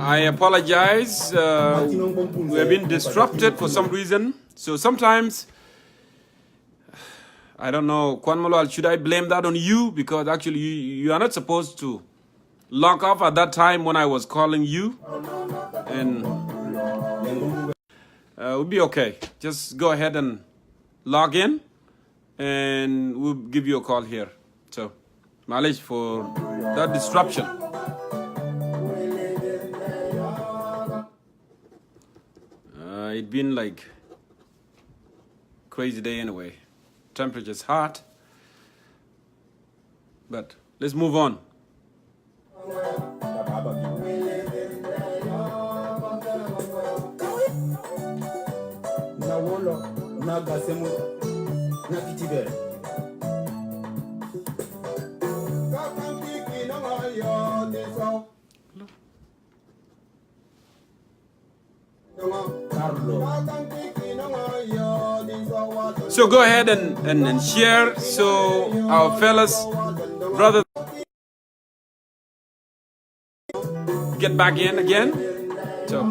I apologize. We have been disrupted for some reason. So sometimes, I don't know, Kwan Malwal, should I blame that on you? Because actually you are not supposed to log off at that time when I was calling you. And we'll be okay. Just go ahead and log in and we'll give you a call here. So, mileage for that disruption. It's been like crazy day anyway. Temperature's hot, but let's move on. So go ahead and share so our fellas, brothers, get back in again. So,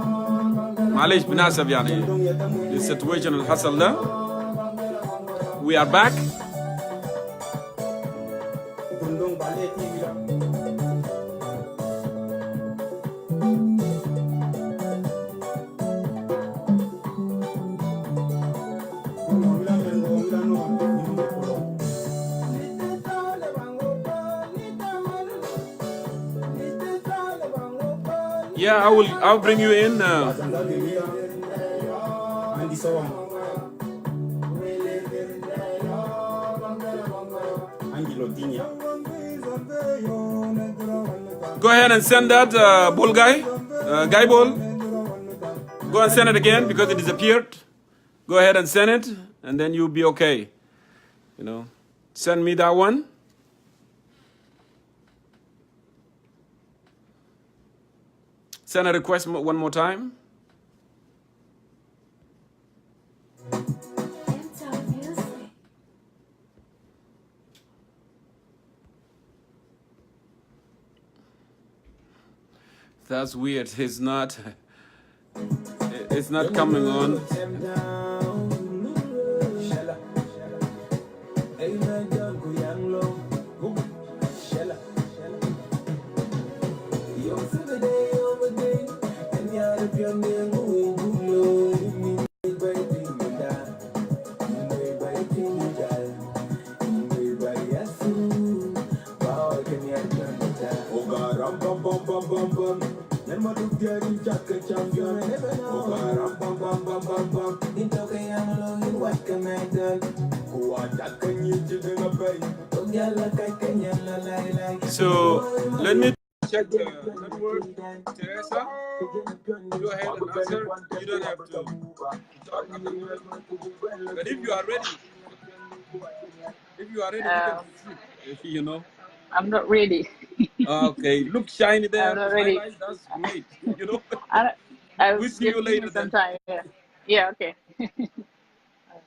Malish Binasab Yani, the situation in Hassalda. We are back. Yeah, I'll bring you in. Go ahead and send that bull guy, guy bull. Go and send it again because it disappeared. Go ahead and send it, and then you'll be okay. You know, send me that one. Send a request one more time. That's weird. It's not coming on. So let me check the network. Teresa, go ahead and answer. You don't have to talk at the moment. But if you are ready, you can proceed. You know. I'm not ready. Okay, look shiny there. I'm not ready. That's great. You know. I'll see you later then. Sometime. Yeah. Okay.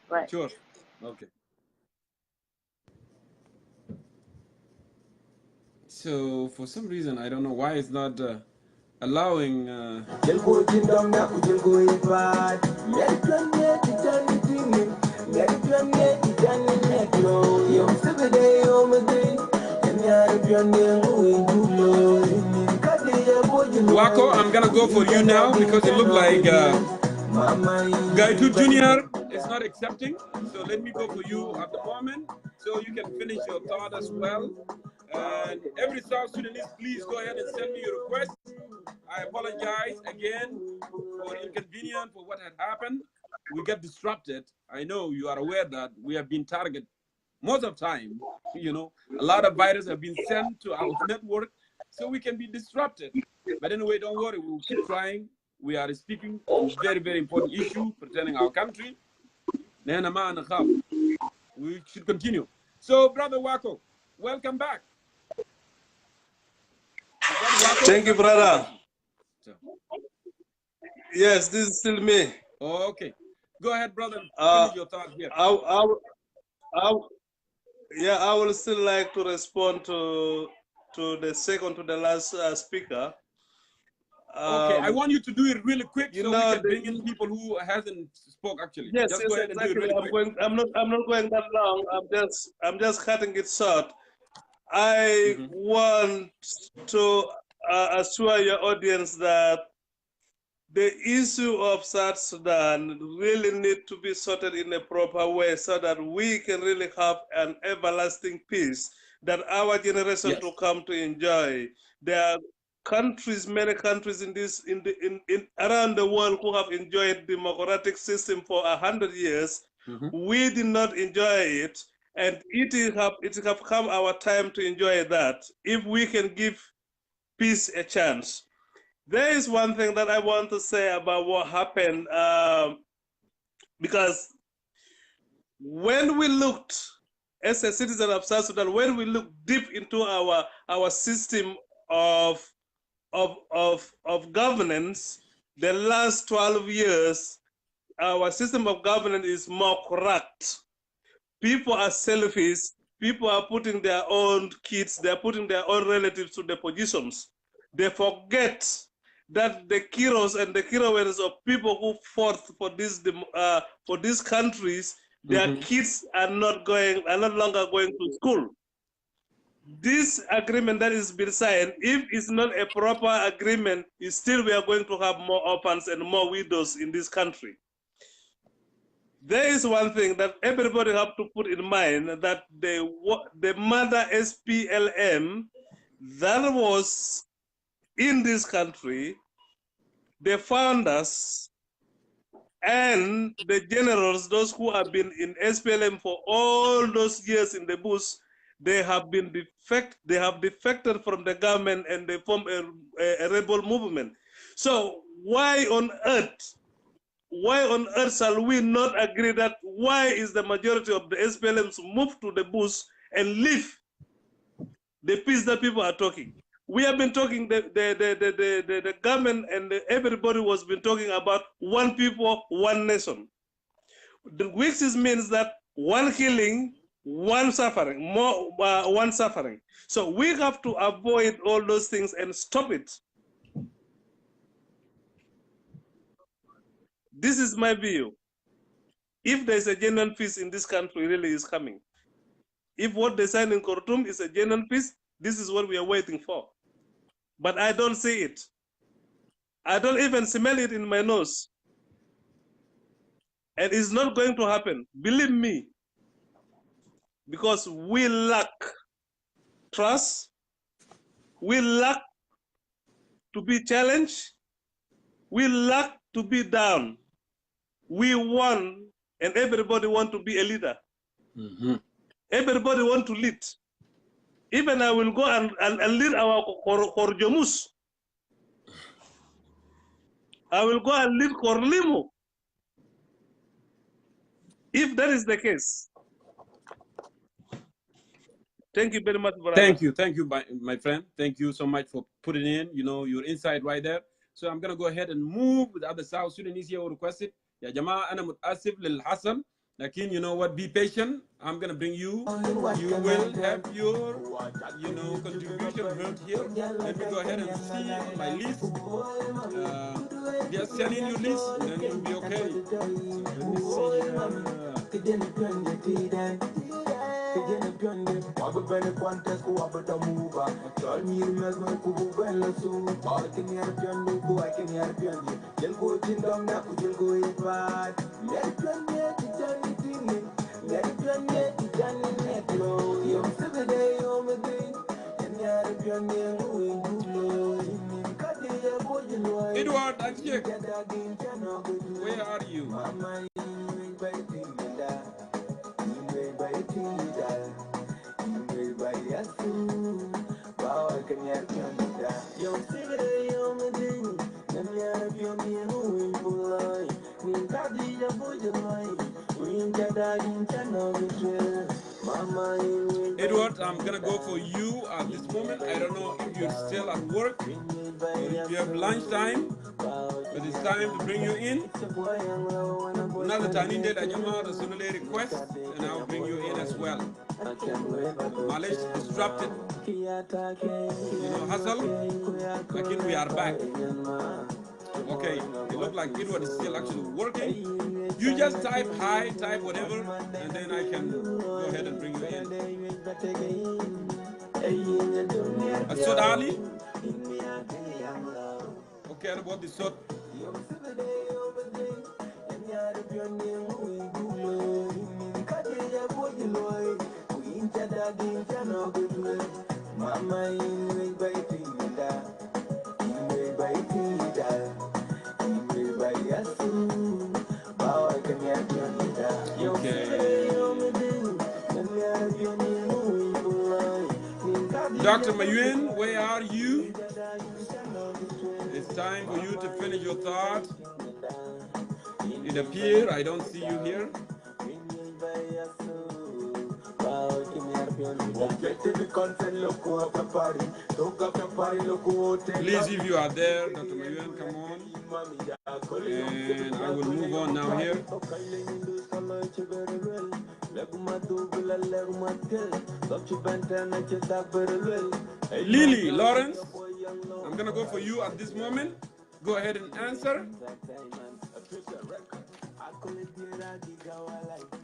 Right. Sure. Okay. So for some reason, I don't know why it's not allowing. Wako, I'm gonna go for you now because it looked like Gaitu Junior is not accepting. So let me go for you at the moment so you can finish your thought as well. And every South Sudanese, please go ahead and send me your request. I apologize again for inconvenience for what had happened. We got disrupted. I know you are aware that we have been targeted most of the time. You know, a lot of viruses have been sent to our network so we can be disrupted. But anyway, don't worry, we will keep trying. We are speaking on very, very important issue pertaining our country. We should continue. So, Brother Wako, welcome back. Thank you, brother. Yes, this is still me. Okay. Go ahead, brother. Finish your thought here. I will still like to respond to the second to the last speaker. Okay, I want you to do it really quick so we can bring in the, people who hasn't spoke actually. yes, Just yes, go ahead and do it exactly. really quick. I'm not going that long. I'm just cutting it short. I want to assure your audience that the issue of South Sudan really need to be sorted in a proper way so that we can really have an everlasting peace that our generation to come to enjoy. There are countries, many countries around the world who have enjoyed democratic system for 100 years. We did not enjoy it, and it have come our time to enjoy that if we can give peace a chance. There is one thing that I want to say about what happened, because when we looked as a citizen of South Sudan, when we look deep into our system of governance, the last 12 years, our system of governance is more corrupt. People are selfish. People are putting their own kids, they're putting their own relatives to the positions. They forget that the heroes and the heroines of people who fought for these countries, their kids are not longer going to school. This agreement that is been signed, if it's not a proper agreement, still we are going to have more orphans and more widows in this country. There is one thing that everybody have to put in mind, that the mother SPLM that was in this country, the founders and the generals, those who have been in SPLM for all those years in the bush, they have defected from the government and they form a rebel movement. So why on earth shall we not agree that why is the majority of the SPLMs move to the bush and leave the peace that people are talking? We have been talking, the government and everybody was been talking about one people, one nation. Which means that one killing, one suffering, one suffering. So we have to avoid all those things and stop it. This is my view. If there's a genuine peace in this country, really is coming. If what they signed in Khartoum is a genuine peace, this is what we are waiting for. But I don't see it. I don't even smell it in my nose. And it's not going to happen. Believe me. Because we lack trust. We lack to be challenged. We lack to be down. We want, and everybody want to be a leader. Everybody want to lead. Even I will go and lead our Korjomus. I will go and lead Korlimu. If that is the case. Thank you very much, brother. Thank you, my friend. Thank you so much for putting in, your insight right there. So I'm gonna go ahead and move with the other South Sudanese here who requested. Ya Jama, ana mutasif lil Hassan. Lakin, you know what? Be patient. I'm gonna bring you. You will have your, contribution heard here. Let me go ahead and see my list. Just send in your list, and then you'll be okay. So let me see. Kejene pionde, wabu bene kwantes ku wabu tamuba. Chol mir mesmo ku bu bene su. Bala kenyar pionde ku ay kenyar pionde. Jel ko jindom na ku jel ko ipat. Mer pionde tijani tini. Mer pionde tijani netlo. Yom sebede yom edin. Kenyar pionde ngui ngulo. Kadi ya bojilo. Edward Ajek, where are you? Mama baby meda. Edward, I'm gonna go for you at this moment. I don't know if you're still at work or if you have lunchtime, but it's time to bring you in. Another time did I a similar request, and I'll bring you in as well. Malaysia disrupted, hustle. Again, we are back. Okay, it looks like Edward is still actually working. You just type hi, type whatever, and then I can go ahead and bring you in. Asod Ali? Okay, about the sod. Dr. Mayol, where are you? It's time for you to finish your thought. It appears I don't see you here. Please, if you are there, Dr. Mayol, come on. And I will move on now here. Lily Lawrence, I'm gonna go for you at this moment. Go ahead and answer.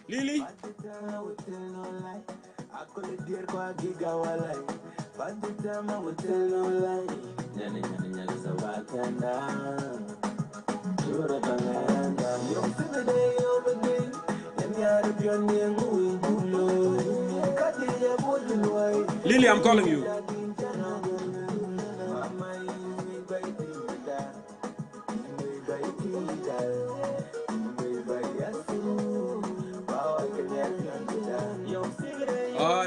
Lily? Lily, I'm calling you.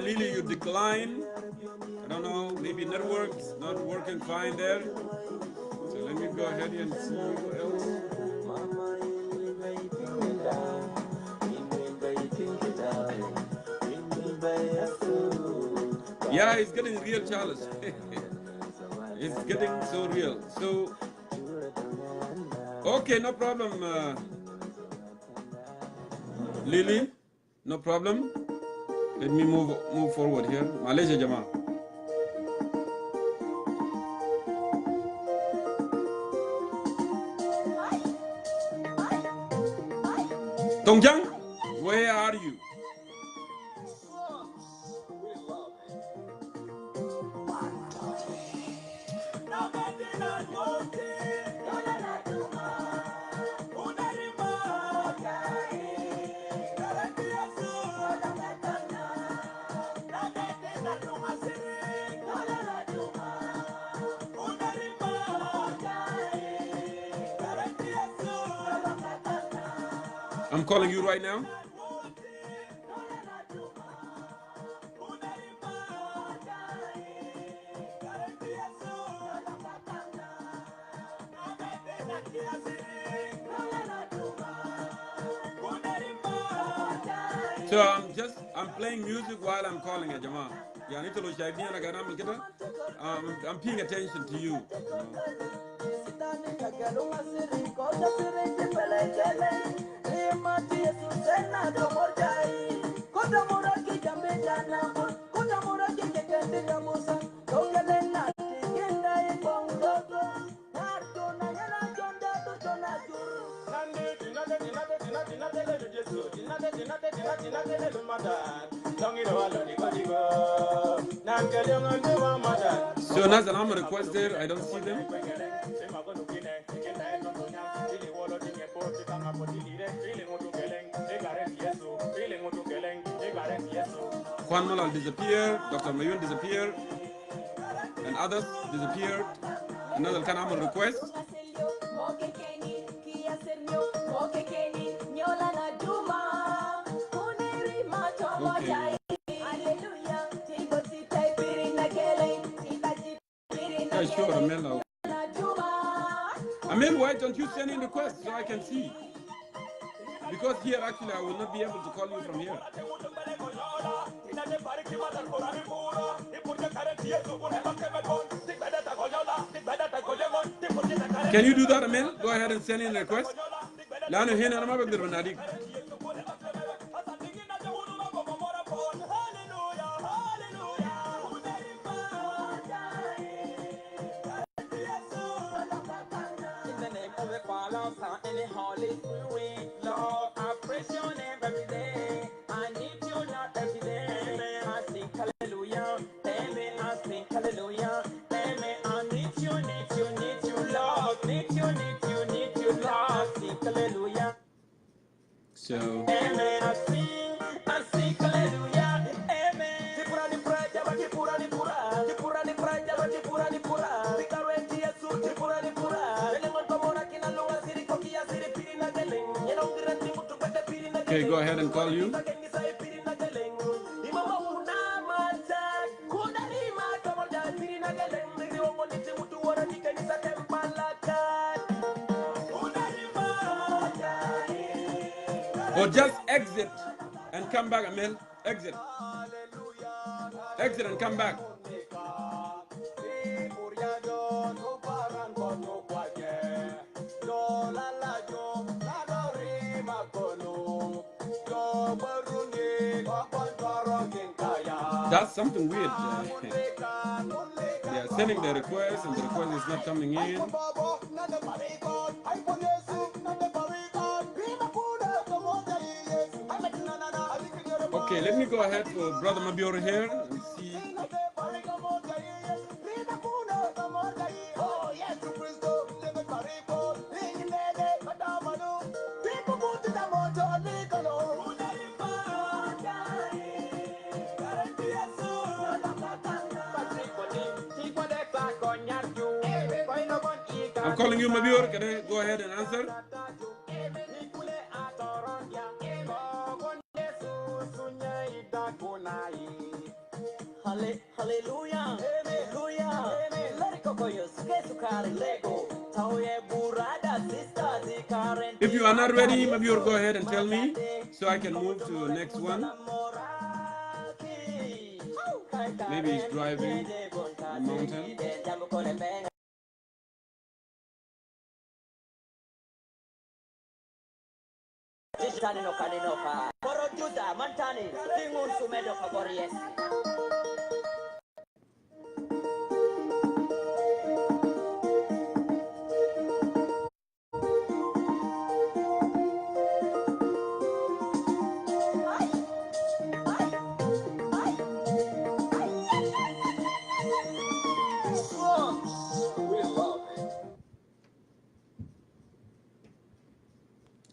Lily, you decline. I don't know, maybe network's not working fine there. So let me go ahead and see what else. Yeah, it's getting real, Charles. It's getting so real. So, okay, no problem, Lily, no problem. Let me move forward here. Malaysia Jama. Tongjang, where are you? I'm calling you right now. So I'm playing music while I'm calling a Jama. I'm paying attention to you. So Nazal, I'm a request there. I don't see them. Juan Malal disappeared, Dr. Mayol disappeared, and others disappeared. Another can have a request. Okay, sure, Amel. Amel, why don't you send in requests so I can see? Because here, actually, I will not be able to call you from here. Can you do that, Amel? Go ahead and send in a request. So okay, go ahead and call you. Or just exit and come back, Amel. Exit. Exit and come back. That's something weird. They are sending the request and the request is not coming in. Okay, let me go ahead for Brother Mabior here and see. I'm calling you, Mabior. Can I go ahead and answer? If you are not ready, Mabior, go ahead and tell me so I can move to the next one. Maybe he's driving the mountain.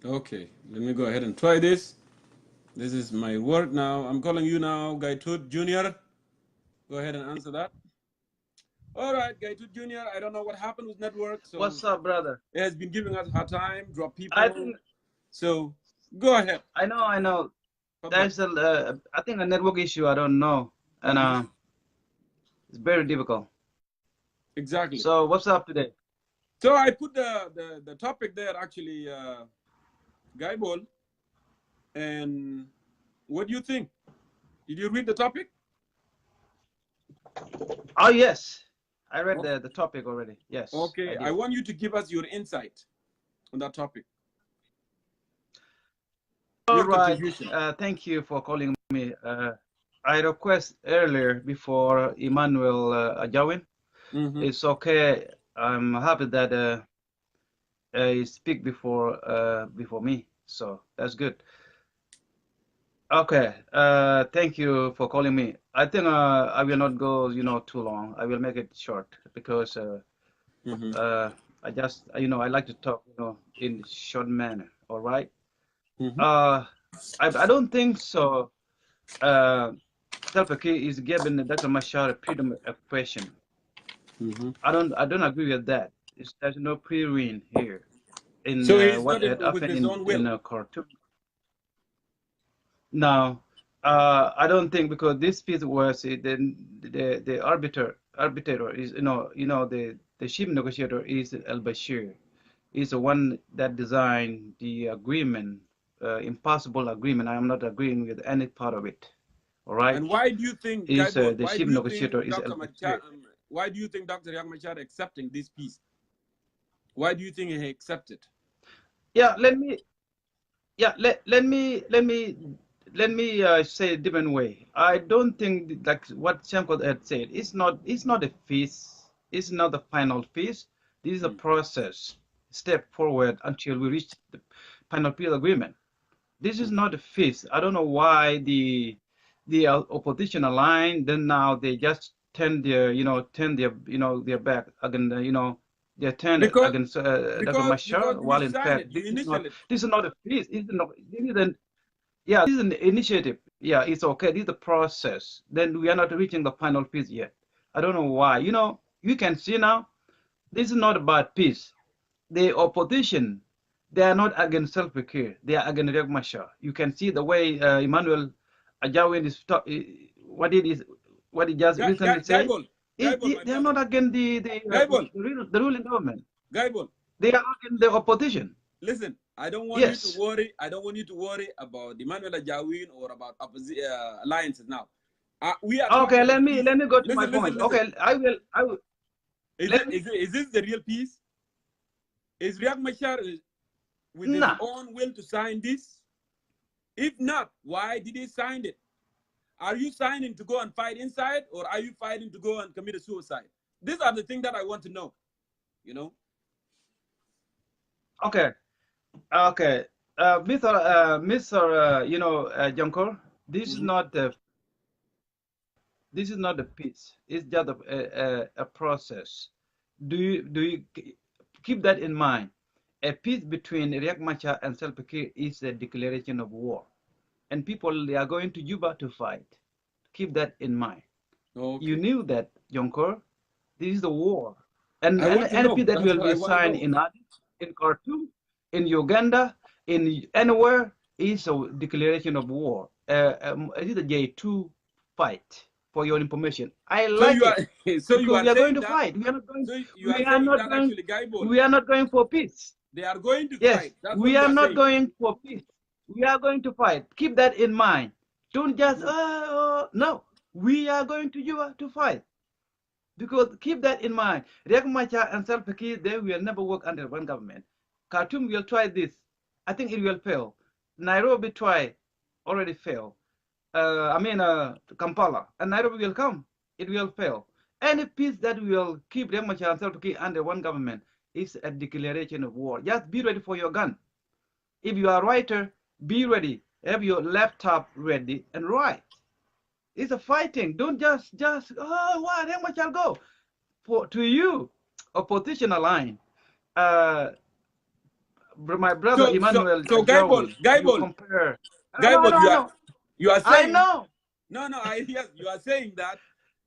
Okay, let me go ahead and try this. This is my work now. I'm calling you now, Gaitut Jr. Go ahead and answer that. All right, Gaitut Jr. I don't know what happened with network. So what's up, brother? It has been giving us a hard time, drop people. I think, so go ahead. I know. There's I think a network issue. I don't know, and it's very difficult. Exactly. So what's up today? So I put the topic there actually, Gaibol. And what do you think? Did you read the topic? Oh yes, I read the topic already. Yes. Okay, I want you to give us your insight on that topic. All right. Thank you for calling me. I request earlier before Emmanuel Ajawin. It's okay. I'm happy that he speak before me. So that's good. Okay. Thank you for calling me. I think I will not go, too long. I will make it short because I just, I like to talk, in short manner. All right. I don't think so. Salva Kiir is giving Dr. Machar a freedom of question. I don't agree with that. There's no pre-win here in what happened in Khartoum. No, I don't think, because this piece was the arbitrator is the chief negotiator is Al Bashir. Is the one that designed the agreement impossible agreement. I am not agreeing with any part of it. All right. And why do you think, Is Gaibor, the why chief do you negotiator think is Dr. Machar, why do you think Dr. Riek Machar accepting this peace? Why do you think he accepted? Yeah, let me say a different way. I don't think like what Shamkot had said. It's not a feast. It's not the final feast. This is a process, step forward until we reach the final peace agreement. This is not a feast. I don't know why the opposition aligned. Then now they just turn their back again. They turned against Dr. Machar, you while in fact signed it, you initially. this is not a feast. This is an initiative. Yeah, it's okay. This is the process. Then we are not reaching the final peace yet. I don't know why. You can see now, this is not about peace. The opposition, they are not against Salva-Kiir. They are against Riek Machar. You can see the way Emmanuel Ajawin is what he just recently said. They are not against the ruling government. Gaibol. They are against the opposition. Listen, I don't want you to worry. I don't want you to worry about Emmanuel Ajawin or about alliances now. We are okay. Let me go to my point. Listen. Okay, I will. Is this the real peace? Is Riek Machar with his own will to sign this? If not, why did he sign it? Are you signing to go and fight inside, or are you fighting to go and commit a suicide? These are the things that I want to know. Okay. Mr. Jongkor, this is not the peace. It's just a process. Do you keep that in mind? A peace between Riek Machar and Salva-Kiir is a declaration of war, and people, they are going to Juba to fight. Keep that in mind. Okay. You knew that, Jongkor. This is the war, and any peace that will be signed in Addis, in Khartoum, in Uganda, in anywhere, is a declaration of war. It is a J2 fight. For your information, I like it. So you are going to fight. We are not going. We are not going for peace. They are going to fight. Yes, we are not going for peace. We are going to fight. Keep that in mind. Don't just no. We are going to Juba to fight. Because keep that in mind. Riek Machar and Salva-Kiir, they will never work under one government. Khartoum will try this. I think it will fail. Nairobi already failed. Kampala, and Nairobi will come. It will fail. Any peace that will keep Riek Machar and Salva-Kiir under one government is a declaration of war. Just be ready for your gun. If you are a writer, be ready. Have your laptop ready and write. It's a fighting. Don't just why Riek Machar go? To you, opposition line. My brother Emmanuel. So Gaibol, you are saying, I know. No, yes, you are saying that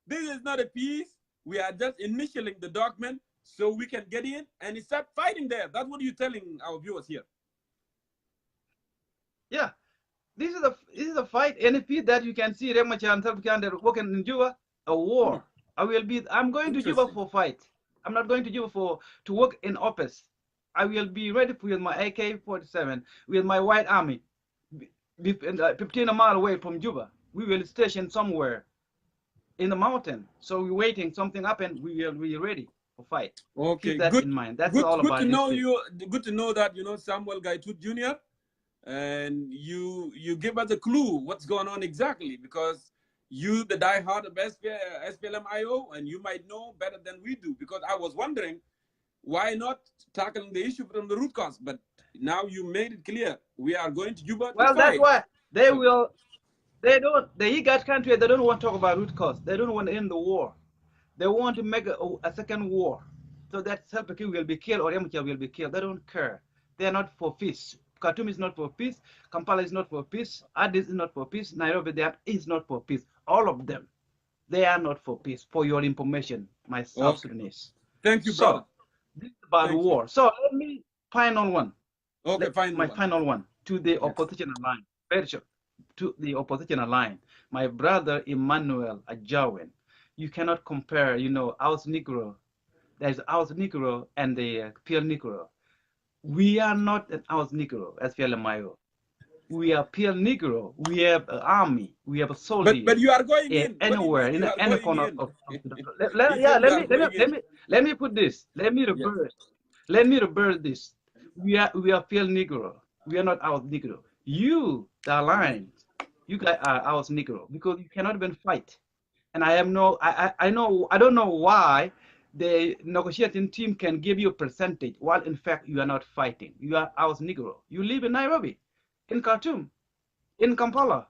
this is not a peace. We are just initialing the document so we can get in and start fighting there. That's what you're telling our viewers here. Yeah, this is a fight. Any peace that you can see Riek Machar and Salva-Kiir working in Juba, a war. I'm going to Juba for fight. I'm not going to Juba to work in office. I will be ready with my AK-47, with my white army. 15 miles away from Juba. We will station somewhere in the mountain. So we're waiting. Something happened. We will be ready for fight. Okay, keep that in mind. That's all about it. Good to know that Samuel Gaitut Jr. and you give us a clue what's going on exactly, because you the diehard of SPLM-IO, and you might know better than we do, because I was wondering why not tackling the issue from the root cause, but now you made it clear. We are going to Juba to fight. That's why they don't, the IGAD country, they don't want to talk about root cause. They don't want to end the war. They want to make a second war so that Salva-Kiir will be killed or Riek Machar will be killed. They don't care. They are not for peace. Khartoum is not for peace. Kampala is not for peace. Addis is not for peace. Nairobi is not for peace. All of them, they are not for peace. For your information, my South Sudanese. Thank you, brother. This is about war. So let me final one. Okay, final one to the opposition line. Very short. To the opposition line. My brother Emmanuel Ajawin. You cannot compare, Aus Negro. There's Aus Negro and the Pure Negro. We are not an Aus Negro as PLMIO. We are pure Negro. We have an army. We have a soldier. But you are going in. Anywhere in any corner of let me put this. Let me reverse. Let me reverse this. We are pure Negro. We are not our Negro. You, the Alliance, you guys are our Negro because you cannot even fight. And I don't know why the negotiating team can give you a percentage while in fact you are not fighting. You are our Negro. You live in Nairobi, in Khartoum, in Kampala.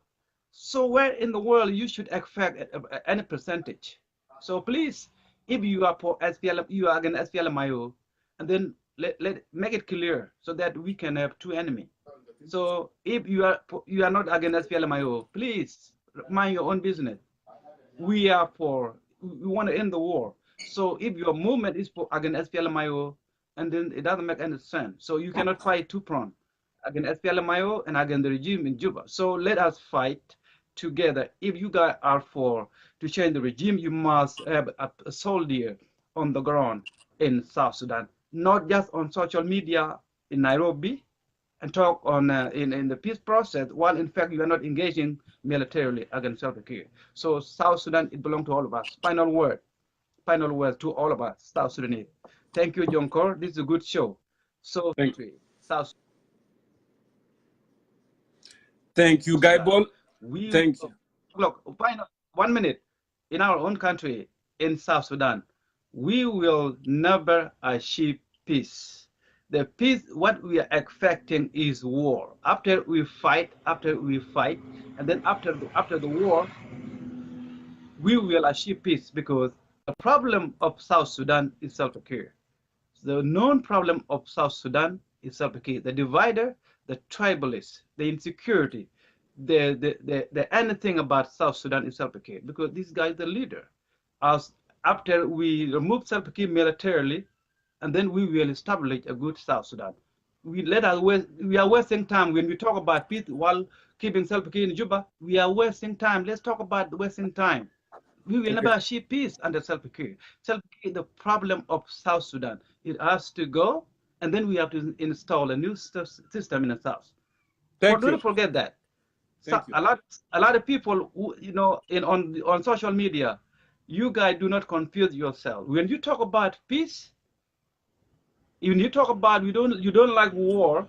So where in the world you should expect any percentage? So please, if you are for SPLM, you are against SPLMIO, and then let make it clear so that we can have two enemies. So if you are not against SPLMIO, please mind your own business. We want to end the war. So if your movement is for against SPLMIO, and then it doesn't make any sense. So you cannot fight two-pronged against SPLMIO and against the regime in Juba. So let us fight together. If you guys are for to change the regime, you must have a soldier on the ground in South Sudan, not just on social media in Nairobi and talk on in the peace process, while in fact you are not engaging militarily against Salva Kiir. So South Sudan, it belongs to all of us. Final word to all of us, South Sudanese. Thank you, Jongkor. This is a good show. So thank you. South. Thank you, Guy Ball. Thank you. Look, 1 minute. In our own country, in South Sudan, we will never achieve peace. The peace, what we are expecting is war. After we fight, and then after the war, we will achieve peace because the problem of South Sudan is Salva Kiir. The known problem of South Sudan is Salva Kiir. The divider, the tribalist, the insecurity, the anything about South Sudan is Salva Kiir because this guy is the leader. After we remove Salva Kiir militarily, and then we will establish a good South Sudan. We are wasting time when we talk about peace while keeping Salva Kiir in Juba. We are wasting time. Let's talk about wasting time. We will never achieve peace under Salva Kiir. Salva Kiir, the problem of South Sudan. It has to go, and then we have to install a new system in the South. Don't forget that. A lot of people, on social media, you guys do not confuse yourself. When you talk about peace, when you talk about you don't like war,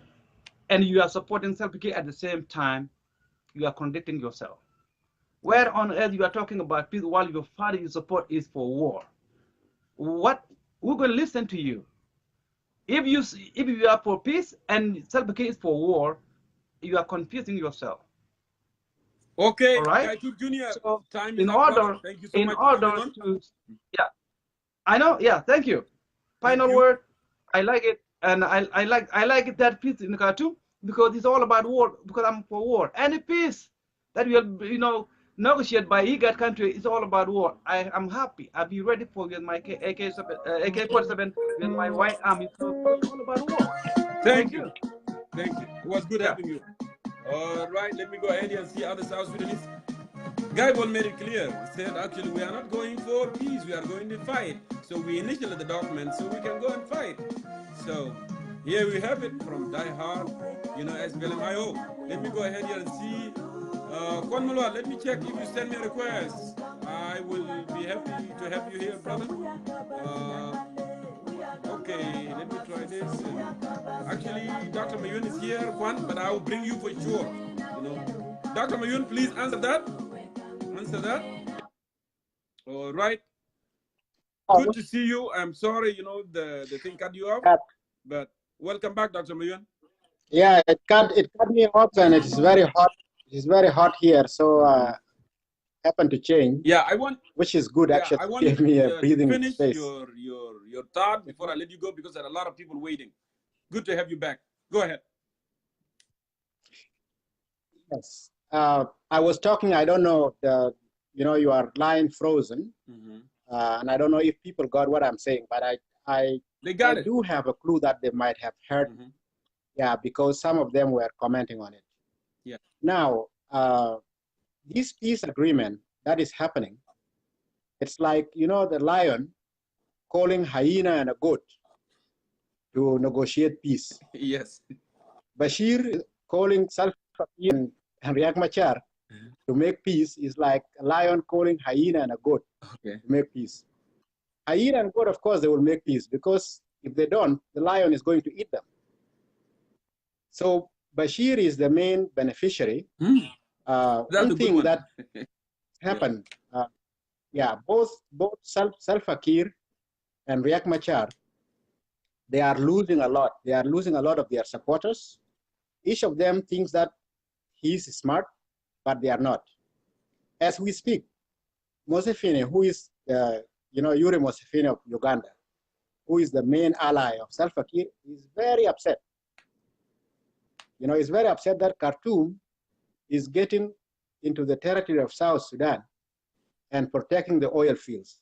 and you are supporting Salva Kiir at the same time, you are contradicting yourself. Where on earth you are talking about peace while your party you support is for war? Who's going to listen to you? If you are for peace and Salva Kiir is for war, you are confusing yourself. Okay, all right. Junior, so time in order, thank you so much to, yeah, I know, yeah, thank you. Final word. I like it, and I like it that peace in Khartoum because it's all about war. Because I'm for war. Any peace that will negotiate by IGAD country is all about war. I'm happy. I'll be ready for with my AK-47 with my white army. So it's all about war. Thank you. Thank you. It was good having you. All right, let me go ahead and see other South Sudanese. Guy Ball made it clear. He said, actually, we are not going for peace. We are going to fight. So we initiated the document so we can go and fight. So here we have it from Die Hard, SPLMIO. Let me go ahead here and see. Kwan Malwa, let me check if you send me a request. I will be happy to have you here, brother. Okay, let me try this. Actually, Dr. Mayun is here, Kwan, but I will bring you for sure. Dr. Mayun, please answer that. Answer that. All right. Good to see you. I'm sorry, the thing cut you off, but welcome back, Dr. Mayun. Yeah, it cut me off, and it is very hot. It is very hot here, so happened to change. Yeah, which is good actually. I want Give me a breathing finish space. your thought before I let you go because there are a lot of people waiting. Good to have you back. Go ahead. Yes. I was talking. I don't know. Your line frozen, and I don't know if people got what I'm saying. But I do have a clue that they might have heard. Yeah, because some of them were commenting on it. Yeah. Now, this peace agreement that is happening, it's like the lion calling hyena and a goat to negotiate peace. Yes. Bashir is calling Salva and Riek Machar to make peace is like a lion calling hyena and a goat to make peace. Hyena and goat, of course, they will make peace because if they don't, the lion is going to eat them. So Bashir is the main beneficiary. One thing that happened, both Salva Kiir and Riek Machar, they are losing a lot. They are losing a lot of their supporters. Each of them thinks that he's smart, but they are not. As we speak, Museveni, who is, Yuri Museveni of Uganda, who is the main ally of Salva Kiir, is very upset. He's very upset that Khartoum is getting into the territory of South Sudan and protecting the oil fields.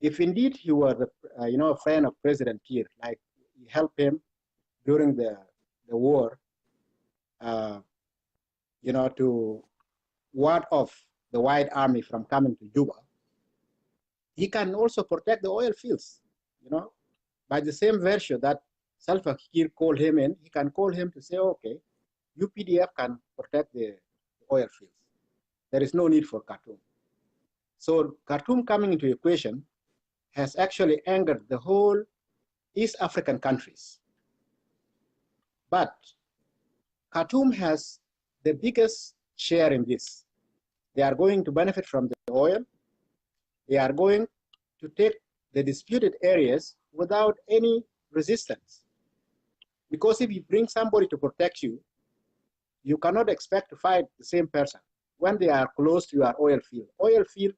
If indeed he were a friend of President Kiir, like he helped him during the war, to ward off the White Army from coming to Juba, he can also protect the oil fields, by the same virtue that Salva Kiir called him in, he can call him to say, okay, UPDF can protect the oil fields. There is no need for Khartoum. So Khartoum coming into equation has actually angered the whole East African countries. But Khartoum has the biggest share in this. They are going to benefit from the oil. They are going to take the disputed areas without any resistance. Because if you bring somebody to protect you, you cannot expect to fight the same person when they are close to your oil field. Oil fields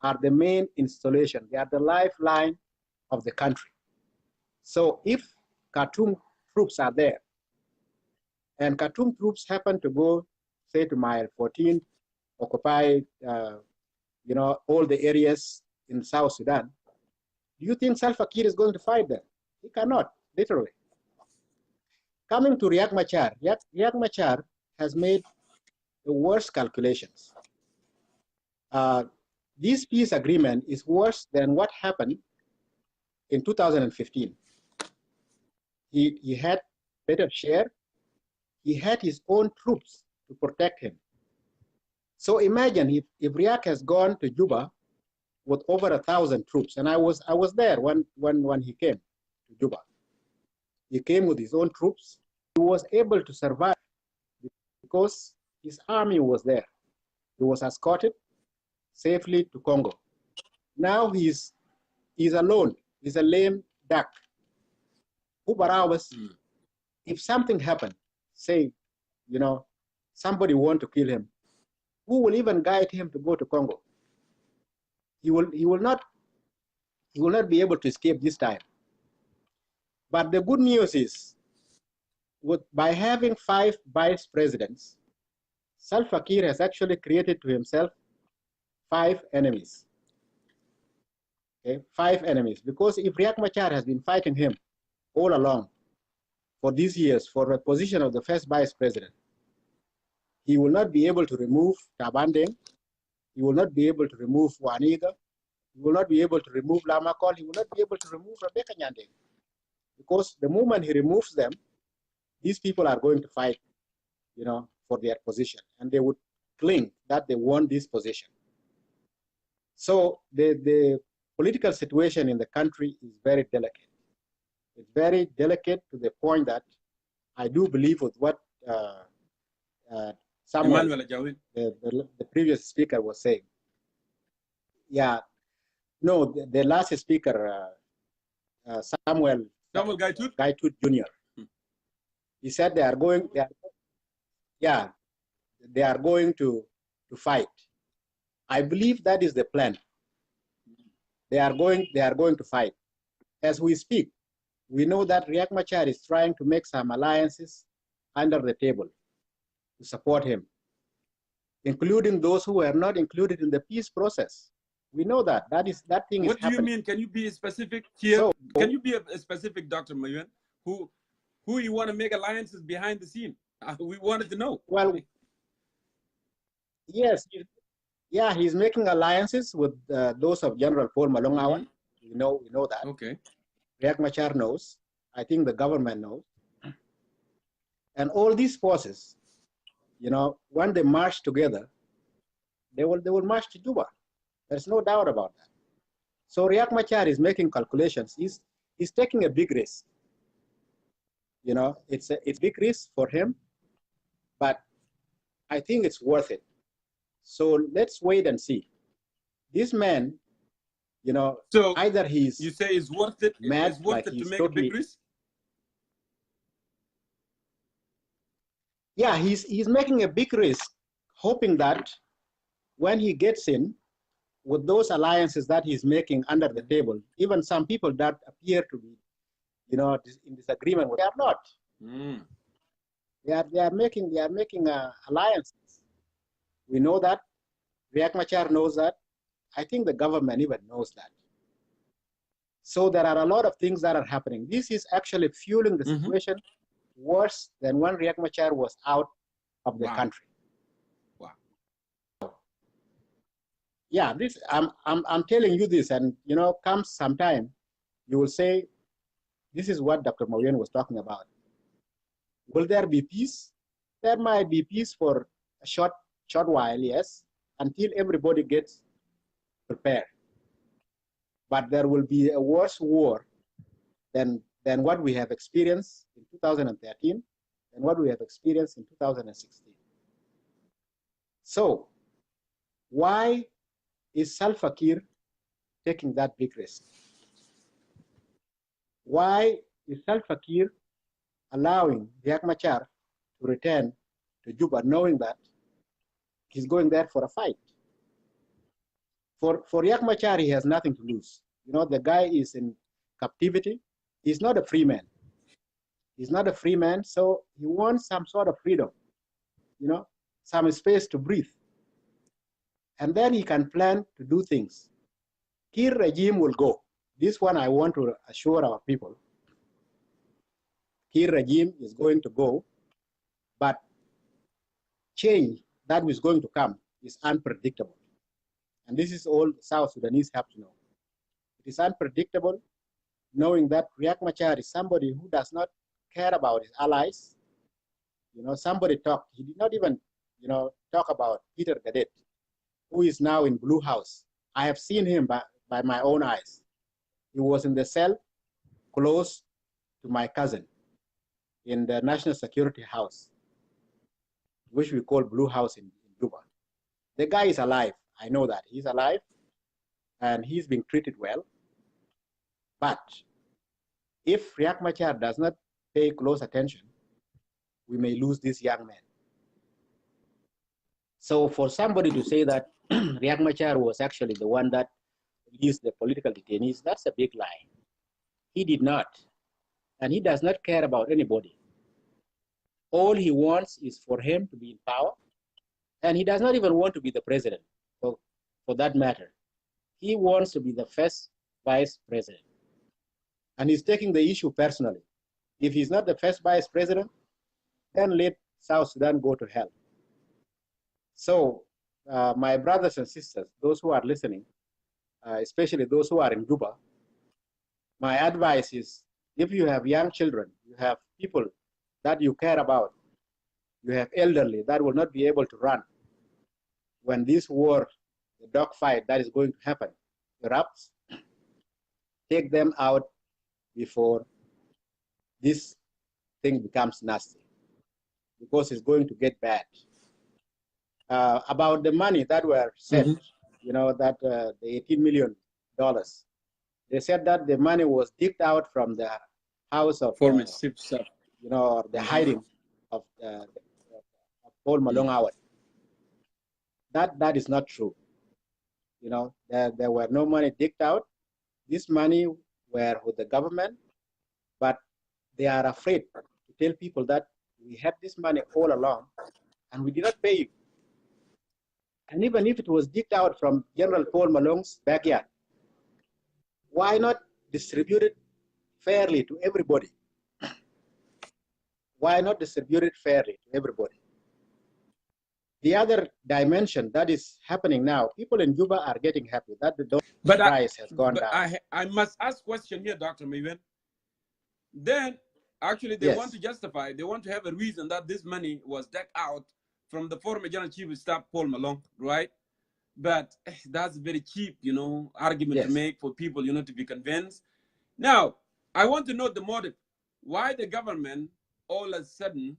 are the main installation. They are the lifeline of the country. So if Khartoum troops are there, and Khartoum troops happen to go, say, to Mile 14, occupy, all the areas in South Sudan, do you think Salva Kiir is going to fight them? He cannot, literally. Coming to Riek Machar, Riek Machar has made the worst calculations. This peace agreement is worse than what happened in 2015. He had better share. He had his own troops to protect him. So imagine if Riek has gone to Juba with over 1,000 troops, and I was there when he came to Juba. He came with his own troops. He was able to survive because his army was there. He was escorted safely to Congo. Now he's alone. He's a lame duck. If something happened, say, somebody want to kill him, who will even guide him to go to Congo? He will not be able to escape this time. But the good news is, by having 5 vice presidents, Salva Kiir has actually created to himself 5 enemies. Okay, 5 enemies. Because if Riek Machar has been fighting him all along for these years for the position of the first vice president, he will not be able to remove Tabandeng. He will not be able to remove Waniga. He will not be able to remove Lamakol. He will not be able to remove Rebecca Nyandeng. Because the moment he removes them, these people are going to fight, for their position. And they would claim that they want this position. So the political situation in the country is very delicate. It's very delicate to the point that I do believe with what Samuel, the previous speaker, was saying. Yeah, no, the last speaker, Samuel Gaitut Jr. He said they are going to fight. I believe that is the plan. They are going to fight. As we speak, we know that Riek Machar is trying to make some alliances under the table to support him, including those who were not included in the peace process. We know that thing is happening. What do you mean? Can you be specific here? Can you be a specific, Dr. Mayol, who you want to make alliances behind the scene? We wanted to know. Well, yes, he's making alliances with those of General Paul Malong Awan. We know that. Okay. Riek Machar knows. I think the government knows. And all these forces, you know, when they march together, they will march to Juba. There's no doubt about that. So Riek Machar is making calculations. He's taking a big risk. You know, it's a big risk for him, but I think it's worth it. So let's wait and see. This man, you know, so either he's you say it's worth it. Mad, it's worth like it to make totally, a big risk. Yeah, he's making a big risk, hoping that when he gets in with those alliances that he's making under the table, even some people that appear to be, you know, in disagreement with, they are not. Mm. They are making alliances. We know that. Riek Machar knows that. I think the government even knows that. So there are a lot of things that are happening. This is actually fueling the situation worse than when Riek Machar was out of the country. Wow. Yeah, this I'm telling you this, and you know, comes sometime, you will say, this is what Dr. Mayol was talking about. Will there be peace? There might be peace for a short while, yes, until everybody gets prepared. But there will be a worse war than what we have experienced in 2013 and what we have experienced in 2016. So why is Salva Kiir taking that big risk? Why is Salva Kiir allowing Riek Machar to return to Juba, knowing that he's going there for a fight? For Riek Machar, he has nothing to lose. You know, the guy is in captivity. He's not a free man. He's not a free man, so he wants some sort of freedom, you know, some space to breathe. And then he can plan to do things. Kiir regime will go. This one I want to assure our people. Kiir regime is going to go, but change that is going to come is unpredictable. And this is all South Sudanese have to know. It is unpredictable, knowing that Riek Machar is somebody who does not care about his allies. You know, somebody talked, he did not even, you know, talk about Peter Gadet, who is now in Blue House. I have seen him by my own eyes. He was in the cell close to my cousin in the National Security House, which we call Blue House in Juba. The guy is alive. I know that. He's alive and he's being treated well. But if Riek Machar does not pay close attention, we may lose this young man. So for somebody to say that Riek Machar was actually the one that released the political detainees, that's a big lie. He did not. And he does not care about anybody. All he wants is for him to be in power. And he does not even want to be the president, for that matter. He wants to be the first vice president. And he's taking the issue personally. If he's not the first vice president, then let South Sudan go to hell. So my brothers and sisters, those who are listening, especially those who are in Juba, my advice is, if you have young children, you have people that you care about, you have elderly that will not be able to run when this war, the dogfight that is going to happen, erupts, take them out before this thing becomes nasty, because it's going to get bad. About the money that were said, you know, that the $18 million, they said that the money was digged out from the house of, you know, or the hiding of Paul Malong Awad. That is not true. You know, there were no money digged out. This money were with the government, but they are afraid to tell people that we had this money all along and we did not pay you. And even if it was digged out from General Paul Malong's backyard, why not distribute it fairly to everybody? Why not distribute it fairly to everybody? The other dimension that is happening now, people in Juba are getting happy that the price has gone down. I must ask a question here, Dr. Mayol. Then, actually, they want to justify, they want to have a reason that this money was dug out from the former General Chief of Staff, Paul Malone, right? But that's very cheap, you know, argument to make for people, you know, to be convinced. Now, I want to know the motive. Why the government all of a sudden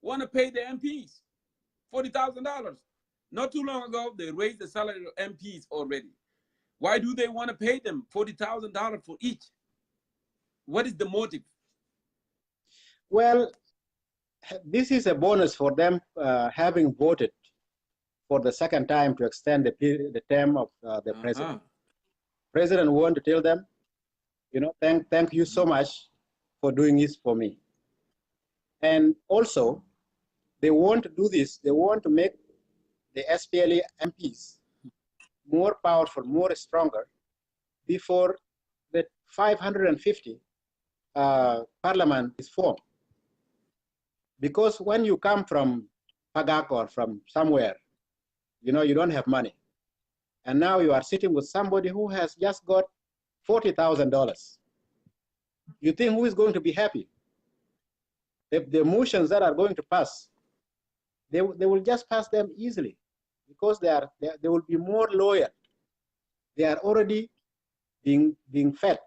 want to pay the MPs $40,000? Not too long ago, they raised the salary of MPs already. Why do they want to pay them $40,000 for each? What is the motive? Well, this is a bonus for them having voted for the second time to extend the term of the president. President want to tell them, you know, thank you so much for doing this for me. And also, they want to do this. They want to make the SPLA MPs more powerful, more stronger before the 550 parliament is formed. Because when you come from Pagak or from somewhere, you know, you don't have money. And now you are sitting with somebody who has just got $40,000. You think who is going to be happy? If the motions that are going to pass, they will just pass them easily because they will be more loyal. They are already being fed.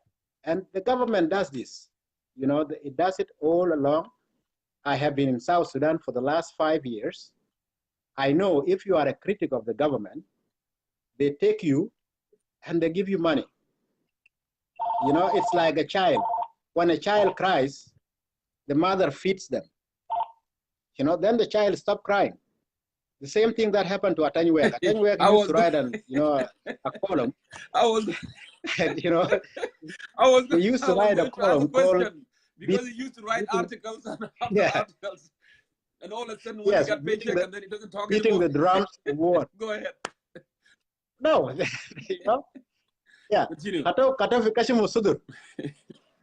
And the government does this. You know, it does it all along. I have been in South Sudan for the last 5 years. I know if you are a critic of the government, they take you and they give you money. You know, it's like a child. When a child cries, the mother feeds them. You know, then the child stops crying. The same thing that happened to Atanyuek. Atanyuek used to write a column. You know, he used to write a column called because he used to write articles and articles. And all of a sudden, when he got paycheck and then he doesn't talk beating anymore. the drums, the war. Go ahead. No, you know? Yeah.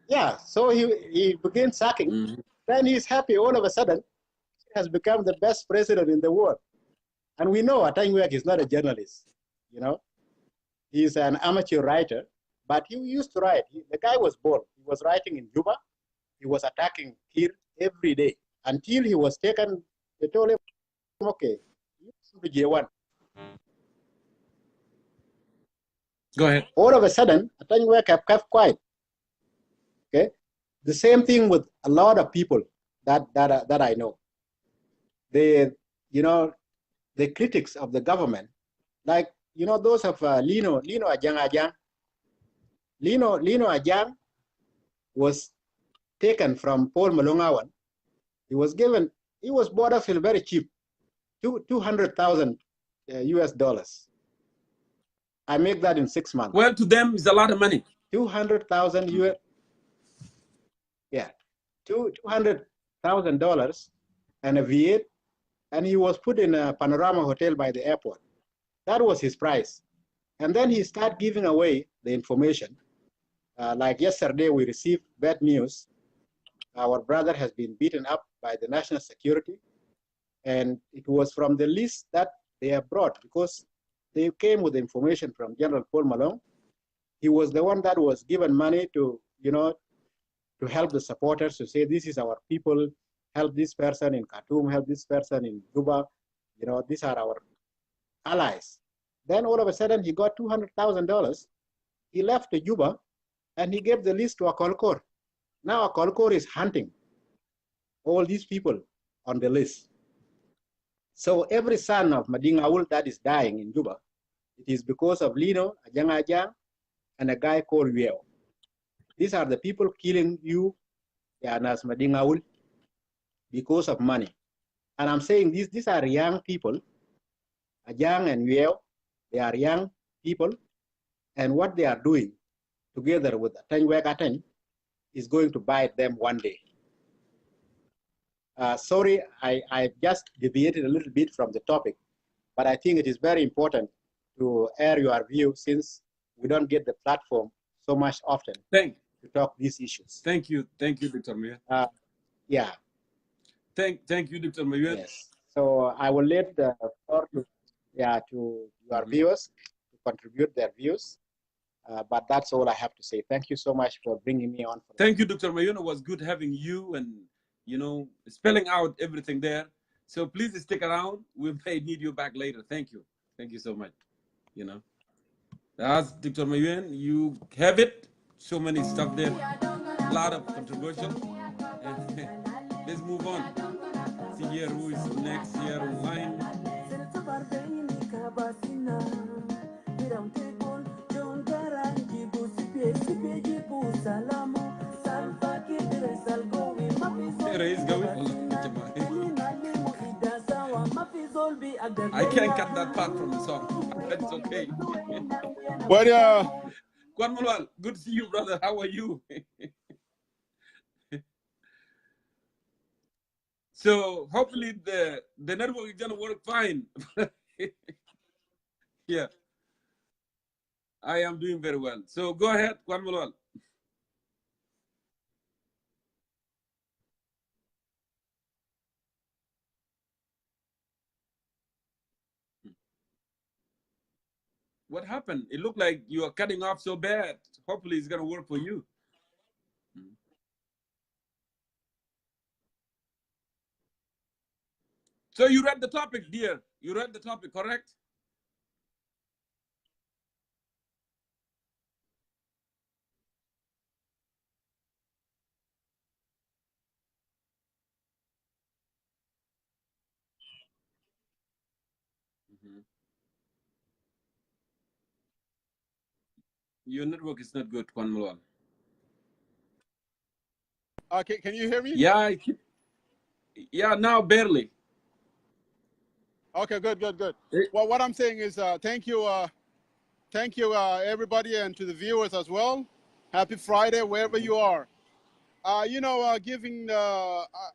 Yeah, so he began sucking. Then he's happy all of a sudden. He has become the best president in the world. And we know Atanyuek is not a journalist, you know. He's an amateur writer, but he used to write. The guy was bold. He was writing in Juba. He was attacking Kir every day until he was taken. They told him, okay, you to J1. Go ahead. All of a sudden, Atanyuek kept quiet. Okay, the same thing with a lot of people that I know. They, you know, the critics of the government, like, you know, those of Lino Ajang. Lino Ajang was taken from Paul Malongawan. He was bought off very cheap, $200,000 US dollars. I make that in 6 months. Well, to them, it's a lot of money. 200,000 US. Yeah, $200,000 and a V8, and he was put in a Panorama Hotel by the airport. That was his price. And then he started giving away the information. Like yesterday, we received bad news. Our brother has been beaten up by the national security. And it was from the list that they have brought because they came with information from General Paul Malone. He was the one that was given money to, you know, to help the supporters to say, this is our people, help this person in Khartoum, help this person in Juba. You know, these are our allies. Then all of a sudden he got $200,000. He left to Juba and he gave the list to Akolkor. Now Akolkor is hunting all these people on the list. So every son of Mading Awul that is dying in Juba, it is because of Lino, Ajang, and a guy called Mayol. These are the people killing you, Nas Mading Awul, because of money. And I'm saying these are young people, Ajang and Mayol, they are young people, and what they are doing together with Atanyuek Atany is going to bite them one day. Sorry, I just deviated a little bit from the topic, but I think it is very important to air your view since we don't get the platform so much often to talk these issues. Thank you, Dr. Mayol. Yeah. Thank you, Dr. Mayol. Yes. So I will let the floor to your viewers to contribute their views. But that's all I have to say. Thank you so much for bringing me on. Thank you, Dr. Mayol. It was good having you and, you know, spelling out everything there. So please stick around. We may need you back later. Thank you. Thank you so much. You know, as Dr. Mayol, you have it. So many stuff there. A lot of controversial. Let's move on. See here who is next here online. I can't cut that part from the song, but it's okay. But Kwan Malwal, good to see you, brother. How are you? So hopefully the network is gonna work fine. Yeah, I am doing very well. So go ahead, Kwan Malwal. What happened? It looked like you are cutting off so bad. Hopefully it's gonna work for you. So you read the topic, dear. You read the topic, correct? Your network is not good, Kwan Malwal. okay, can you hear me? Yeah, yeah, now barely. Okay, good. Well, what I'm saying is thank you everybody, and to the viewers as well. Happy Friday, wherever you are. Giving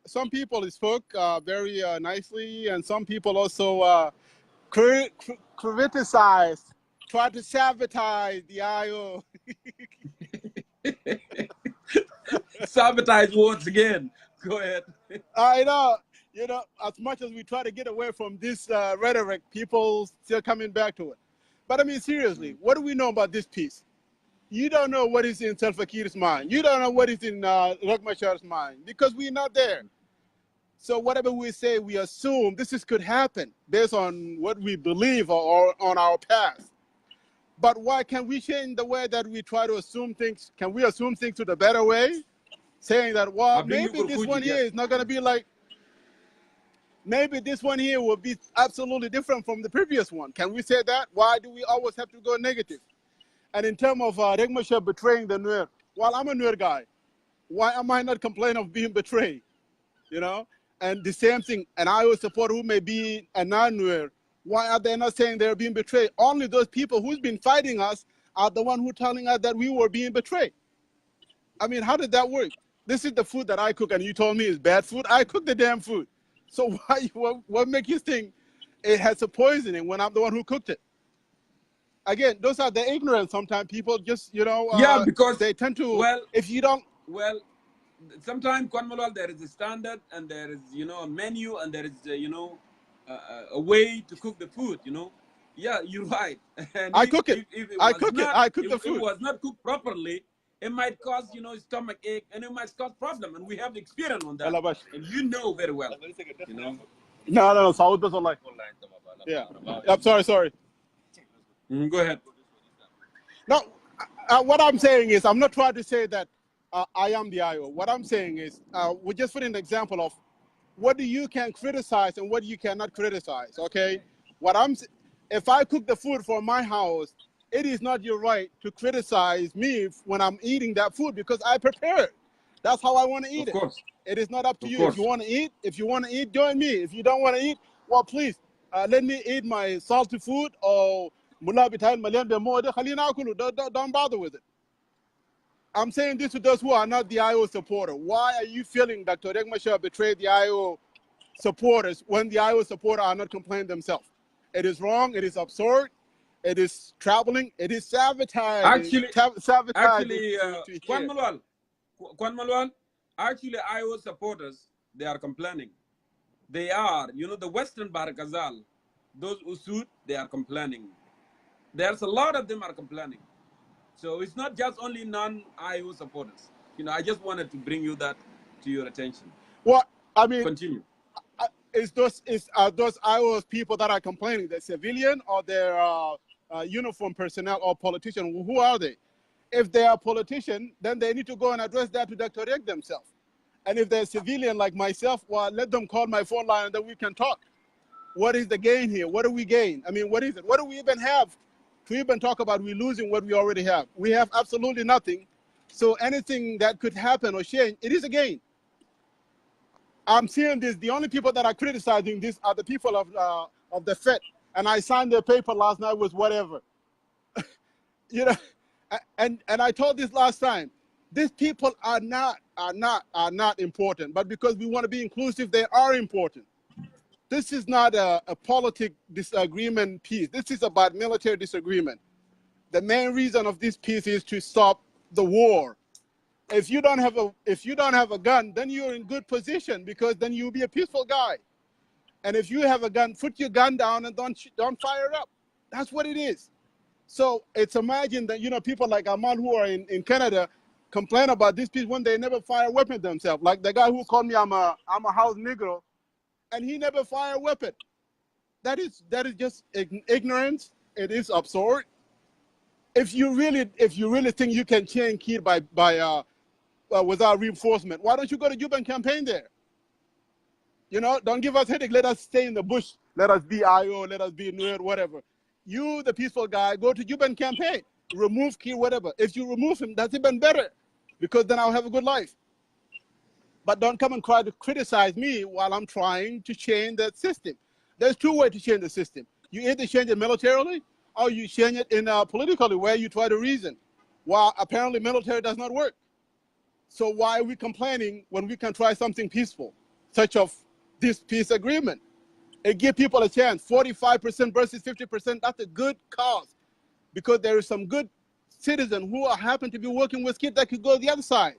some people spoke very nicely, and some people also criticized, tried to sabotage the IO. Sabotage once again. Go ahead. I know, as much as we try to get away from this rhetoric, people still coming back to it. But I mean, seriously, what do we know about this piece? You don't know what is in Salva Kiir's mind. You don't know what is in Riek Machar's mind, because we're not there. So whatever we say, we assume this could happen based on what we believe or on our past. But why can't we change the way that we try to assume things? Can we assume things to the better way? Saying that, well, maybe this one here is not going to be like, maybe this one here will be absolutely different from the previous one. Can we say that? Why do we always have to go negative? And in terms of Riek Machar betraying the Nuer, well, I'm a Nuer guy. Why am I not complaining of being betrayed? And the same thing, an IO supporter who may be a non-Nuer, why are they not saying they're being betrayed? Only those people who's been fighting us are the one who telling us that we were being betrayed. I mean, how did that work? This is the food that I cook, and you told me it's bad food. I cook the damn food. So what makes you think it has a poisoning when I'm the one who cooked it? Again, those are the ignorant. Sometimes people just, yeah, because they tend to, well, if you don't. Well, sometimes, Kwan Malwal, there is a standard, and there is, a menu, and there is, a way to cook the food, Yeah, you're right. And I cook it. If I cook the food. If it was not cooked properly, it might cause, stomach ache, and it might cause problem, and we have the experience on that. And you know very well, No, Saud doesn't like. Yeah. I'm sorry. Go ahead. No, what I'm saying is, I'm not trying to say that I am the IO. What I'm saying is, we're just putting an example of what you can criticize and what you cannot criticize, okay? If I cook the food for my house, it is not your right to criticize me when I'm eating that food, because I prepare it. That's how I want to eat it. Of course. It is not up to you. If you want to eat, join me. If you don't want to eat, well, please, let me eat my salty food, or don't bother with it. I'm saying this to those who are not the IO supporter. Why are you feeling that Riek Machar betrayed the IO supporters when the IO supporters are not complaining themselves? It is wrong. It is absurd. It is troubling. It is sabotaging. Actually, Kwan Malwal, actually, IO supporters, they are complaining. They are, the Western Barakazal, those Usud, they are complaining. There's a lot of them are complaining. So it's not just only non-IO supporters. I just wanted to bring you that to your attention. Well, I mean, continue. are those Iowa people that are complaining, the civilian or their uniform personnel or politician? Who are they? If they are politicians, then they need to go and address that to Dr. Rick themselves. And if they're civilian like myself, well, let them call my phone line and then we can talk. What is the gain here? What do we gain? I mean, what is it? What do we even have to even talk about? We're losing what we already have. We have absolutely nothing. So anything that could happen or change, it is a gain. I'm seeing this. The only people that are criticizing this are the people of the Fed. And I signed their paper last night with whatever. You know, and I told this last time. These people are not important, but because we want to be inclusive, they are important. This is not a politic disagreement piece. This is about military disagreement. The main reason of this piece is to stop the war. If you don't have a gun, then you're in good position because then you'll be a peaceful guy. And if you have a gun, put your gun down and don't fire it up. That's what it is. So it's imagine that, you know, people like Amal who are in Canada complain about this piece when they never fire a weapon themselves. Like the guy who called me I'm a house Negro, and he never fired a weapon. That is just ignorance. It is absurd. If you really think you can change kid by without reinforcement, why don't you go to Juba and campaign there? You know, don't give us headache. Let us stay in the bush. Let us be IO. Let us be Nuer, whatever. You, the peaceful guy, go to Juba and campaign. Remove Kir, whatever. If you remove him, that's even better, because then I'll have a good life. But don't come and try to criticize me while I'm trying to change the system. There's two ways to change the system. You either change it militarily, or you change it in politically, where you try to reason. While apparently military does not work. So why are we complaining when we can try something peaceful, such as this peace agreement? It gives people a chance. 45% versus 50%, that's a good cause. Because there is some good citizens who happen to be working with kids that could go the other side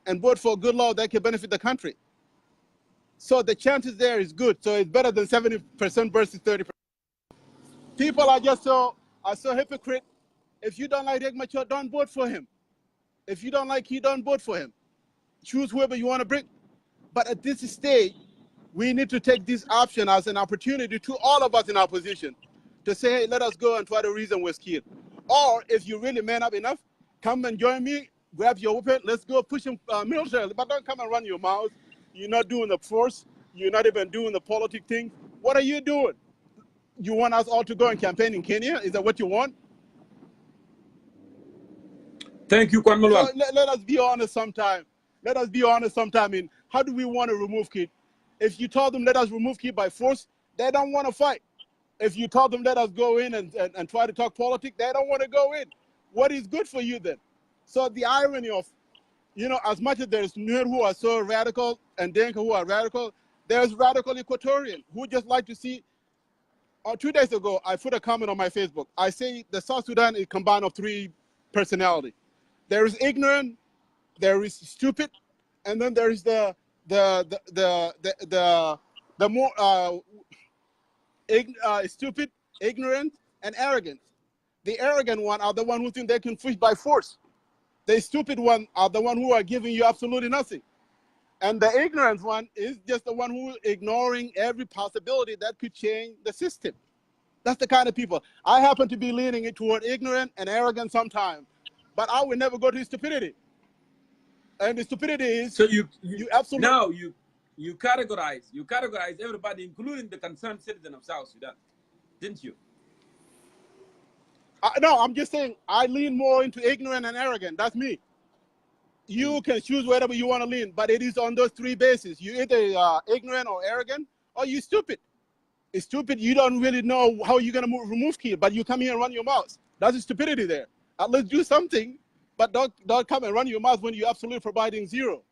and vote for a good law that can benefit the country. So the chances there is good. So it's better than 70% versus 30%. People are just so hypocrite. If you don't like Riek Machar, don't vote for him. If you don't like he, don't vote for him. Choose whoever you want to bring. But at this stage, we need to take this option as an opportunity to all of us in our position to say, hey, let us go and try to reason with Kir. Or if you really man up enough, come and join me, grab your weapon, let's go push him militarily. But don't come and run your mouth. You're not doing the force. You're not even doing the politic thing. What are you doing? You want us all to go and campaign in Kenya? Is that what you want? Thank you, Kwan Malwan. So let us be honest sometime. Let us be honest sometime in how do we want to remove Kir? If you told them let us remove Kir by force, they don't want to fight. If you told them let us go in and try to talk politics, they don't want to go in. What is good for you then? So the irony of, you know, as much as there's Nuer who are so radical and Denka who are radical, there's radical Equatorian who just like to see. 2 days ago, I put a comment on my Facebook. I say the South Sudan is combined of three personality. There is ignorant, there is stupid, and then there is the more stupid, ignorant, and arrogant. The arrogant one are the one who think they can push by force. The stupid one are the one who are giving you absolutely nothing. And the ignorant one is just the one who is ignoring every possibility that could change the system. That's the kind of people. I happen to be leaning it toward ignorant and arrogant sometimes, but I will never go to stupidity. And the stupidity is so you absolutely now you categorize everybody, including the concerned citizen of South Sudan, didn't you? No, I'm just saying I lean more into ignorant and arrogant. That's me. You can choose whatever you want to lean, but it is on those three bases. You either ignorant or arrogant, or you stupid. It's stupid. You don't really know how you're gonna remove Kir, but you come here and run your mouth. That's stupidity there. At least do something, but don't come and run your mouth when you're absolutely providing zero.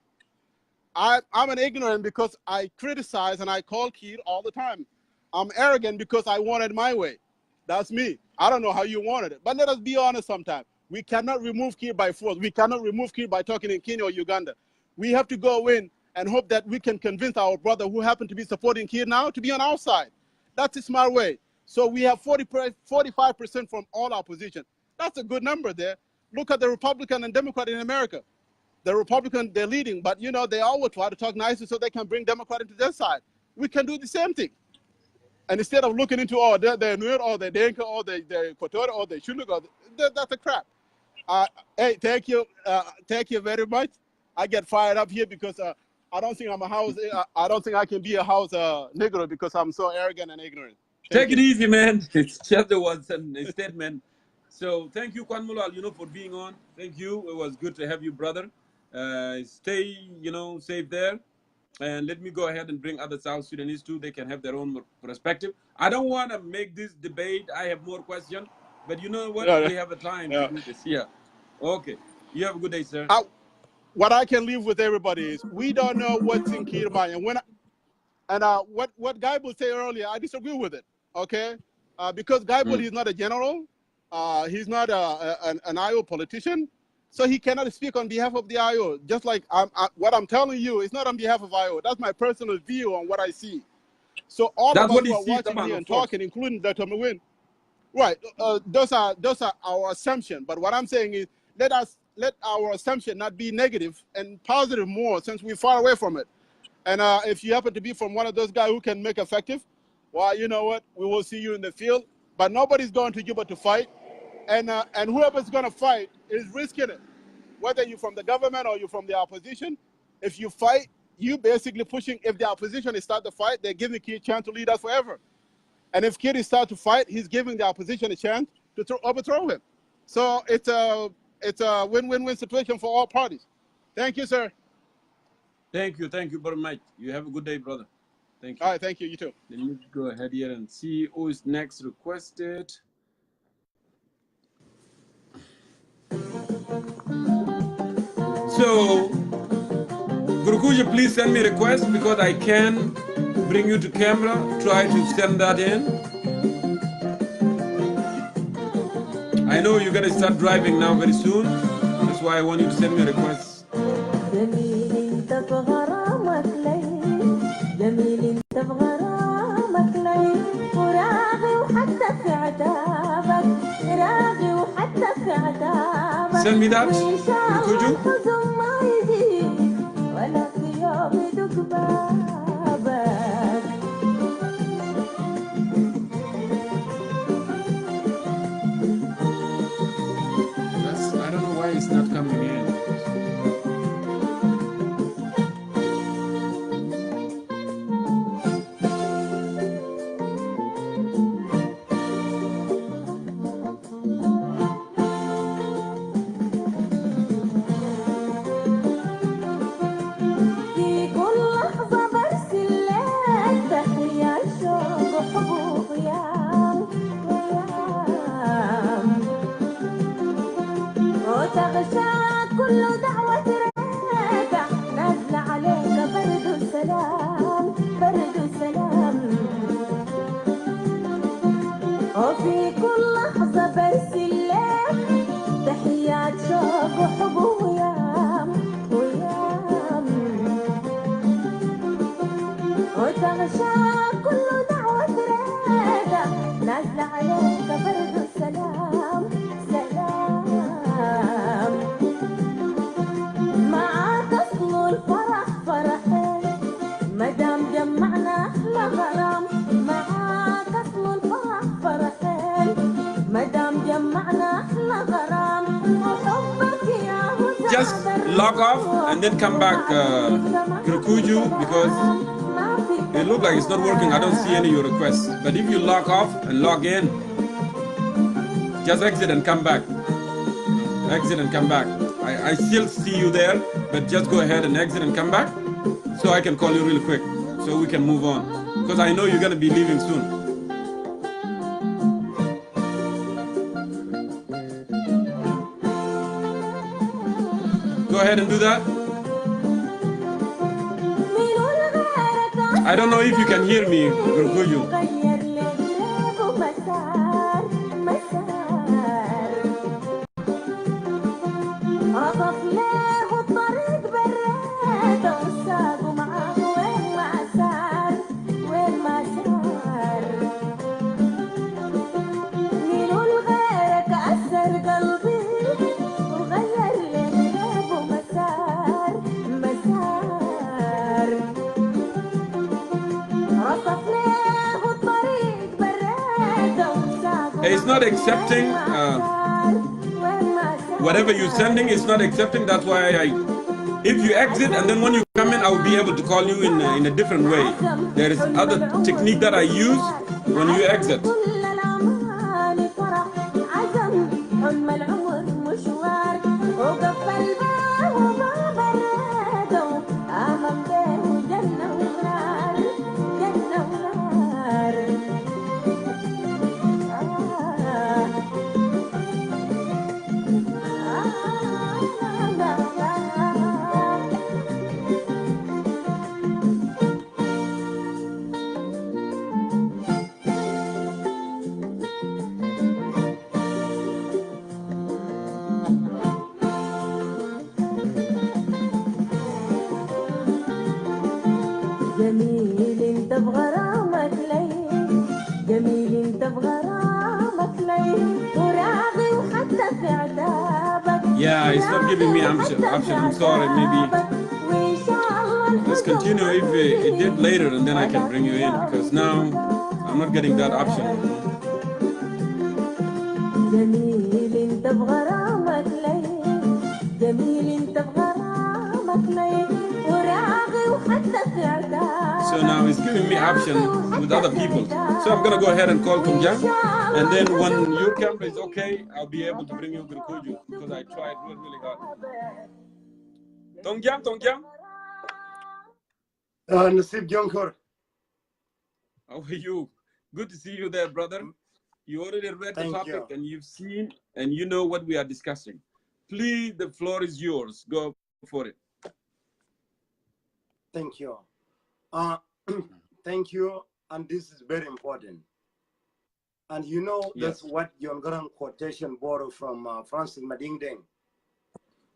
I'm an ignorant because I criticize and I call Kir all the time. I'm arrogant because I want it my way. That's me. I don't know how you wanted it, but let us be honest sometimes. We cannot remove Kir by force. We cannot remove Kir by talking in Kenya or Uganda. We have to go in and hope that we can convince our brother who happen to be supporting Kir now to be on our side. That's a smart way. So we have 45% from all opposition. That's a good number there. Look at the Republican and Democrat in America. The Republican, they're leading, but you know, they always try to talk nicely so they can bring Democrat into their side. we can do the same thing. And instead of looking into the Nuer or the Denka or the Equatorial or the Shuluk, that's a crap. Hey, thank you very much. I get fired up here because I don't think I'm a house. I don't think I can be a house Negro because I'm so arrogant and ignorant. Take it easy, man. It's just a statement. So thank you, Kwan Mulal, for being on. Thank you. It was good to have you, brother. Stay, safe there. And let me go ahead and bring other South Sudanese too. They can have their own perspective. I don't want to make this debate. I have more questions. But you know what? We have a time to do this. Yeah. Okay. You have a good day, sir. What I can leave with everybody is we don't know what's in Kiribati. And what Guyball said earlier, I disagree with it. Okay? Because Guyball is not a general. He's not an IO politician. So he cannot speak on behalf of the IO. Just like what I'm telling you, it's not on behalf of IO. That's my personal view on what I see. So all of us who are watching here and talking, including Dr. Mwin, right? Those are our assumption. But what I'm saying is, let our assumption not be negative and positive more, since we're far away from it. And if you happen to be from one of those guys who can make effective, well, you know what? We will see you in the field. But nobody's going to Juba to fight. And whoever's going to fight is risking it. Whether you're from the government or you're from the opposition, if you fight, you basically pushing. If the opposition is start the fight, they're giving Kir a chance to lead us forever. And if Kir is start to fight, he's giving the opposition a chance to overthrow him. So it's a win-win-win situation for all parties. Thank you, sir. Thank you very much. You have a good day, brother. Thank you. All right, thank you. You too. Let me go ahead here and see who is next requested. So, Gurukuja, please send me a request because I can bring you to camera. Try to send that in. I know you're going to start driving now very soon. That's why I want you to send me a request. Send me that, could you? I don't know why it's not coming in. Just log off and then come back, Kirukuju, because it looks like it's not working. I don't see any of your requests. But if you log off and log in, just exit and come back. Exit and come back. I still see you there, but just go ahead and exit and come back so I can call you really quick so we can move on. Because I know you're going to be leaving soon. Go ahead and do that. I don't know if you can hear me, Gurguyu. it's not accepting whatever you're sending. It's not accepting. That's why if you exit and then when you come in, I will be able to call you in a different way. There is other technique that I use when you exit. جميل انت بغرامك لي جميل انت بغرامك لي وراضي وحتى في عتابك. Yeah, it's not giving me option. I'm sorry, maybe. Let's continue if it did later and then I can bring you in because now I'm not getting that option. جميل انت بغرامك لي جميل انت بغرامك لي وراضي وحتى في عتابك. So now it's giving me option with other people. So I'm gonna go ahead and call Tongjang, and then when your camera is okay, I'll be able to bring you Gurkuju because I tried really hard. Tongjang. Nasib Jongkor. How are you? Good to see you there, brother. You already read the topic and you've seen and you know what we are discussing. Please, the floor is yours. Go for it. Thank you. Thank you. And this is very important. And you know, that's what Jongkor quotation borrowed from Francis Madingdeng.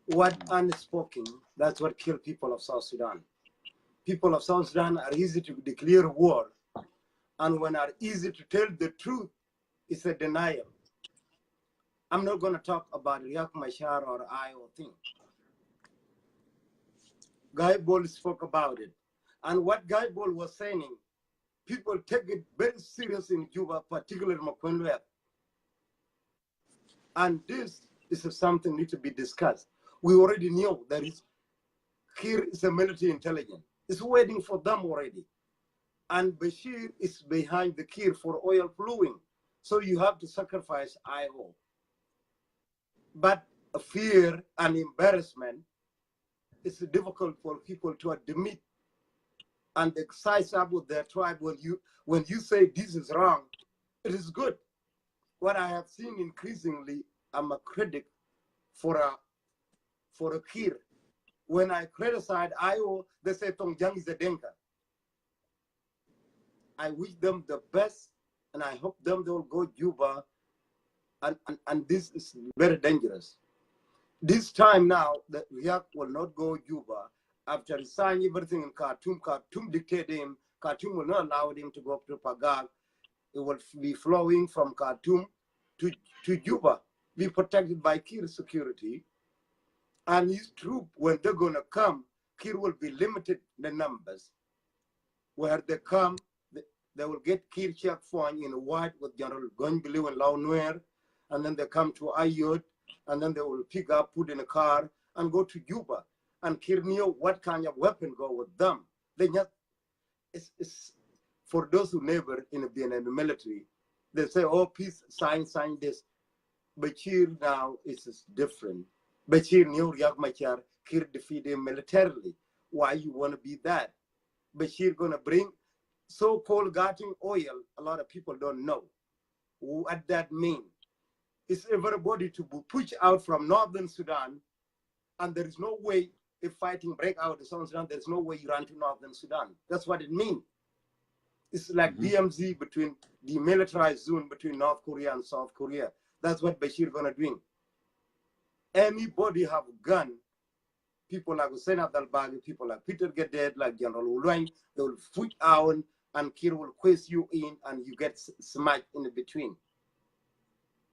What unspoken, that's what killed people of South Sudan. People of South Sudan are easy to declare war. And when are easy to tell the truth, it's a denial. I'm not going to talk about Riek Machar or or thing. Guy Bol spoke about it. And what Guy Bol was saying, people take it very serious in Juba, particularly Makwendwe. And this is something need to be discussed. We already knew that Kir is a military intelligence. It's waiting for them already. And Bashir is behind the Kir for oil flowing. So you have to sacrifice IO. But fear and embarrassment is difficult for people to admit and exercise up with their tribe. When you say this is wrong, it is good. What I have seen increasingly, I'm a critic for a Kir. When I criticize IO, they say Tongjang is a Denka. I wish them the best, and I hope they will go Juba, and this is very dangerous. This time now, that Riek will not go Juba after signing everything in Khartoum. Khartoum dictated him. Khartoum will not allow him to go up to Pagag. It will be flowing from Khartoum to Juba, be protected by Kir security. And his troop, when they're going to come, Kir will be limited the numbers. Where they come, they will get Kir Chak Fong in white with General Gongbili and Lao Nuer, and then they come to Ayod, and then they will pick up, put in a car, and go to Juba. And Kir knew what kind of weapon go with them. They just, it's for those who never been in the military, they say, oh, peace, sign this. Bashir now is different. Bashir knew Riek Machar, Kir defeated him militarily. Why you want to be that? Bashir gonna bring so-called guarding oil. A lot of people don't know what that means. It's everybody to be pushed out from northern Sudan, and there is no way if fighting break out in Southern Sudan, there's no way you run to northern Sudan. That's what it means. It's like DMZ between the militarized zone between North Korea and South Korea. That's what Bashir gonna do. Anybody have a gun, people like Hussein Abdel-Baghi, people like Peter Gadet, like General Uluang, they will put out and Kir will quiz you in and you get smacked in between.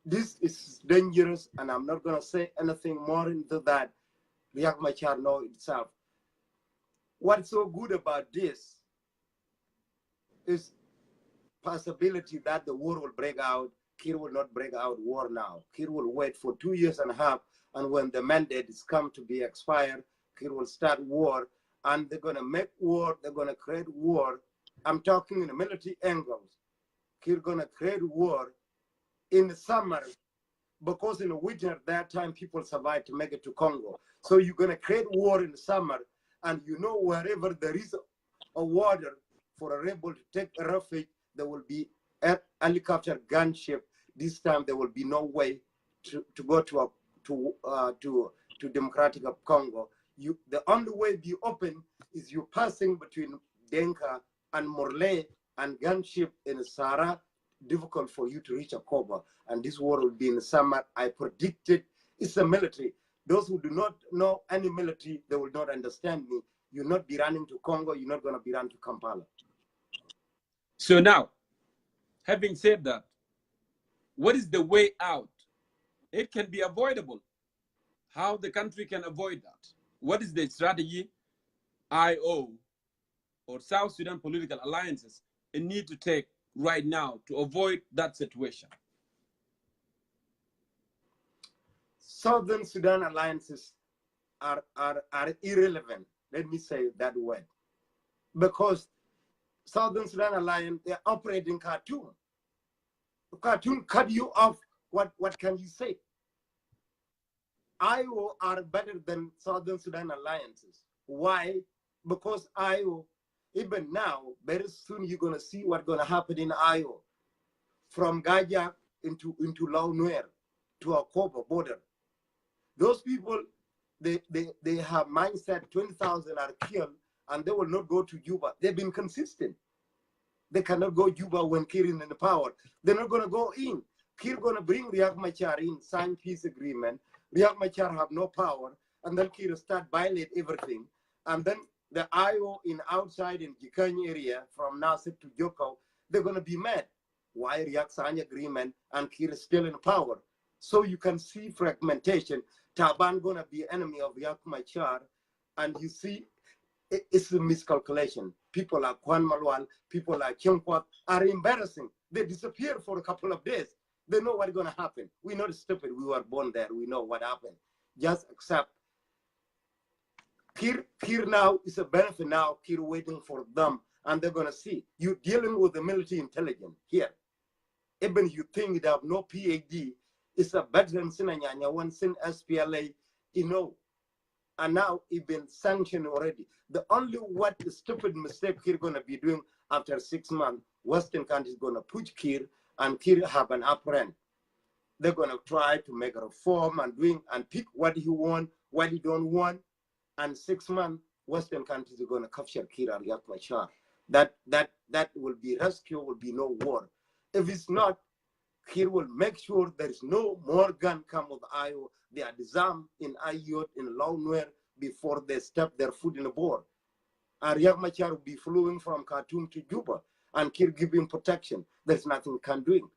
This is dangerous, and I'm not going to say anything more into that. Riek Machar knows itself. What's so good about this is possibility that the war will break out. Kir will not break out war now. Kir will wait for 2.5 years, and when the mandate is come to be expired, Kir will start war, and they're going to make war, they're going to create war. I'm talking in the military angles. Kir going to create war in the summer, because in the winter, that time people survive to make it to Congo. So you're going to create war in the summer, and you know wherever there is a water for a rebel to take a refuge, there will be a helicopter gunship. This time there will be no way to go to Democratic of Congo. The only way be open is you passing between Denka and Morley and gunship in the Sahara. Difficult for you to reach Akoba, and this war will be in the summer. I predicted. It's a military. Those who do not know any military, they will not understand me. You'll not be running to Congo. You're not going to be running to Kampala. So now, having said that, what is the way out? It can be avoidable. How the country can avoid that? What is the strategy IO or South Sudan political alliances need to take right now to avoid that situation? Southern Sudan alliances are irrelevant. Let me say that word. Because Southern Sudan alliance, they operate in Khartoum. Khartoum cut you off. What can you say? IO are better than Southern Sudan alliances. Why? Because IO, even now, very soon you're going to see what's going to happen in IO. From Gajak into Lao Nuer to Akobo border. Those people, they have mindset 20,000 are killed and they will not go to Juba. They've been consistent. They cannot go Juba when Kir is in the power. They're not going to go in. Kir going to bring Riek Machar in, sign peace agreement. Riek Machar have no power, and then Kir start violate everything. And then the IO in outside in Jikany area, from Nasir to Joko, they're going to be mad. Why Riek sign agreement and Kir is still in power? So you can see fragmentation. Taban going to be enemy of Riek Machar, and you see it's a miscalculation. People like Kwan Malwan, people like Jongkor are embarrassing. They disappear for a couple of days. They know what's going to happen. We're not stupid. We were born there. We know what happened. Just accept. Kir now is a benefit now. Kir waiting for them, and they're going to see. You're dealing with the military intelligence here. Even you think they have no PhD, it's a veteran Sinanyanya, one sin SPLA, you know. And now it's been sanctioned already. The only what the stupid mistake Kir going to be doing after 6 months, Western countries going to push Kir, and Kir have an upper end. They're going to try to make a reform and pick what he want, what he don't want. And 6 months, Western countries are going to capture Kir and Riek Machar. That will be rescue, will be no war. If it's not, Kir will make sure there is no more gun come with IO. They are disarmed in Ayot, in Lao Nuer, before they step their foot in the board. And Riek Machar will be flying from Khartoum to Juba, and Kir give him protection. There's nothing can do.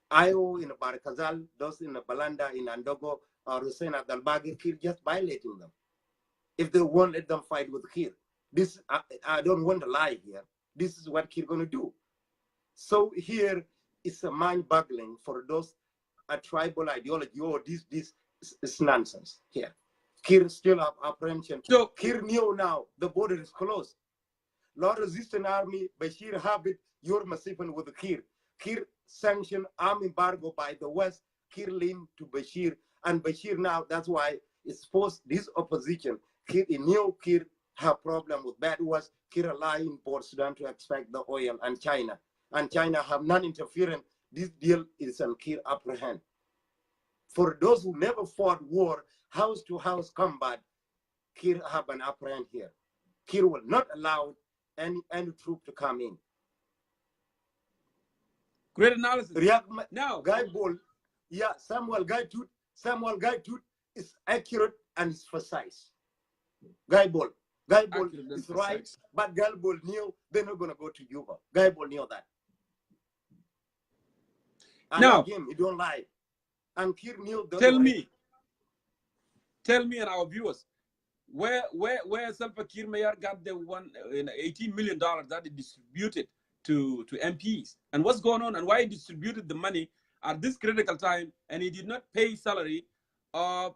IO in Barakazal, those in Balanda, in Andogo, or Hussein Adalbagi, Kir just violating them. If they won't let them fight with Kir. This, I don't want to lie here. This is what Kir going to do. So here, it's a mind-boggling for those a tribal ideology. Oh, this is nonsense here. Kir still have apprehension. So Kir knew now the border is closed. Lord Resistance Army, Bashir Habit, you're massiving with the Kir. Kir sanctioned arm embargo by the West. Kir leaned to Bashir, and Bashir now, that's why it's forced this opposition. Kir knew Kir have problem with bad West. Kir allowing Port Sudan to expect the oil, and China. And China have non-interference. This deal is on Kir apprehend. For those who never fought war, house to house combat, Kir have an apprehend here. Kir will not allow any troop to come in. Great analysis. Now, Guy Bull, yeah, Samuel Guy Tut is accurate and is precise. Guy Bull is right, but Guy Bull knew they're not going to go to Juba. Guy Bull knew that. And now, again, he don't lie. And Kir knew the tell me and our viewers, where Salva Kiir Mayar got the $18 million that he distributed to MPs, and what's going on, and why he distributed the money at this critical time, and he did not pay salary of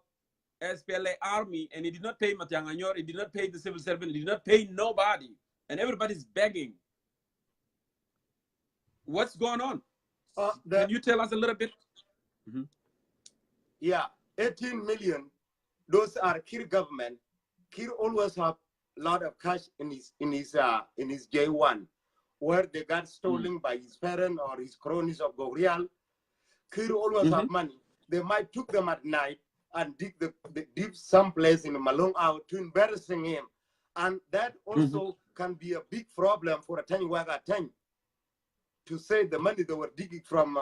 SPLA army, and he did not pay Matianganyor, he did not pay the civil servant, he did not pay nobody, and everybody's begging. What's going on? Can you tell us a little bit? Yeah, 18 million. Those are Kir government. Kir always have a lot of cash in his J1, where they got stolen by his parent or his cronies of Gorial. Kir always have money. They might took them at night and dig deep someplace in Malong out to embarrassing him, and that also can be a big problem for a Waga Tany to say the money they were digging from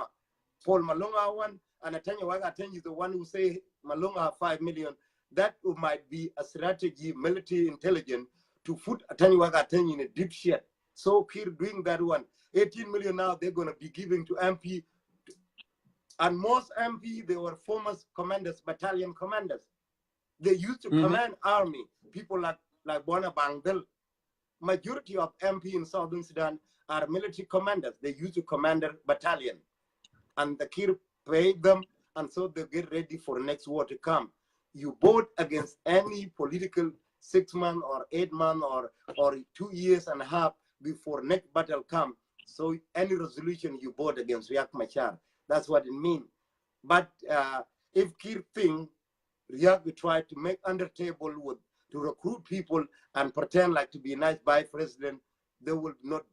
Paul Malonga one, and Atanya Waga Tany is the one who say Malonga 5 million. That might be a strategy, military intelligence, to put Atanya Waga Tany in a deep shit. So Kir doing that one. 18 million now they're going to be giving to MP. And most MP, they were former commanders, battalion commanders. They used to command army, people like Bona Bangdel. Majority of MP in Southern Sudan are military commanders. They used to command a battalion. And the Kir paid them, and so they get ready for the next war to come. You vote against any political 6 months or 8 months or 2 years and a half before next battle come. So any resolution you vote against Riek Machar. That's what it means. But if Kir think Riek will try to make under table to recruit people and pretend like to be a nice vice president, they will not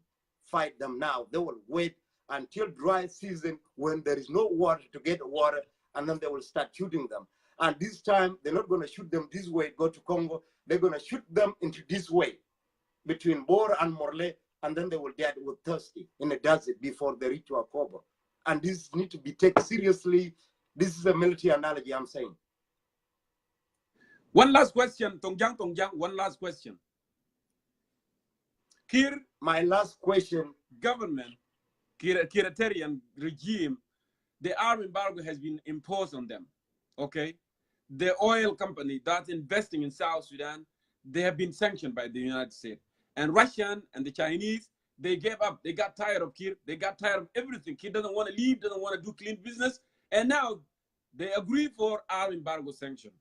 fight them now. They will wait until dry season when there is no water to get water, and then they will start shooting them. And this time, they're not going to shoot them this way, go to Congo. They're going to shoot them into this way, between Bor and Morle, and then they will die with thirsty in the desert before they reach to Akobo. And this needs to be taken seriously. This is a military analogy I'm saying. One last question, Tongjang, one last question. Kir, my last question. Government, Kiritarian regime, the arm embargo has been imposed on them, okay? The oil company that's investing in South Sudan, they have been sanctioned by the United States. And Russian and the Chinese, they gave up. They got tired of Kir. They got tired of everything. Kir doesn't want to leave, doesn't want to do clean business. And now they agree for arm embargo sanction.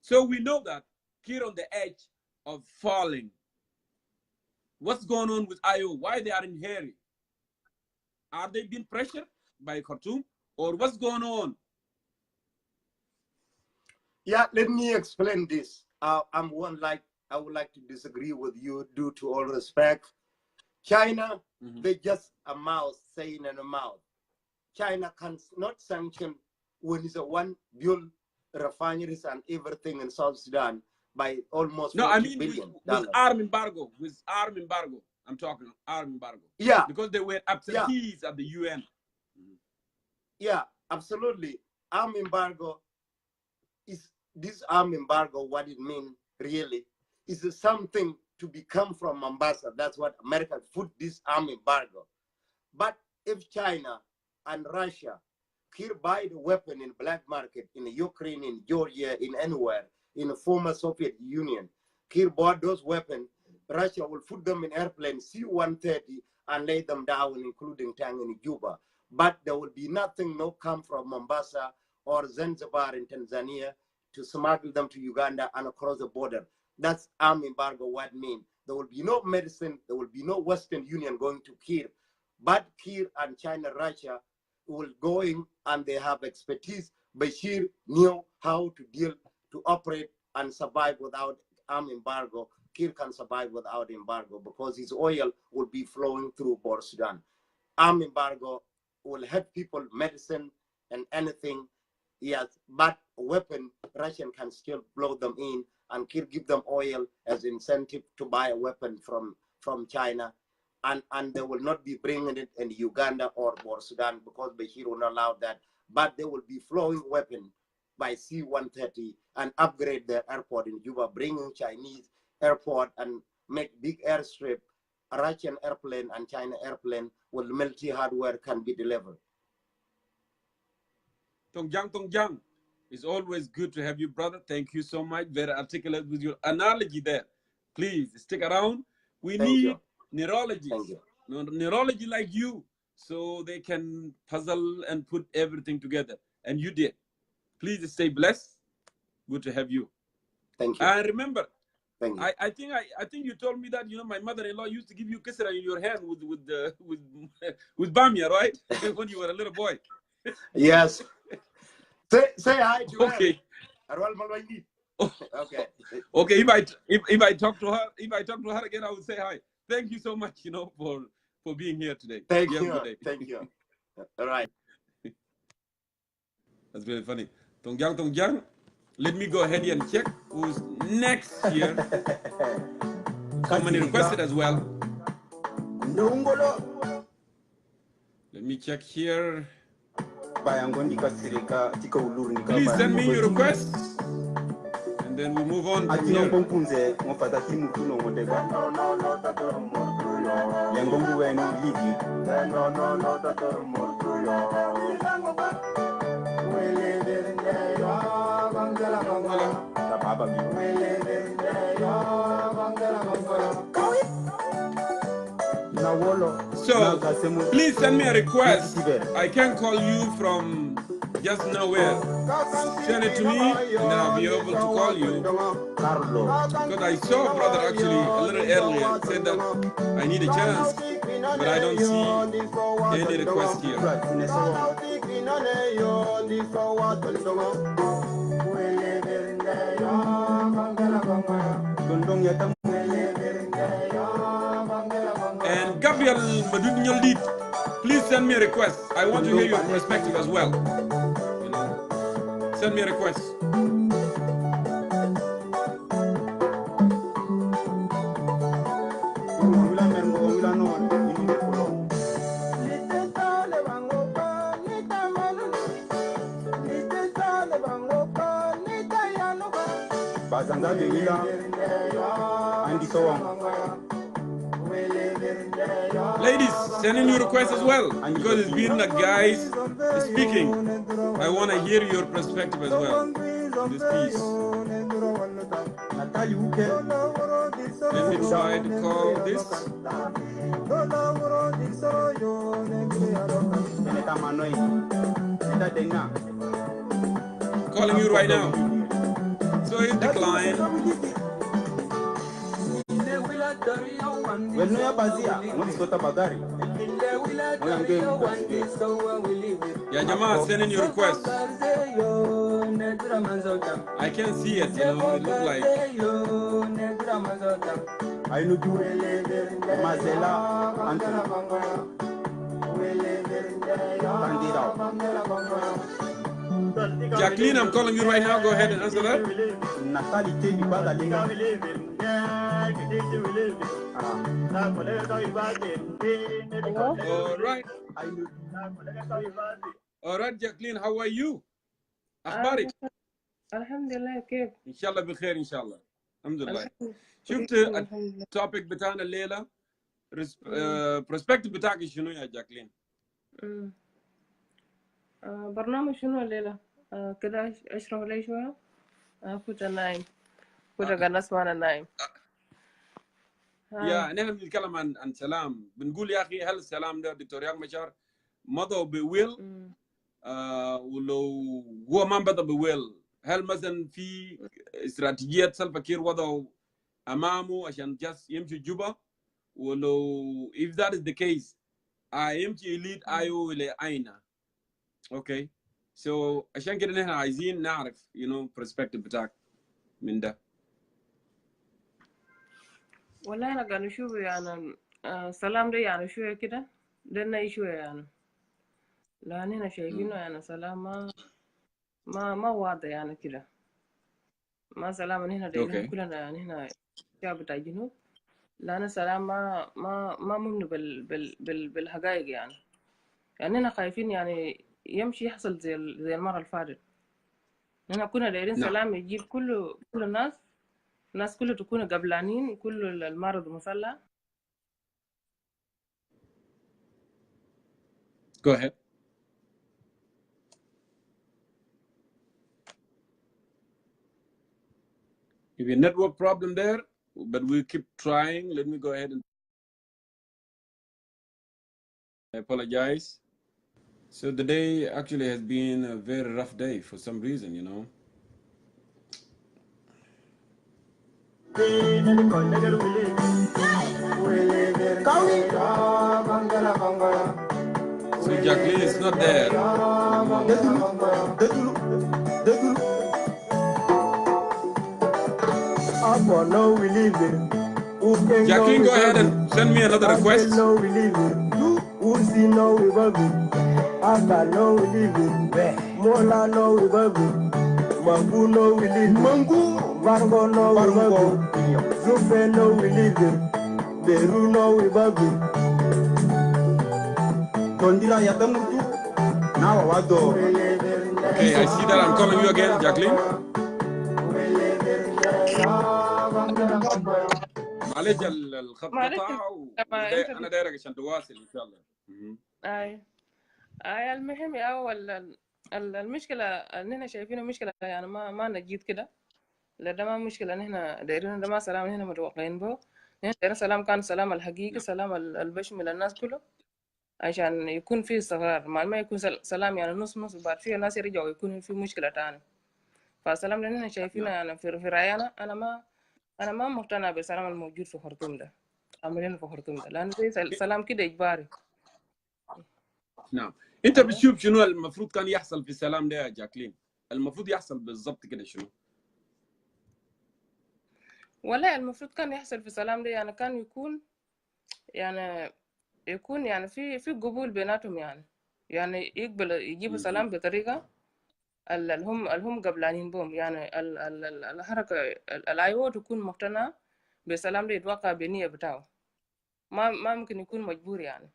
So we know that Kir on the edge of falling. What's going on with IO? Why they are in hurry? Are they being pressured by Khartoum? Or what's going on? Yeah, let me explain this. I would like to disagree with you due to all respect. China, they just a mouth saying in a mouth. China cannot sanction when it's a one build refineries and everything in South Sudan by almost $40 billion. With arm embargo, I'm talking arm embargo. Yeah. Because they were absentees at the UN. Yeah, absolutely. Arm embargo is this arm embargo, what it means really is something to become from Mombasa. That's what America put this arm embargo. But if China and Russia could buy the weapon in black market in Ukraine, in Georgia, in anywhere, in the former Soviet Union, Kir bought those weapons, Russia will put them in airplane C-130 and lay them down, including Tang in Juba. But there will be nothing, no come from Mombasa or Zanzibar in Tanzania to smuggle them to Uganda and across the border. That's arm embargo, what mean. There will be no medicine, there will be no Western Union going to Kir. But Kir and China, Russia will go in and they have expertise. Bashir knew how to deal, to operate and survive without arm embargo. Kir can survive without embargo because his oil will be flowing through Port Sudan. Arm embargo will help people, medicine and anything. Yes, but weapon, Russian can still blow them in and Kir give them oil as incentive to buy a weapon from China. And they will not be bringing it in Uganda or Sudan because Bashir will not allow that. But they will be flowing weapon by C-130 and upgrade their airport in Juba, bringing Chinese airport and make big airstrip. A Russian airplane and China airplane with military hardware can be delivered. Tongjang, it's always good to have you, brother. Thank you so much. Very articulate with your analogy there. Please stick around. We need neurologists, neurology like you, so they can puzzle and put everything together. And you did. Please stay blessed. Good to have you. Thank you. And remember, thank you. I think you told me that my mother-in-law used to give you kisra in your hand with bamia, right? When you were a little boy. Yes. Say hi to her. Okay. Okay. Okay. If I talk to her again, I would say hi. Thank you so much, for being here today. Thank you. Thank you. All right. That's really funny. Tongjiang. Let me go ahead and check who's next here. So many requested as well. Let me check here. Please send me your requests, and then we move on from here. So please send me a request. I can call you from just nowhere. Send it to me, and then I'll be able to call you. Because I saw a brother actually a little earlier said that I need a chance, but I don't see any request here. And Gabriel Madudnyaldit, please send me a request. I want to hear your perspective as well. Send me a request. Ladies, send in your requests as well, because it's been the guys speaking. I want to hear your perspective as well on this piece. Let me try to call this. Calling you right now. So it declined. Yeah, Jama, send in your request. I can't see it, it looks like. Jacqueline, I'm calling you right now. Go ahead and answer that. All right, Jacqueline, how are you? أخبارك؟ الحمد لله كيف؟ إن شاء الله بخير إن شاء الله. الحمد لله. شفت التوبيك بتاعنا الليلة؟ perspective بتاعك شنو يا جاكلين؟ برنامج شنو الليلة؟ كده اشرح لي شوية. كنت نايم. كنت قاعد اسمع نايم. يا نحن بنتكلم عن سلام. بنقول يا أخي هل السلام ده دكتور ياك مشار مضى بويل؟ ولو هو ما بدأ بويل، هل مثلا في استراتيجيات سلفا كير وضعوا أمامه عشان جس يمشي جوبا؟ ولو if that is the case يمشي يليد أيو إلى أين؟ Okay, so عشان كده نحن عايزين نعرف perspective بتاعك من ده. والله أنا قاعد أشوف يعني سلام ده يعني شوية كده ده شوية يعني، لأن هنا شايفينه يعني سلام ما واضح يعني كده، ما سلام هنا دايرين كلنا يعني هنا الشعب بتاع الجنوب، لأن سلام ما ممن بالحقائق يعني هنا خايفين يعني يمشي يحصل زي المرة اللي فاتت. هنا كنا دايرين سلام يجيب كل الناس كلها تكون قبلانين، كل المرض مسلح. Go ahead. Maybe a network problem there, but we'll keep trying. Let me go ahead apologize. So the day actually has been a very rough day for some reason, you know. So Jacqueline is not there. Jacqueline, go ahead and send me another request. Mangu no we live Mangu Vargo no we babu Zufe no we live Beru no we babu Tondira yatamutu Now wado. Okay, I see that. I'm calling you again, Jacqueline. معلش الخط قطع وانا دايرك عشان تواصل ان شاء الله. اي المهم اول المشكله ان احنا شايفينه مشكله يعني ما نجيت كده. لا ده ما مشكله ان احنا دايرين، ده ما سلام هنا متوقعين به. نحن دايرين سلام كان سلام الحقيقي، سلام البشمل الناس كله عشان يكون في استقرار، ما يكون سلام يعني نص نص بعد فيه الناس يرجعوا يكون في مشكله تاني. فالسلام اللي احنا شايفينه يعني في رأينا انا ما مقتنع بالسلام الموجود في خرطوم ده، عاملينه في خرطوم ده، لانه زي سلام كده اجباري. نعم. انت بتشوف شنو المفروض كان يحصل في السلام ده يا جاكلين؟ المفروض يحصل بالضبط كده شنو؟ والله المفروض كان يحصل في السلام ده يعني كان يكون يعني في قبول بيناتهم، يعني يقبل يجيبوا سلام بطريقه هم قبلانين بهم. يعني الحركه الايوه تكون مقتنعه بالسلام ده يتوقع بنيه بتاعه، ما ممكن يكون مجبور يعني.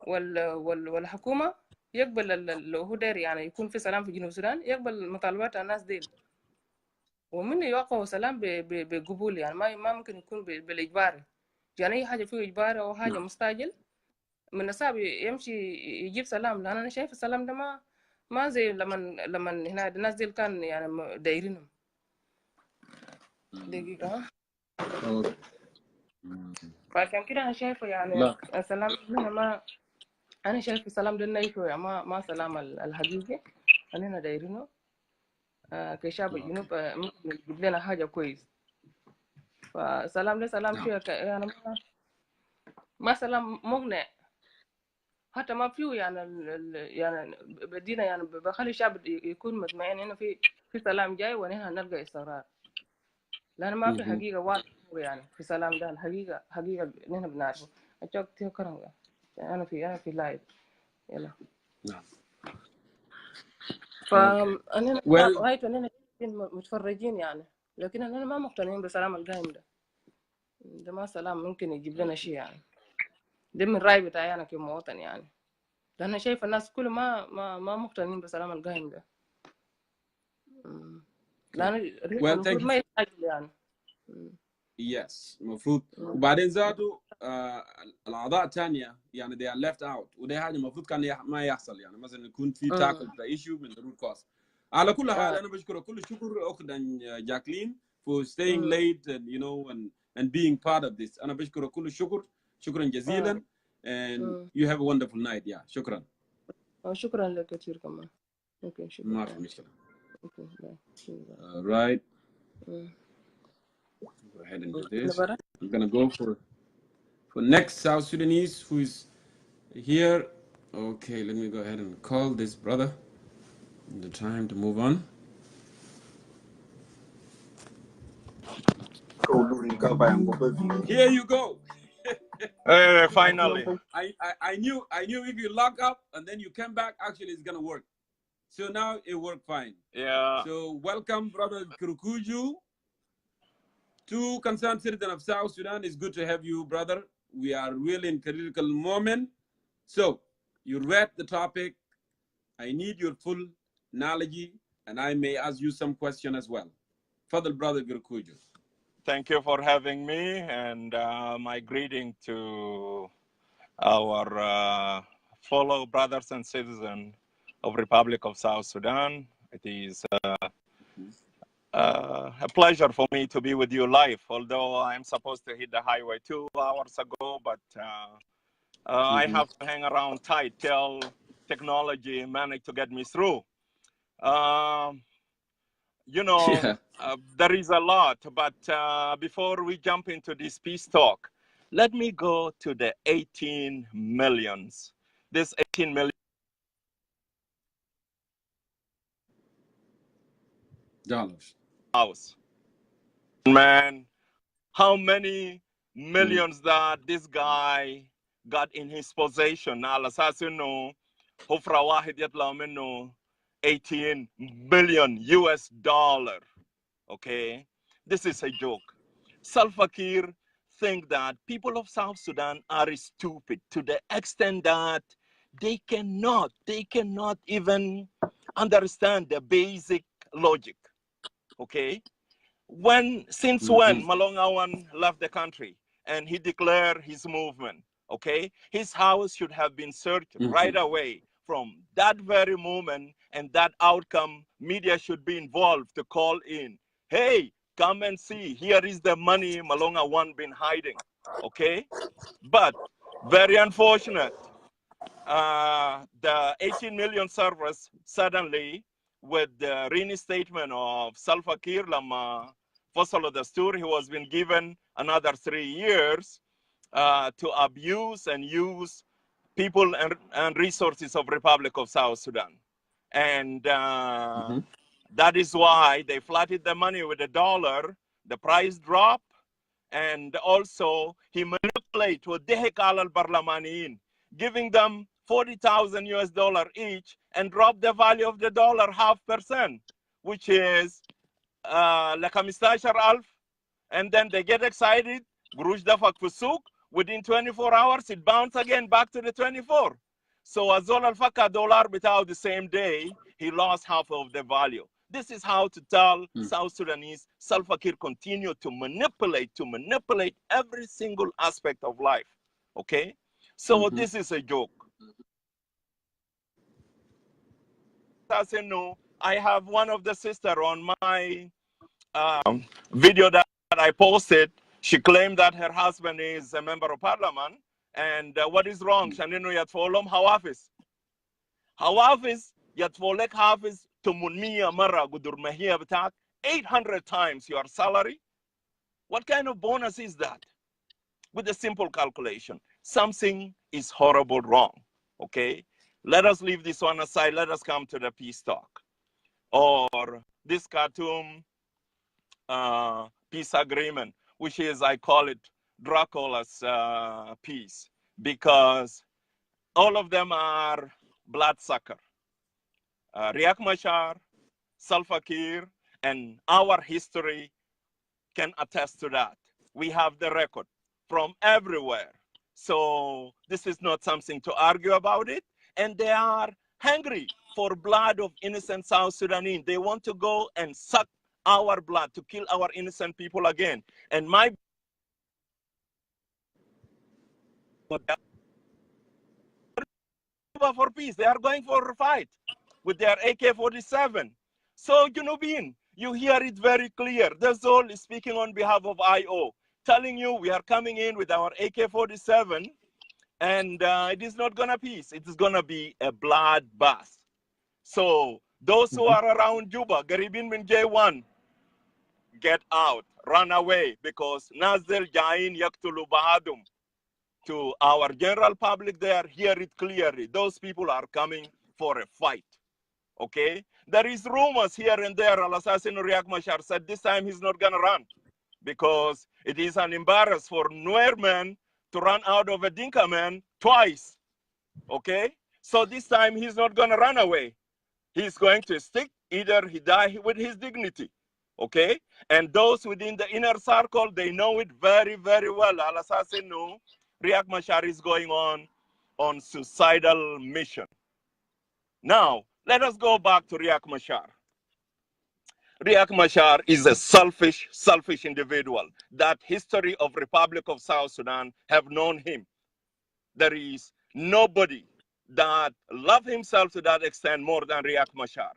والحكومه يقبل لو هو داير يعني يكون في سلام في جنوب السودان، يقبل مطالبات الناس دي ومن يوقعوا سلام بقبول. يعني ما ممكن يكون بالاجبار، يعني اي حاجه فيه اجبار او حاجه مستعجل من الصعب يمشي يجيب سلام. لان انا شايف السلام ده ما زي لما هنا الناس دي كان يعني دايرينهم. دقيقه فعشان كده انا شايفه يعني السلام هنا انا شايف السلام ده نايفه يعني ما سلام الحقيقي اننا دايرينه. كشعب الجنوب ممكن يجيب لنا حاجه كويس. فسلام ده سلام فيها يعني ما سلام مقنع، حتى ما فيه يعني بدينا يعني بخلي الشعب يكون مطمئن هنا في سلام جاي وهنا نلقى استقرار. لأن ما في حقيقة واضحة يعني في سلام ده. الحقيقة حقيقة نحن بنعرفه. أشوف تذكرهم أنا في لايف يلا. نعم. فأنا غاية أننا متفرجين يعني، لكن أنا ما مقتنعين بسلام القايم ده ما سلام ممكن يجيب لنا شيء يعني. ده من رأي بتاعي أنا كمواطن يعني، لأن شايف الناس كله ما مقتنعين بسلام القايم ده. لأن المفروض ما يستعجل يعني. يس المفروض. وبعدين ذاته الاعضاء الثانيه يعني they are left out، وده حاجه المفروض كان ما يحصل. يعني مثلا يكون في تاكل ذا ايشيو من ضروري كوست. على كل حال انا بشكرك كل الشكر اخت جاكلين for staying late and you know and being part of this. انا بشكرك كل الشكر، شكرا جزيلا and you have a wonderful night. شكرا. شكرا لك كثير كمان. اوكي شكرا. ما في مشكله. اوكي باي. All right. Go ahead and do this. I'm gonna go for next South Sudanese who is here. Okay, let me go ahead and call this brother. The time to move on. Here you go. Finally. I knew if you lock up and then you came back, actually it's gonna work. So now it worked fine. Yeah. So welcome, brother Kurukuju. To concerned citizen of South Sudan, it's good to have you, brother. We are really in critical moment. So you read the topic. I need your full knowledge, and I may ask you some question as well. Fadal, brother Kurukuju. Thank you for having me, and my greeting to our fellow brothers and citizens of Republic of South Sudan. It is a pleasure for me to be with you live, although I'm supposed to hit the highway 2 hours ago, but I have to hang around tight till technology managed to get me through. You know, there is a lot, but before we jump into this peace talk, let me go to the 18 millions. This 18 million dollars. House. Man, how many millions that this guy got in his possession? على أساس إنه حفرة واحد يطلع منه 18 billion US dollar. Okay, this is a joke. Salva Kiir think that people of South Sudan are stupid to the extent that they cannot even understand the basic logic. Okay, since when Malong Awan left the country and he declared his movement, okay, his house should have been searched right away. From that very moment and that outcome, media should be involved to call in, hey, come and see, here is the money Malong Awan been hiding, okay? But very unfortunate, the 18 million servers suddenly, with the reinstatement of Salva Kiir Lama Fasalo Dastur, he was been given another 3 years to abuse and use people and resources of Republic of South Sudan. And that is why they flooded the money with the dollar, the price dropped, and also he manipulated with Dehekal al-Barlamaniin, giving them 40,000 US dollar each and drop the value of the dollar 0.5%, which is like a mistashar alf. And then they get excited, Gurush Dafak Fusuk, within 24 hours, it bounced again back to the 24. So Azol al-Faka dollar without the same day, he lost half of the value. This is how to tell South Sudanese Salva Kiir continue to manipulate every single aspect of life. Okay? So this is a joke. As you know, I have one of the sister on my video that I posted. She claimed that her husband is a member of parliament. And what is wrong? Shaninu yatfolom hawafis. Hawafis yatfolek hafiz tumunmiya mara gudurmahiya batak 800 times your salary. What kind of bonus is that? With a simple calculation, something is horrible wrong. Okay, let us leave this one aside. Let us come to the peace talk, or this Khartoum peace agreement, which is, I call it Dracula's peace, because all of them are bloodsucker. Riek Machar, Salva Kiir, and our history can attest to that. We have the record from everywhere. So this is not something to argue about it. And they are hungry for blood of innocent South Sudanese. They want to go and suck our blood to kill our innocent people again. And my for peace, they are going for a fight with their AK-47. So, Junubin, you hear it very clear. The Zol is speaking on behalf of IO, telling you we are coming in with our AK-47, and it is not gonna peace. It is gonna be a bloodbath. So those who are around Juba, Garibin Min J1, get out, run away, because Nazil Jain Yaktulu Bahadum. To our general public there, hear it clearly. Those people are coming for a fight. Okay? There is rumors here and there. Al-Assassin Riek Machar said this time he's not gonna run because it is an embarrassment for Nuer man to run out of a Dinka man twice. Okay? So this time he's not gonna run away. He's going to stick, either he die with his dignity. Okay? And those within the inner circle, they know it very, very well. Al-Assassin knew Riek Machar is going on suicidal mission. Now, let us go back to Riek Machar. Riek Machar is a selfish individual. That history of Republic of South Sudan have known him. There is nobody that love himself to that extent more than Riek Machar.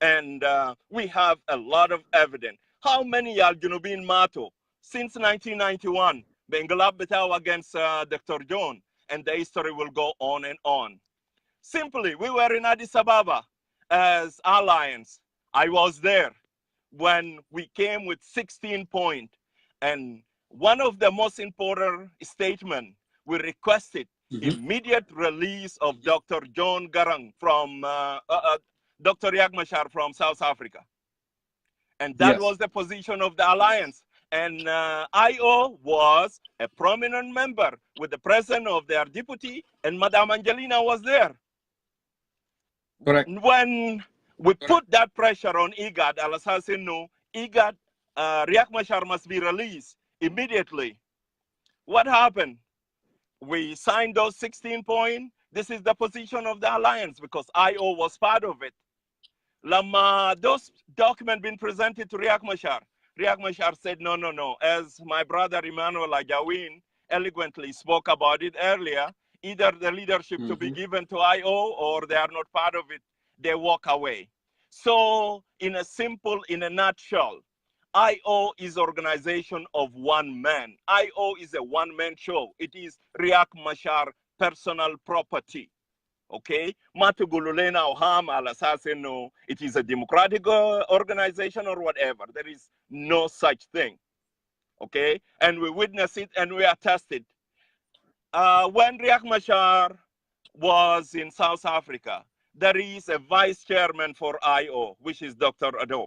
And we have a lot of evidence. How many Al Junubin Mato since 1991, Bengalab Betao against Dr. John, and the history will go on and on. Simply, we were in Addis Ababa as alliance. I was there when we came with 16 points. And one of the most important statements, we requested immediate release of Dr. John Garang from, Dr. Riek Machar from South Africa. And that was the position of the alliance. And IO was a prominent member with the president of their deputy, and Madame Angelina was there. Correct. When we put that pressure on IGAD, Al-Assassin, no, IGAD, Riek Machar must be released immediately. What happened? We signed those 16 points. This is the position of the alliance because IO was part of it. Lama, those documents been presented to Riek Machar. Riek Machar said, no, no, no. As my brother Emmanuel Ajawin eloquently spoke about it earlier, either the leadership to be given to IO or they are not part of it, they walk away. So in a nutshell, IO is organization of one man. IO is a one-man show. It is Riek Machar personal property. Okay, Matugululena Oham al Assassin, no, it is a democratic organization or whatever. There is no such thing. Okay, and we witness it and we attest it. When Riek Machar was in South Africa, there is a vice chairman for IO, which is Dr. Ado.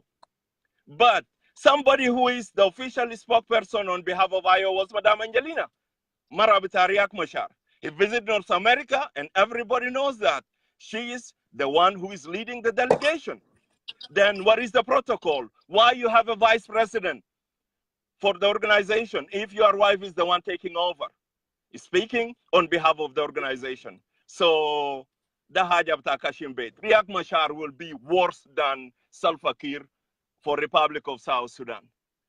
But somebody who is the official spokesperson on behalf of IO was Madame Angelina Marabita Riek Machar. He visited North America, and everybody knows that. She is the one who is leading the delegation. Then what is the protocol? Why you have a vice president for the organization if your wife is the one taking over, speaking on behalf of the organization? So, the Hajab Takashim Beit. Riek Machar will be worse than Salva Kiir for Republic of South Sudan.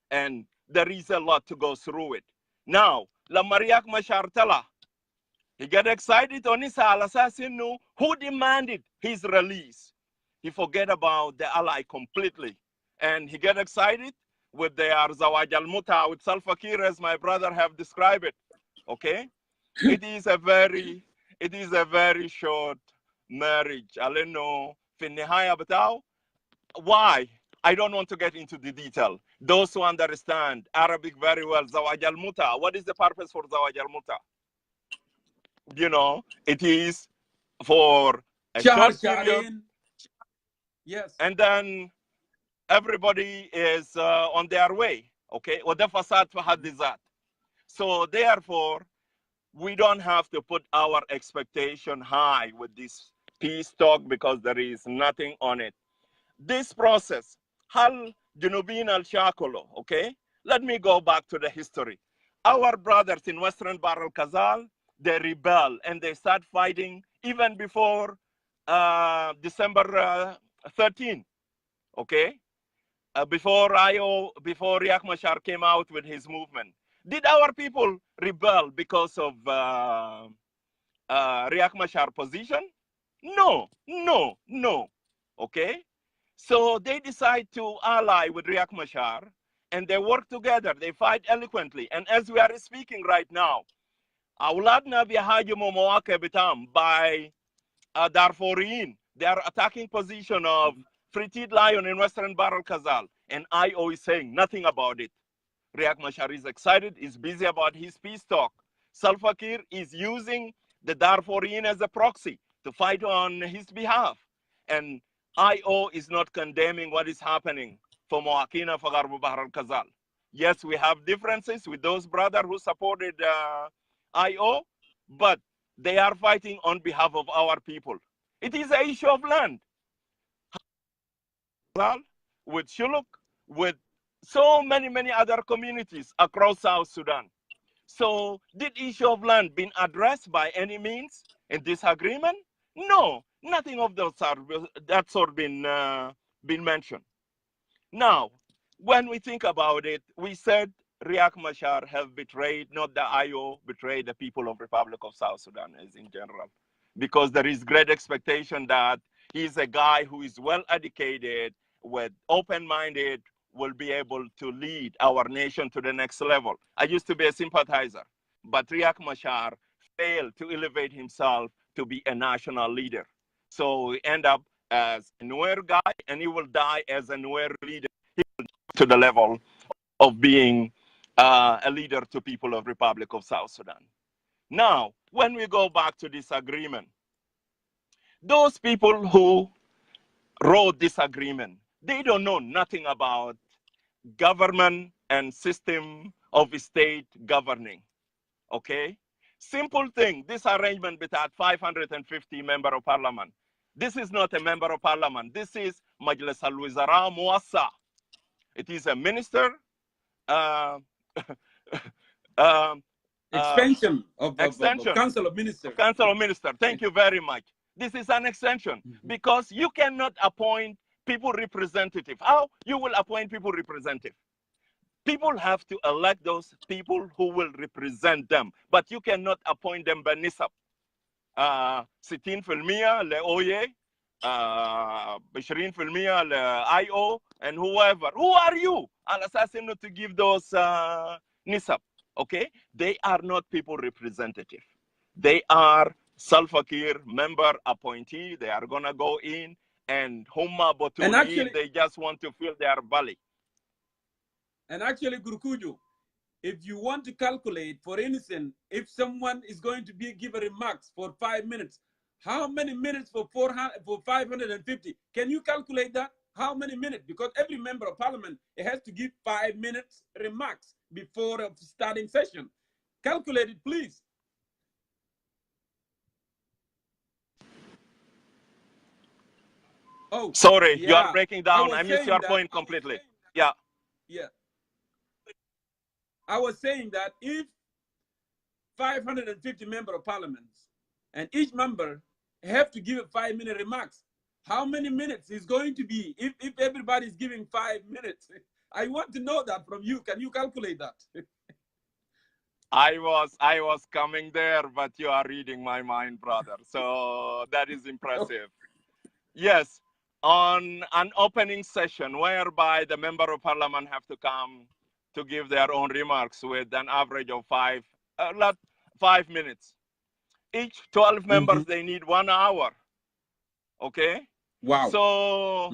And there is a lot to go through it. Now, La Riek Machar Tala, he got excited on his assassin who demanded his release. He forget about the ally completely. And he got excited with their Zawaj al-Muta with Salva Kiir, as my brother have described it. Okay? It is a very short marriage. I don't know. Why? I don't want to get into the detail. Those who understand Arabic very well, Zawaj al-Muta. What is the purpose for Zawaj al-Muta? You know, it is for a short period. Yes. And then everybody is on their way. Okay. So therefore, we don't have to put our expectation high with this peace talk because there is nothing on it. This process, Hal Junubin al Shakolo, okay? Let me go back to the history. Our brothers in Western Bahr el Ghazal, they rebel and they start fighting even before December 13, okay? Before Riek Machar came out with his movement. Did our people rebel because of Riek Machar position? No, no, no, okay? So they decide to ally with Riek Machar and they work together, they fight eloquently. And as we are speaking right now, Auladna bihajimu mawaqe bitam by Darfuriyin. They are attacking position of Free Lion in Western Bahr el Ghazal. And IO is saying nothing about it. Riek Machar is excited, is busy about his peace talk. Salva Kiir is using the Darfuriyin as a proxy to fight on his behalf. And IO is not condemning what is happening for Moakina for Gharb Bahr el Ghazal. Yes, we have differences with those brothers who supported IO, but they are fighting on behalf of our people. It is an issue of land. With Shuluk, with so many other communities across South Sudan. So did issue of land been addressed by any means in this agreement? No, nothing of that sort been mentioned. Now, when we think about it, we said Riek Machar have betrayed, not the IO, betrayed the people of Republic of South Sudan as in general. Because there is great expectation that he's a guy who is well educated, with open-minded, will be able to lead our nation to the next level. I used to be a sympathizer, but Riek Machar failed to elevate himself to be a national leader. So he end up as a Nuer guy, and he will die as a Nuer leader. He will to the level of being a leader to people of Republic of South Sudan. Now, when we go back to this agreement, those people who wrote this agreement, they don't know nothing about government and system of state governing. Okay? Simple thing, this arrangement between 550 member of parliament. This is not a member of parliament. This is Majlis al-Wizara Muwassa. It is a minister, extension of Council of Ministers. Council of Ministers. Thank you very much. This is an extension because you cannot appoint people representative. How you will appoint people representative? People have to elect those people who will represent them, but you cannot appoint them by nisab. 60% لأوية, 20% لIO, and whoever. Who are you? Al assassin to give those nisab. Okay, they are not people representative. They are Salva Kiir member appointee. They are gonna go in and Humma Botuli. They just want to fill their belly. And actually, Gurukuju, if you want to calculate, for instance, if someone is going to be given remarks for 5 minutes, how many minutes for 550? Can you calculate that? How many minutes? Because every member of parliament, it has to give 5 minutes remarks before starting session. Calculate it, please. Oh, sorry, yeah. You are breaking down. I missed your point completely. Yeah. Yeah. I was saying that if 550 member of parliament and each member have to give a 5-minute remarks, how many minutes is going to be if everybody is giving 5 minutes? I want to know that from you. Can you calculate that? I was coming there, but you are reading my mind, brother. So that is impressive. Yes, on an opening session whereby the member of parliament have to come to give their own remarks with an average of 5 minutes. Each 12 members, they need 1 hour. Okay? Wow. So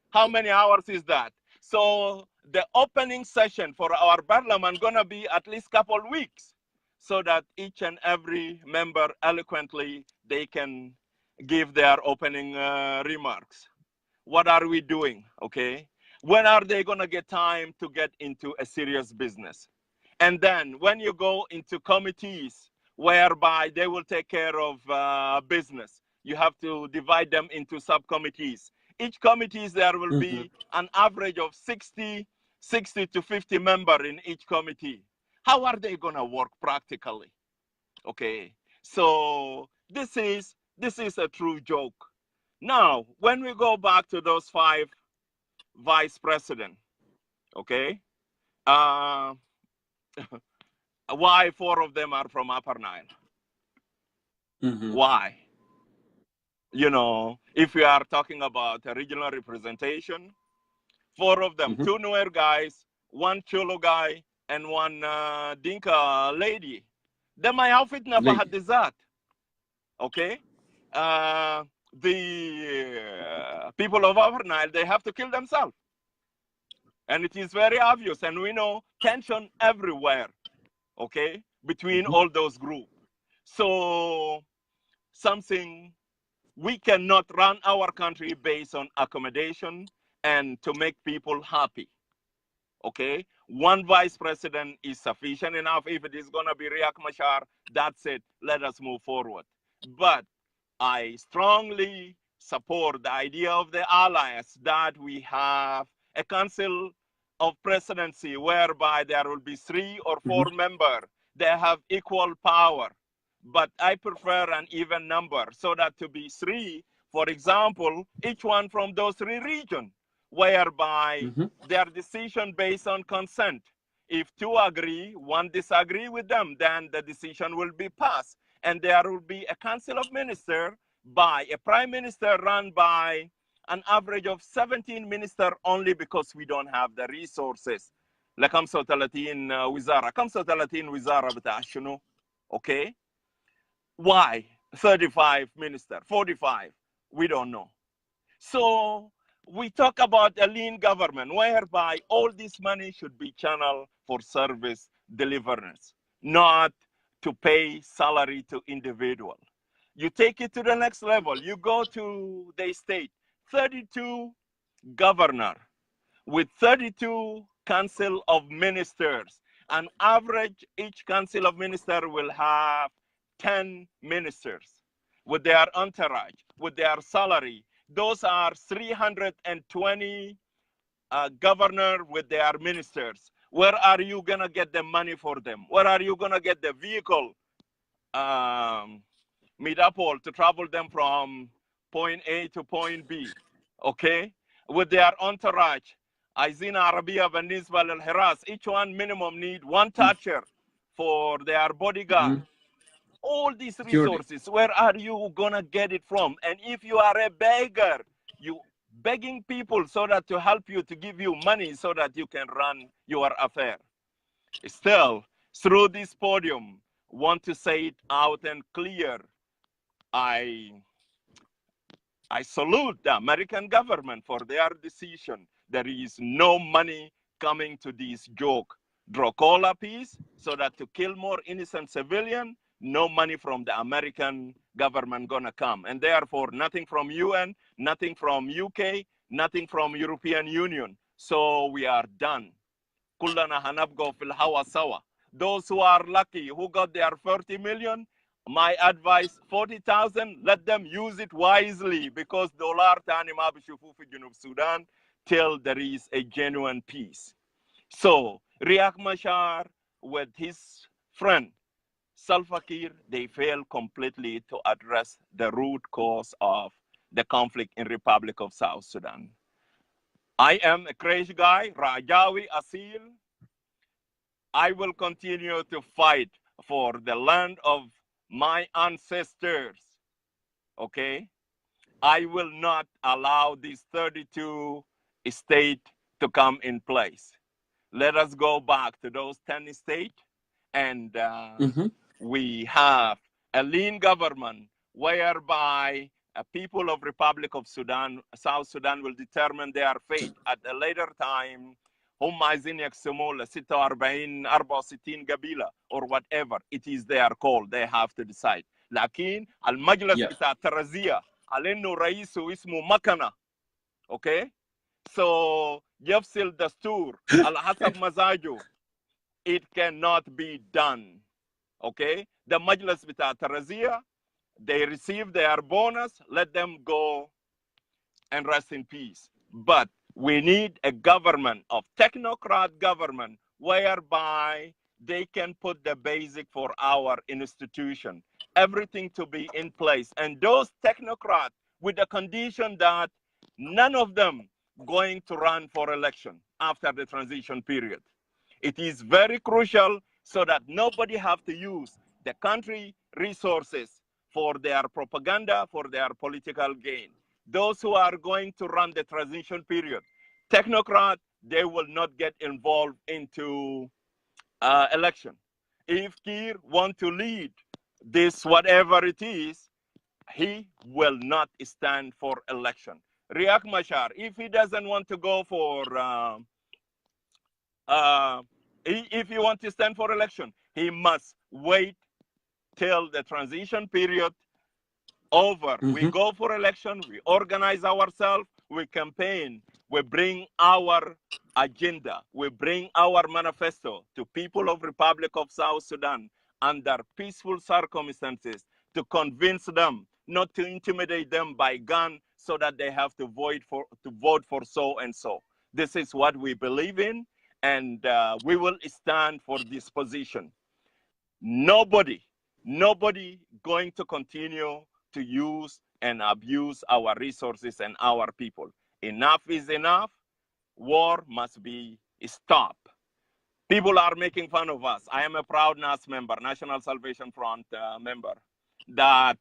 how many hours is that? So the opening session for our parliament gonna be at least couple weeks so that each and every member eloquently, they can give their opening remarks. What are we doing? Okay? When are they gonna get time to get into a serious business? And then when you go into committees whereby they will take care of business, you have to divide them into subcommittees. Each committees, there will be an average of 60 to 50 members in each committee. How are they gonna work practically? Okay, so this is a true joke. Now, when we go back to those 5 vice presidents, okay, why 4 of them are from Upper Nile? Why? You know, if we are talking about a regional representation, 4 of them, 2 Nuer guys, 1 Cholo guy, and 1 Dinka lady. Then my outfit never had that. Okay? The people of Upper Nile, they have to kill themselves. And it is very obvious, and we know tension everywhere, okay, between all those groups. So something, we cannot run our country based on accommodation and to make people happy, okay? 1 vice president is sufficient enough. If it is gonna be Riek Machar, that's it, let us move forward. But I strongly support the idea of the alliance that we have a council of presidency whereby there will be 3 or 4 members. They have equal power, but I prefer an even number so that to be 3, for example, each one from those 3 regions, whereby their decision based on consent. If 2 agree, 1 disagree with them, then the decision will be passed. And there will be a council of ministers by a prime minister run by an average of 17 ministers only because we don't have the resources. لكم 30 وزارة، كم 30 وزارة بتاع شنو؟ Okay? Why 35 ministers, 45? We don't know. So we talk about a lean government whereby all this money should be channeled for service deliverance, not to pay salary to individual. You take it to the next level. You go to the state, 32 governor with 32 council of ministers. On average, each council of minister will have 10 ministers with their entourage, with their salary. Those are 320 governor with their ministers. Where are you gonna get the money for them? Where are you gonna get the vehicle, Midapol, to travel them from point A to point B? Okay, with their entourage. Aizina Arabia Benisbal al Hiras, each one minimum need one toucher for their bodyguard. All these resources, where are you gonna get it from? And if you are a beggar, you begging people so that to help you, to give you money so that you can run your affair. Still, through this podium, want to say it out and clear. I salute the American government for their decision. There is no money coming to this joke. Drocola peace, so that to kill more innocent civilian, no money from the American government gonna come. And therefore, nothing from UN, nothing from UK, nothing from European Union. So we are done. Kullana hanabgo fil hawa sawa. Those who are lucky, who got their 30 million, my advice, 40,000, let them use it wisely, because dollar tani ma bishufu fi Junub Sudan till there is a genuine peace. So Riek Machar with his friend Salva Kiir, they fail completely to address the root cause of the conflict in Republic of South Sudan. I am a crazy guy, Rajawi Asil. I will continue to fight for the land of my ancestors, okay? I will not allow these 32 states to come in place. Let us go back to those 10 states, and we have a lean government whereby a people of Republic of Sudan, South Sudan, will determine their fate at a later time. هم عايزين يقسموا ل 46 64 قبيلة or whatever it is they are called, they have to decide. لكن المجلس بتاع الترزية على انه رئيسه اسمه مكنة. Okay, so يفصل دستور على حسب مزاجه. It cannot be done. Okay, the مجلس بتاع الترزية, they receive their bonus, let them go and rest in peace. But we need a government of technocrat government whereby they can put the basic for our institution, everything to be in place. And those technocrats, with the condition that none of them going to run for election after the transition period. It is very crucial so that nobody have to use the country resources for their propaganda, for their political gain. Those who are going to run the transition period, technocrat, they will not get involved into election. If Kiir want to lead this, whatever it is, he will not stand for election. Riek Machar, if he doesn't want to go for, if he wants to stand for election, he must wait till the transition period over. We go for election, we organize ourselves, we campaign, we bring our agenda, we bring our manifesto to people of Republic of South Sudan under peaceful circumstances to convince them, not to intimidate them by gun so that they have to vote for so and so. This is what we believe in, and we will stand for this position. Nobody going to continue to use and abuse our resources and our people. Enough is enough. War must be stopped. People are making fun of us. I am a proud NAS member, National Salvation Front member, that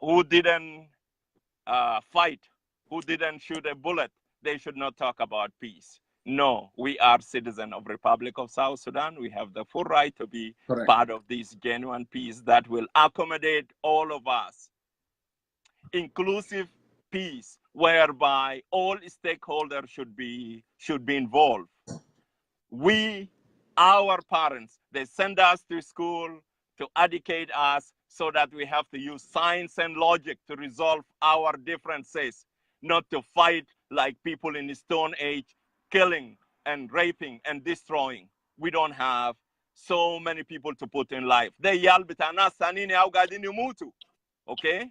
who didn't fight, who didn't shoot a bullet, they should not talk about peace. No, we are citizens of Republic of South Sudan. We have the full right to be Correct. part of this genuine peace that will accommodate all of us. Inclusive peace, whereby all stakeholders should be involved. Our parents, they send us to school to educate us so that we have to use science and logic to resolve our differences, not to fight like people in the Stone Age, killing and raping and destroying. We don't have so many people to put in life. They yell bitana sanini au gadini mutu. Okay?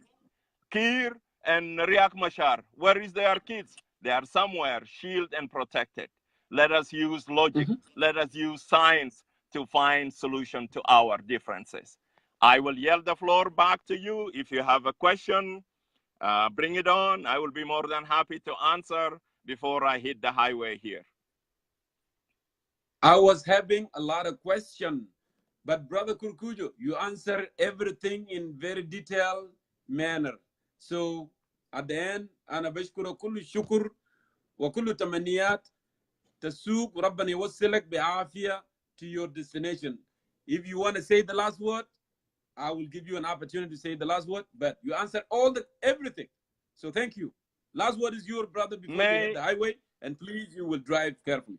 Kir and Riek Machar, where is their kids? They are somewhere, shielded and protected. Let us use logic. Let us use science to find solution to our differences. I will yield the floor back to you. If you have a question, bring it on. I will be more than happy to answer before I hit the highway here. I was having a lot of questions, but Brother Kurkujo, you answer everything in very detailed manner. So at the end, أنا بشكر كل شكر وكل تمنيات تسوق وربنا يوصلك بعافية to your destination. If you want to say the last word, I will give you an opportunity to say the last word, but you answer everything. So thank you. Last word is your brother before you hit the highway, and please, you will drive carefully.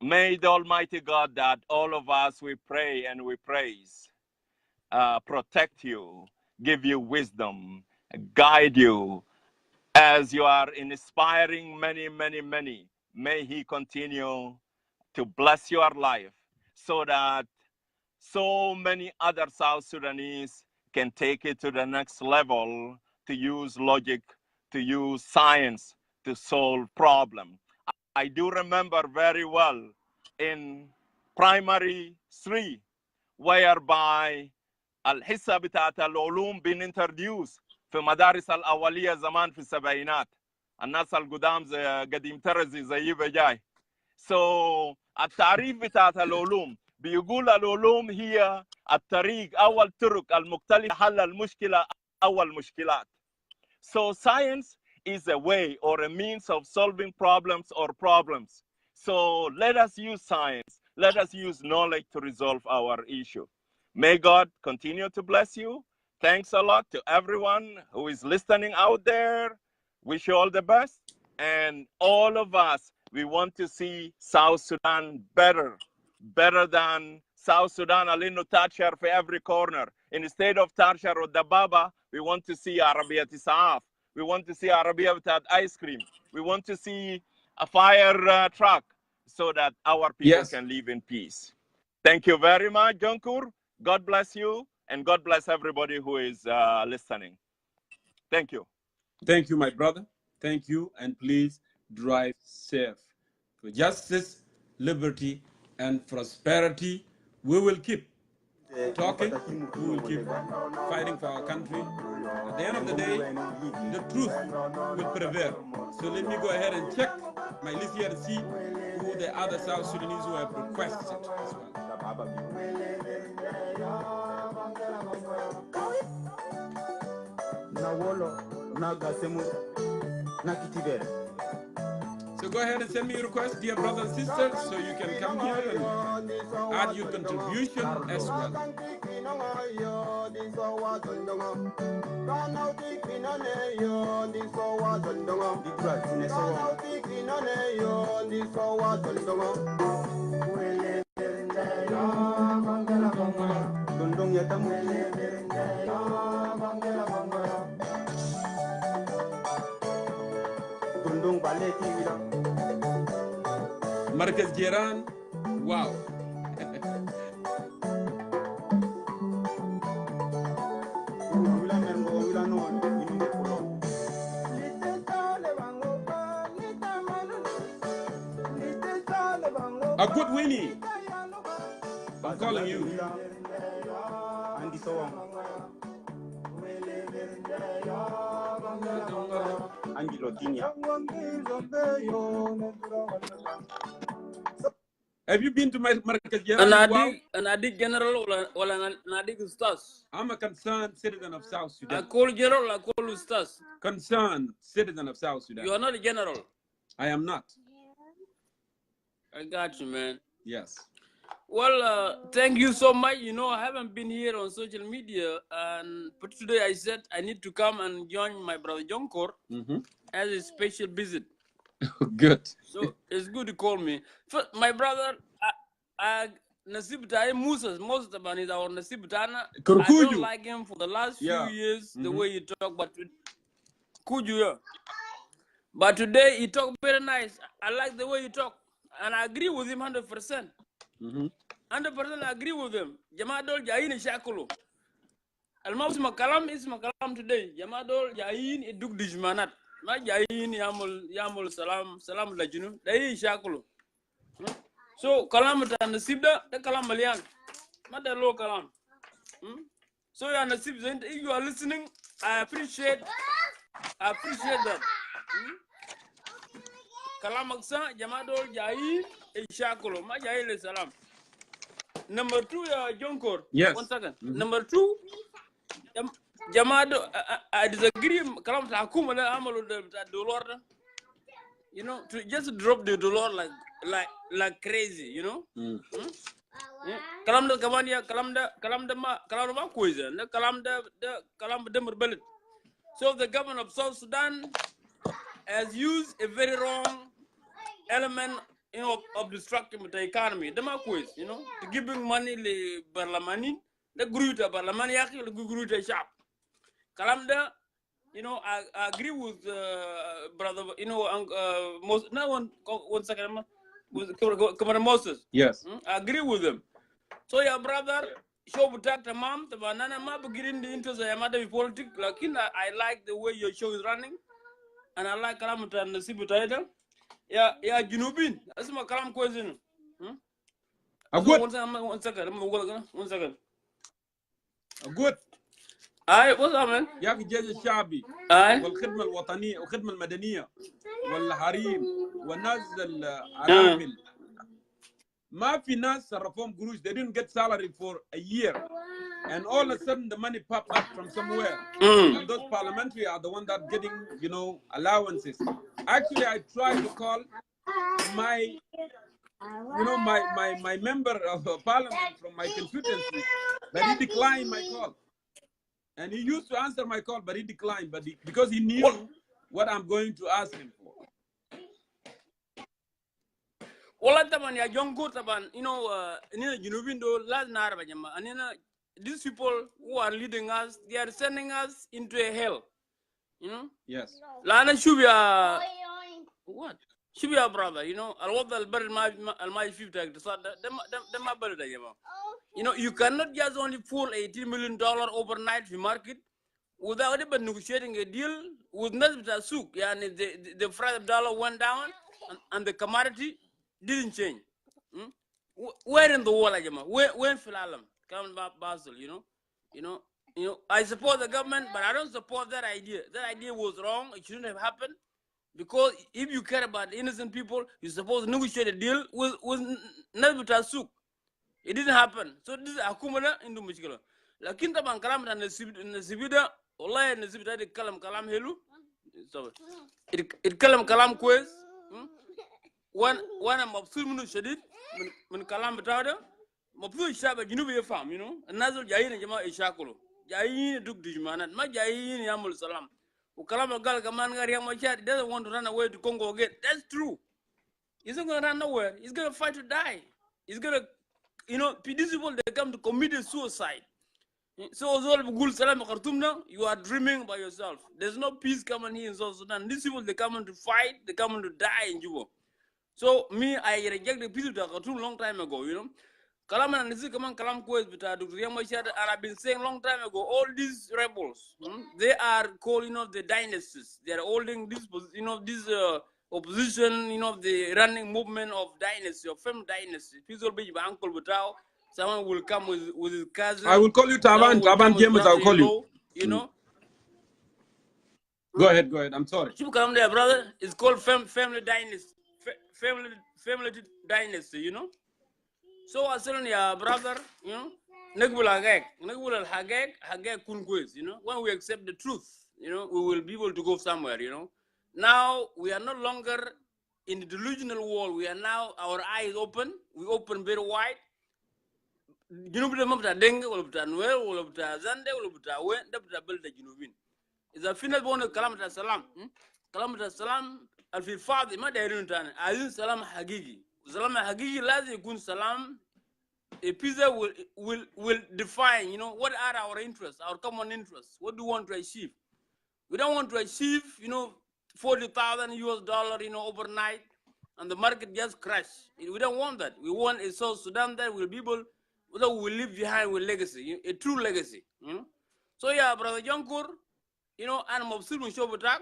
May the Almighty God that all of us we pray and we praise protect you, give you wisdom, guide you as you are inspiring many, many, many. May He continue to bless your life so that so many other South Sudanese can take it to the next level, to use logic, to use science to solve problems. I do remember very well in primary 3, whereby الحصة بتاعت العلوم بنintroduce في مدارس الأولية زمان في السبعينات. الناس القدام زي قديم ترزي زي بجاي. So التعريف بتاعت العلوم بيقول العلوم هي الطريق أو الطرق المختلفة حل المشكلة أو المشكلات. So science is a way or a means of solving problems or problems. So let us use science. Let us use knowledge to resolve our issue. May God continue to bless you. Thanks a lot to everyone who is listening out there. Wish you all the best. And all of us, we want to see South Sudan better than South Sudan. Alinu Tachar for every corner. Instead of Tachar or Dababa, we want to see Arabia Tisaaf. We want to see Arabia without ice cream. We want to see a fire truck so that our people can live in peace. Thank you very much, Jongkor. God bless you, and God bless everybody who is listening. Thank you. Thank you, my brother. Thank you, and please drive safe. For justice, liberty, and prosperity, we will keep talking, we will keep fighting for our country. At the end of the day, the truth will prevail. So let me go ahead and check my list here to see who the other South Sudanese who have requested as well. So go ahead and send me your request, dear brothers and sisters, so you can come here and add your contribution as well. Marcus Geran, wow. A good Winnie. I'm calling you. Have you been to my Marcus Geran? Anadik general or Anadik Ustaz? I'm a concerned citizen of South Sudan. I call general, I call Ustaz. Concerned citizen of South Sudan. You are not a general. I am not. I got you, man. Yes. Well, thank you so much. You know, I haven't been here on social media, but today I said I need to come and join my brother Jongkor as a special visit. Good. So it's good to call me. First, my brother, Nasib Tai Musa, most of is our Nasib Tana. I don't like him for the last few years, the way he talk, but Kuju, yeah. But today he talk very nice. I like the way he talk, and I agree with him 100%. 100% I agree with him. Jamadol Jain Shakulu. Almost Makalam is Makalam today. Jamadol Jain Iduk Dijmanat. Ma Jain Yamul Salam Lajunu. Dain Shakulu. So Kalam and the Sibda, the Kalam Malian. Not the low Kalam. So you are if you are listening, I appreciate that. Kalamaksa, Jamadol Jain Shakulu. Ma Jain Salam. Number 2, Jongkor. Yes. 1 second. Number 2, Jamado, I disagree. Kalam Takuma Amalu the dollar. You know, to just drop the dollar like crazy. You know. Kalam the Kamania, Kalam ma Kuiza, Kalam the Murbelit. So the government of South Sudan has used a very wrong element, you know, of destructing the economy. The quiz, you know, to giving money to Barlamani, the Gruta Barlamani, the Gruta shop. Kalamda, you know, I agree with brother, you know, most, now one second, with Commander Moses. Yes. I agree with them. So your brother, show butak tamam, the banana ma beginning the interest of Yamada politics. Like I like the way your show is running, and I like Kalamata and the Sibutaida. Yeah, Junubin. That's my kalam question. Good. 1 second. 1 second. Good. What's up, man? يا أخي الجيش الشعبي والخدمة الوطنية والخدمة المدنية والحريم والناس العرامل ما في ناس صرفوهم قروش. They didn't get salary for a year, and all of a sudden the money popped up from somewhere. And those parliamentary are the ones that getting, you know, allowances. Actually, I tried to call my, you know, my member of parliament from my constituency, but he declined my call. And he used to answer my call, but he declined, because he knew what I'm going to ask him for. Well, you know, these people who are leading us, they are sending us into a hell. You know? Yes. Lana Shubia, what? Shubia brother, you know, I'll my 50. You know, you cannot just only pull $18 million overnight in market without even negotiating a deal with Nazbita Souk. The price of dollar went down and the commodity didn't change. Where in the world, where in Philalam? Come back Basel, you know, I support the government, but I don't support that idea. That idea was wrong. It shouldn't have happened. Because if you care about innocent people, you're supposed to negotiate a deal with Nazbita Souk. It didn't happen. So this is Akumana in the Michigala. Lakin taban kalam na nasibida, wallahi nasibida de kalam helu. So it kalam quiz. One I'm mabsul munu shadid min kalam betada. Mabsul shaba jinubi fam, you know. Nazul jayin jama ishakulu. Jayin duk dijmanat. Ma jayin yamul salam. Ukalam gal kaman ngari yang machat doesn't want to run away to Congo again. That's true. He's not gonna run nowhere. He's gonna fight to die. He's gonna, you know, these people, they come to commit suicide. So you are dreaming by yourself. There's no peace coming here in South Sudan. These people, they come to fight, they come to die in Juba. So me, I reject the peace of Khartoum long time ago, you know. Kalam and Nisi Kaman Kalam Kwez, but and I've been saying long time ago, all these rebels, they are called, you know, the dynasties. They are holding this, you know, this opposition, you know, the running movement of dynasty, of family dynasty. Peace will be your uncle Butao. Someone will come with his cousin. I will call you Taban James, I'll call you. You know? Go ahead. I'm sorry. You come there, brother. It's called family dynasty. Family dynasty, you know? So I said, yeah, brother, you know, Hagek Kunquist, you know, when we accept the truth, you know, we will be able to go somewhere, you know. Now we are no longer in the delusional world. We are now, our eyes open. We open very wide. Junub de mabta dengue wala bta nuer wala bta zande wala bta wen da bta belda junubin. إذا فينا بقول كلام السلام كلام السلام في الفاضي ما دايرين تاني عايزين سلام حقيقي سلام حقيقي لازم يكون سلام. A peace will define, you know, what are our interests, our common interests. What do we want to achieve? We don't want to achieve, you know, $40,000, you know, overnight, and the market just crash. We don't want that. We want a South Sudan that will be able, that will leave behind with legacy, a true legacy. You know. So yeah, brother Jongkor, you know, I'm obsessed with Shobotak,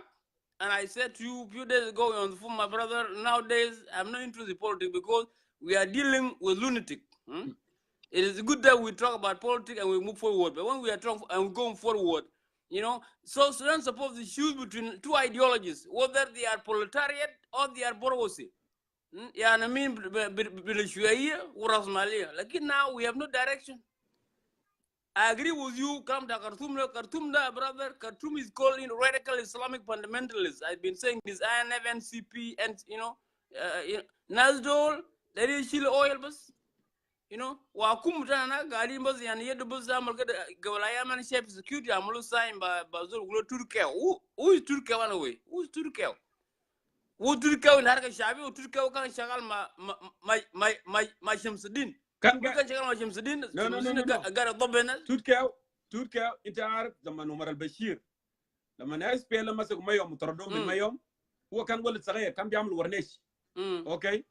and I said to you a few days ago on the phone, my brother, nowadays I'm not interested in politics because we are dealing with lunatic. It is good that we talk about politics and we move forward, but when we are talking and we're going forward, you know, so Sudan supposed to choose between two ideologies, whether they are proletariat or they are bourgeoisie. Yeah, I mean, like now we have no direction. I agree with you. Come to Khartoum, brother. Khartoum is calling radical Islamic fundamentalists. I've been saying this INF, NCP, and you know, Nasdol. There is Chile oil, bus. You know, wakum tana gari mbaz yani yedu bus amal kada gawalaya man shape security amalu sign ba bazul gulo Turkiya. Who is Turkiya one away? Who is Turkiya? Who Turkiya in harka shabi? Who Turkiya kan shagal ma Shamsuddin? Kan shagal ma Shamsuddin? No. Gara dobena. Turkiya inta عارف zaman Umar al-Bashir لما ناس بي لما مسكوا ميوم وطردوه من ميوم هو كان ولد صغير كان بيعمل ورنيش. اوكي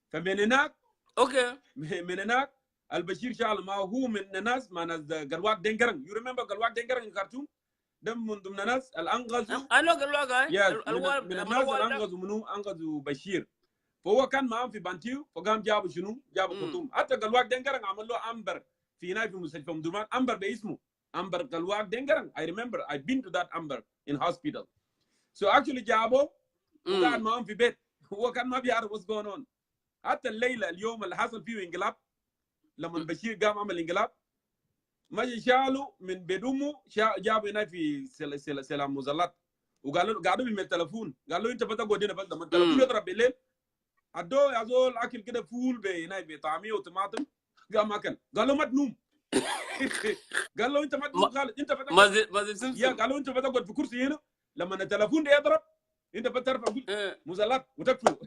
فمن هناك من هناك البشير شال ما هو من الناس ما ناس قلواق دينجرن. يو ريمبر قلواق دينجرن in Khartoum؟ ده من ضمن الناس الانقذوا. انا قلواق من الناس الانقذوا منو انقذوا بشير. فهو كان معهم في بانتيو فقام جابوا شنو؟ جابوا خرطوم. حتى قلواق دينجرن عمل له امبر في هناك في مستشفى مدرمان امبر باسمه امبر قلواق دينجرن. I remember I've been to that amber in hospital. So actually جابوا وقعد معهم في بيت. هو كان ما بيعرف what's going on. حتى الليله اليوم اللي حصل فيه انقلاب لما البشير قام عمل انقلاب ماشي شالوا من بدمه جابوا هنا في سلام مظلات وقالوا قعدوا بالتليفون قالوا انت بتقعد هنا بس لما التليفون يضرب بالليل عدوا يا زول اكل كده فول هنا بطعميه وطماطم قام اكل قالوا ما تنوم. قالوا انت ما تنوم خالد انت بتقعد يا قالوا انت بتقعد في كرسي هنا لما التليفون ده يضرب انت بترفع مظلات وتقفله.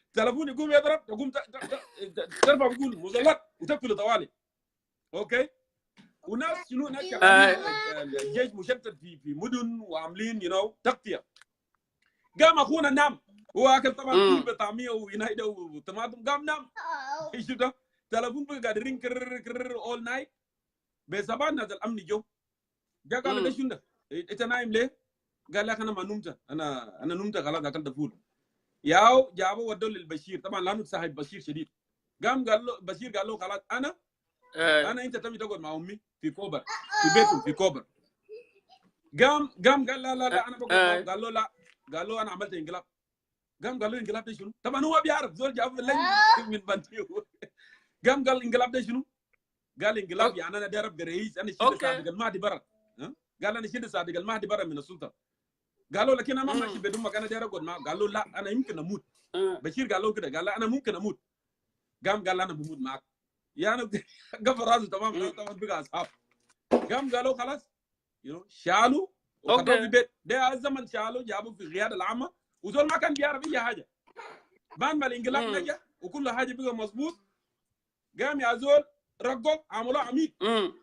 التليفون يقوم يضرب تقوم ترفع بقول مظلات وتقفل طوالي. اوكي وناس شنو ناس الجيش مشتت في مدن وعاملين تغطيه. قام اخونا نام هو اكل طبعا فول بطعميه وينايده وطماطم قام نام. ايش ده التليفون بقى قاعد يرن كرر اول نايت. بصباح ناس الامن جو جا قال له شنو ده انت نايم ليه؟ قال لك انا ما نمت انا نمت خلاص اكلت فول. ياو جابوا ودوا للبشير طبعا لانه صاحب بشير شديد. قام قال له بشير قال له خلاص انا انت تمي تقعد مع امي في كوبر في بيته في كوبر. قام قال لا انا بقعد. قال له لا. قال له انا عملت انقلاب. قام قال له انقلاب ده شنو؟ طبعا هو بيعرف زول جاب بالليل من بنتيو. قام قال انقلاب ده شنو؟ قال انقلاب يعني انا داير ابقى رئيس انا شيل صادق المهدي برا. قال انا شيل صادق المهدي برا من السلطه. قالوا لكن انا ما ماشي بدمك انا داير اقعد معك. قال له لا انا يمكن اموت. بشير قال له كده قال لا انا ممكن اموت. قام قال انا بموت معك. يعني قفل راسه تمام طبعا بقى اصحاب. قام قالوا خلاص شالوا وخدوه في البيت. ده الزمن شالوا جابوا في القياده العامه وزول ما كان بيعرف اي حاجه. بعد ما الانقلاب نجح وكل حاجه بقى مظبوط قام يا زول رقوا عملوه عميد.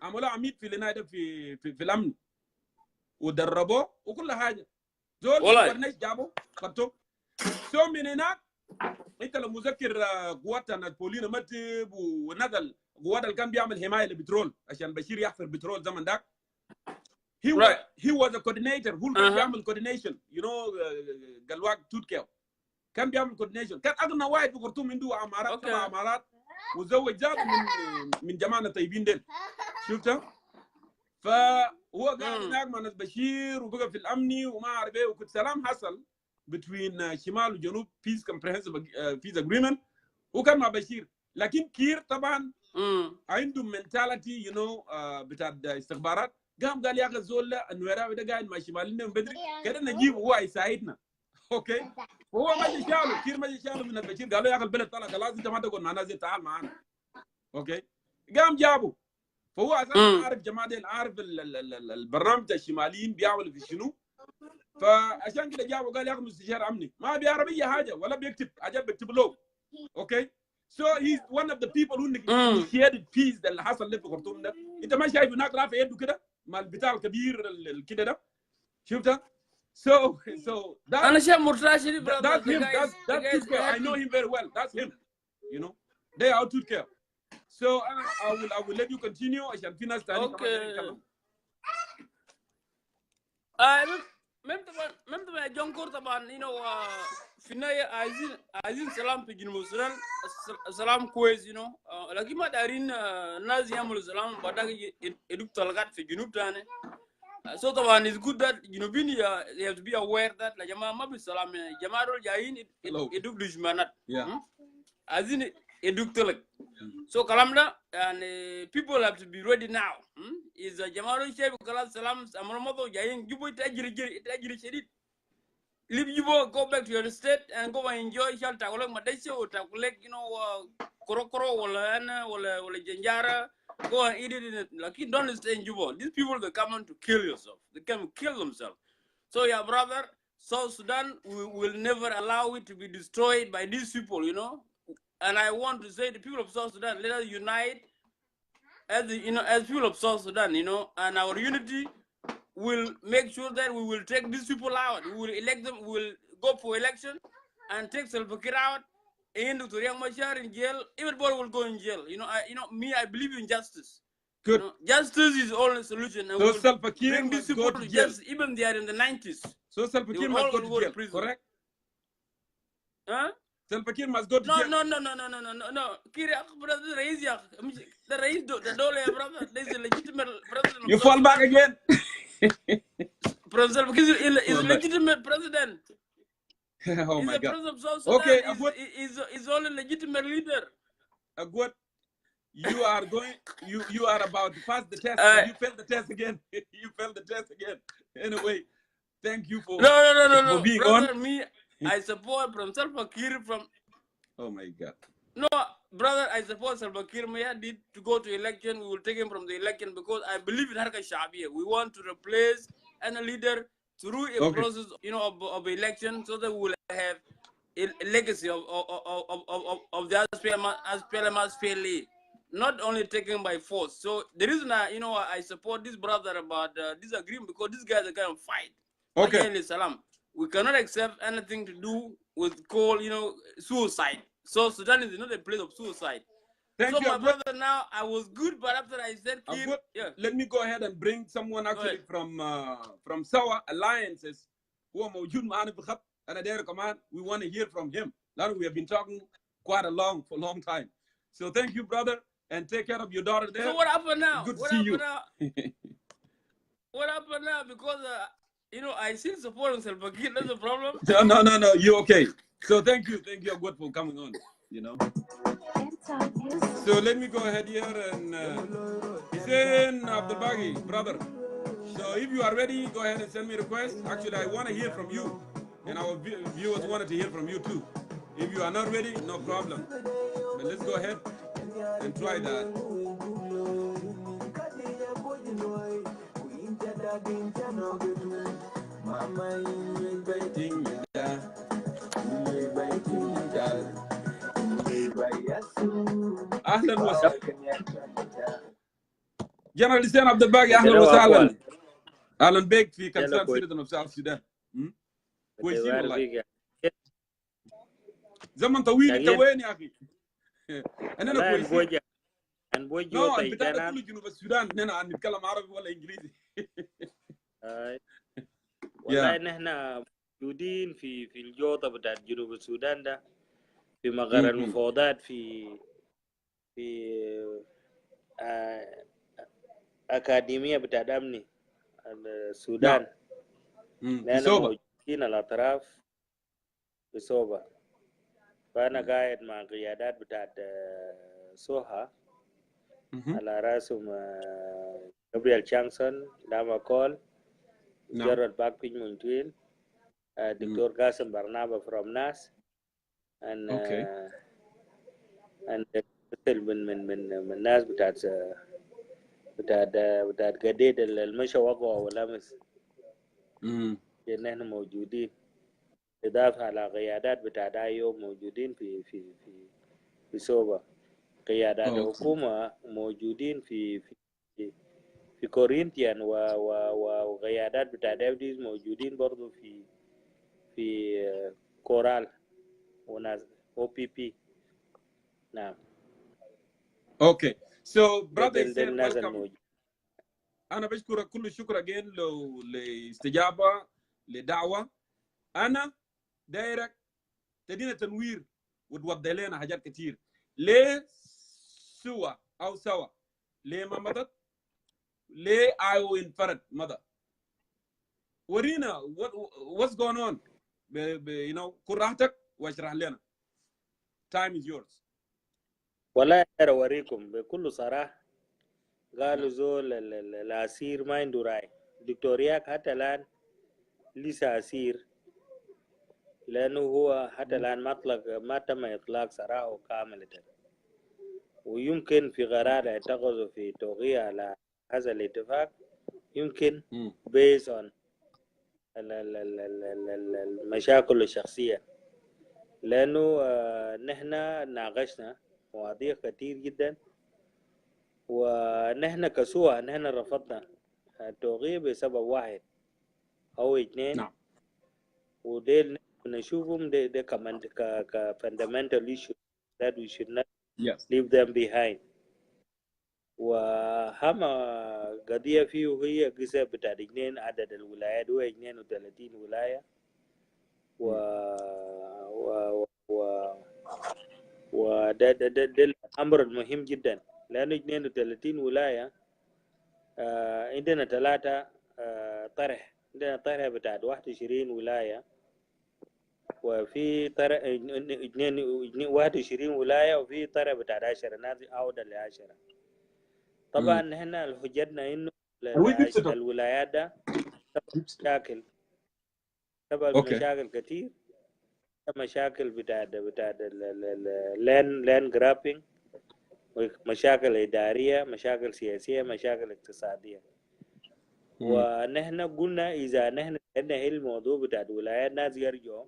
عملوه عميد في النهايه في الامن ودربوه وكل حاجه. زول ورنيش جابوا خدوه. سو من هناك انت لو مذكر قواتنا بولينا مرتب ونزل قوات اللي كان بيعمل حمايه للبترول عشان بشير يحفر بترول زمن ذاك. he was a coordinator. هو كان بيعمل coordination قلواق توركيا كان بيعمل coordination. كان اغنى واحد في خرطوم عنده عمارات 7 عمارات وزوج ذاته من جماعه الطيبين ديل. شفتها؟ فهو قاعد هناك مع ناس بشير وبقى في الامني وما اعرف ايه وكنت سلام حصل بين شمال وجنوب peace comprehensive peace agreement وكان مع بشير. لكن كير طبعا عنده mentality بتاع استخبارات. قال يا اخي الزول ده النويراوي ده قاعد مع شمالنا من بدري كده نجيبه هو يساعدنا. اوكي هو ما يشاله كير ما يشاله من البشير قالوا يا اخي البلد طلع خلاص انت ما تقعد معنا زي تعال معنا اوكي قام جابوا فهو اساسا عارف جماعه ديل عارف البرنامج الشماليين بيعملوا في شنو فعشان كده جابوا قال يا اخي مستشار امني ما بيعرف اي حاجه ولا بيكتب حاجات بيكتب له اوكي so he's one of the people who initiated peace اللي حصل اللي في خرطوم ده انت ما شايف هناك رافع يده كده مع البتاع الكبير كده ده شفتها so that أنا شايف مرتاح شديد brother. that's him that's Turkey. I know him very well that's him you know they are Turkey. So I will let you continue عشان في ناس تاني كمان يتكلموا. مم طبعا جونكور طبعا you know في النهاية عايزين سلام في جنوب السودان سلام كويس you know لكن ما دارين ناس يعملوا سلام بعدين يدوك طلقات في جنوب تاني. So طبعا it's good that جنوبين you have to be aware that لجماعة ما بالسلام جماعة دول جايين يدوك دشمنات. عايزين يدوك طلق. So كلام ده يعني people have to be ready now. إذا جماعة دول شايف كلام سلام أمر ما ضو جايين جيبوا تأجري شديد. Leave you go back to your state and go and enjoy shall takulek madesha or takulek you know korokoro wala janjara go and eat it in it like you don't stay in Juba. These people they come on to kill yourself. They come to kill themselves. So yeah brother, South Sudan we will never allow it to be destroyed by these people, you know. And I want to say the people of South Sudan, let us unite as as people of South Sudan, you know, and our unity will make sure that we will take these people out. We will elect them. We will go for election and take Salva Kiir out. And to Riek Machar in jail. Everybody will go in jail. You know, I believe in justice. Good. You know, justice is all the solution. And so Salva Kiir bring these people to justice, even they are in the 90s. So Salva Kiir must go to jail, correct? Huh? Salva Kiir must go to jail. No. Kiir, brother, the raise the dollar, brother. There's a legitimate president. You fall back again. President is legitimate president. Oh he's my the God. president of South Sudan. Okay, he's only legitimate leader. Agwat, you are about to pass the test. You failed the test again. You failed the test again. Anyway, thank you for No. being brother, on. Me, I support from Salva Kiir from. Oh my God. No, brother, I support Salva Kiir did to go to election. We will take him from the election because I believe in Harka Shabia. We want to replace any leader through a process, you know, of election, so that we will have a legacy of the SPLM, not only taken by force. So the reason I support this brother about this agreement because these guys are going to fight. Okay. Salam. We cannot accept anything to do with suicide. So Sudan is not a place of suicide. Thank you, my brother, now I was good, but after I said, let me go ahead and bring someone actually from Sawa Alliances who are موجود معنا في الخط. أنا داير كمان we want to hear from him. We have been talking for a long time. So thank you, brother, and take care of your daughter there. So what happened now? Good to see you. What happened now? Because I still support Salva Kiir. That's the problem. No. You're okay. So thank you, Agwat, for coming on. You know. So let me go ahead here and Hussein Abdelbagi, brother. So if you are ready, go ahead and send me a request. Actually, I want to hear from you, and our viewers wanted to hear from you too. If you are not ready, no problem. But let's go ahead and try that. اهلا وسهلا جنرال حسين عبد الباقي اهلا وسهلا اهلا بك في كنسان سيدنا في ساوث السودان كويسين والله زمن طويل انت وين يا اخي؟ انا كويسين نو البتاع كله جنوب السودان هنا نتكلم عربي ولا انجليزي والله نحن موجودين في الجوطه بتاعت جنوب السودان ده في مغار المفاوضات في أكاديمية بتاعت أمني السودان. نحن موجودين الأطراف في صوبة. فأنا قاعد مع قيادات بتاعت سوها على راسهم جابرييل شانسون، لاما كول، جيرارد باك بينمونتوين دكتور قاسم برنابا from NAS and من الناس بتاعت قديد المشى وقوة والأمس إحنا موجودين، إضافة على قيادات بتاعت أيوب موجودين في سوبا، قيادات الحكومة موجودين في كورينتيان وقيادات بتاعت ديفديز موجودين برضو في كورال وناس OPP. نعم. Okay, so brother دل said الناس welcome. الموجودين. أنا بشكرك كل الشكر again لاستجابة لدعوة. أنا دايرك تدينا تنوير وتوضح لنا حاجات كتير. ليه سوا ليه ما مضت؟ ليه أيوه انفرد مضى؟ ورينا what's going on. you know كل راحتك واشرح لنا. Time is yours. والله أنا أوريكم بكل صراحة. قالوا زول الأسير ما عنده راي. دكتورياك حتى الآن لسه أسير، لأنه هو حتى الآن ما تم إطلاق سراحه كاملة، ويمكن في قرار يتخذوا في توقيع على هذا الاتفاق يمكن based on المشاكل الشخصية، لأنه نحن ناقشنا مواضيع كتير جدا، ونحن كسوة نحن رفضنا التوقيع بسبب واحد أو اثنين. نعم. وديل نشوفهم ده كمان fundamental issue that we should not leave them behind. وهم قضية فيه هي قصة بتاع اثنين عدد الولايات هو 32 ولاية وده الأمر المهم جدا، لأنه 32 ولاية عندنا 3 طرح، عندنا طرح بتاع 21 ولاية، وفي طرح 21 ولاية، وفي طرح بتاع 10 ناس عودة ل10. طبعا هنا حجتنا انه الولايات ده سبب مشاكل كتير، مشاكل بتاع لان جرابينج، مشاكل إدارية، مشاكل سياسية، مشاكل اقتصادية. ونحن قلنا إذا نحن عندنا الموضوع بتاع الولايات ناس يرجعوا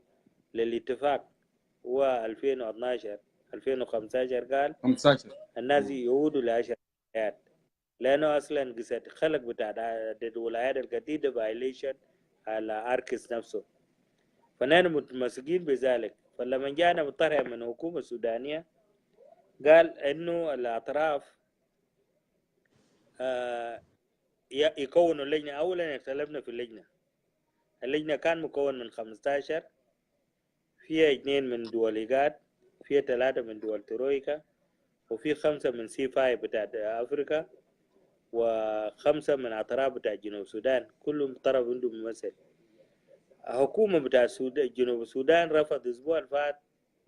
للاتفاق هو 2012 2015 قال الناس يعودوا ل10 ولايات، لأنه أصلاً قصة خلق بتاع الولايات الجديدة فايليشن على أركس نفسه، فنحن متمسكين بذلك. فلما جاءنا مطرح من الحكومة السودانية قال إنه الأطراف يكونوا لجنة. أولاً اختلفنا في اللجنة كان مكون من 15، فيها 2 من دول إيجاد، فيها 3 من دول ترويكا، وفي 5 من C5 بتاع أفريقيا، و5 من أطراف بتاع جنوب السودان، كل طرف عنده ممثل. حكومة بتاع جنوب السودان رفض الأسبوع الفات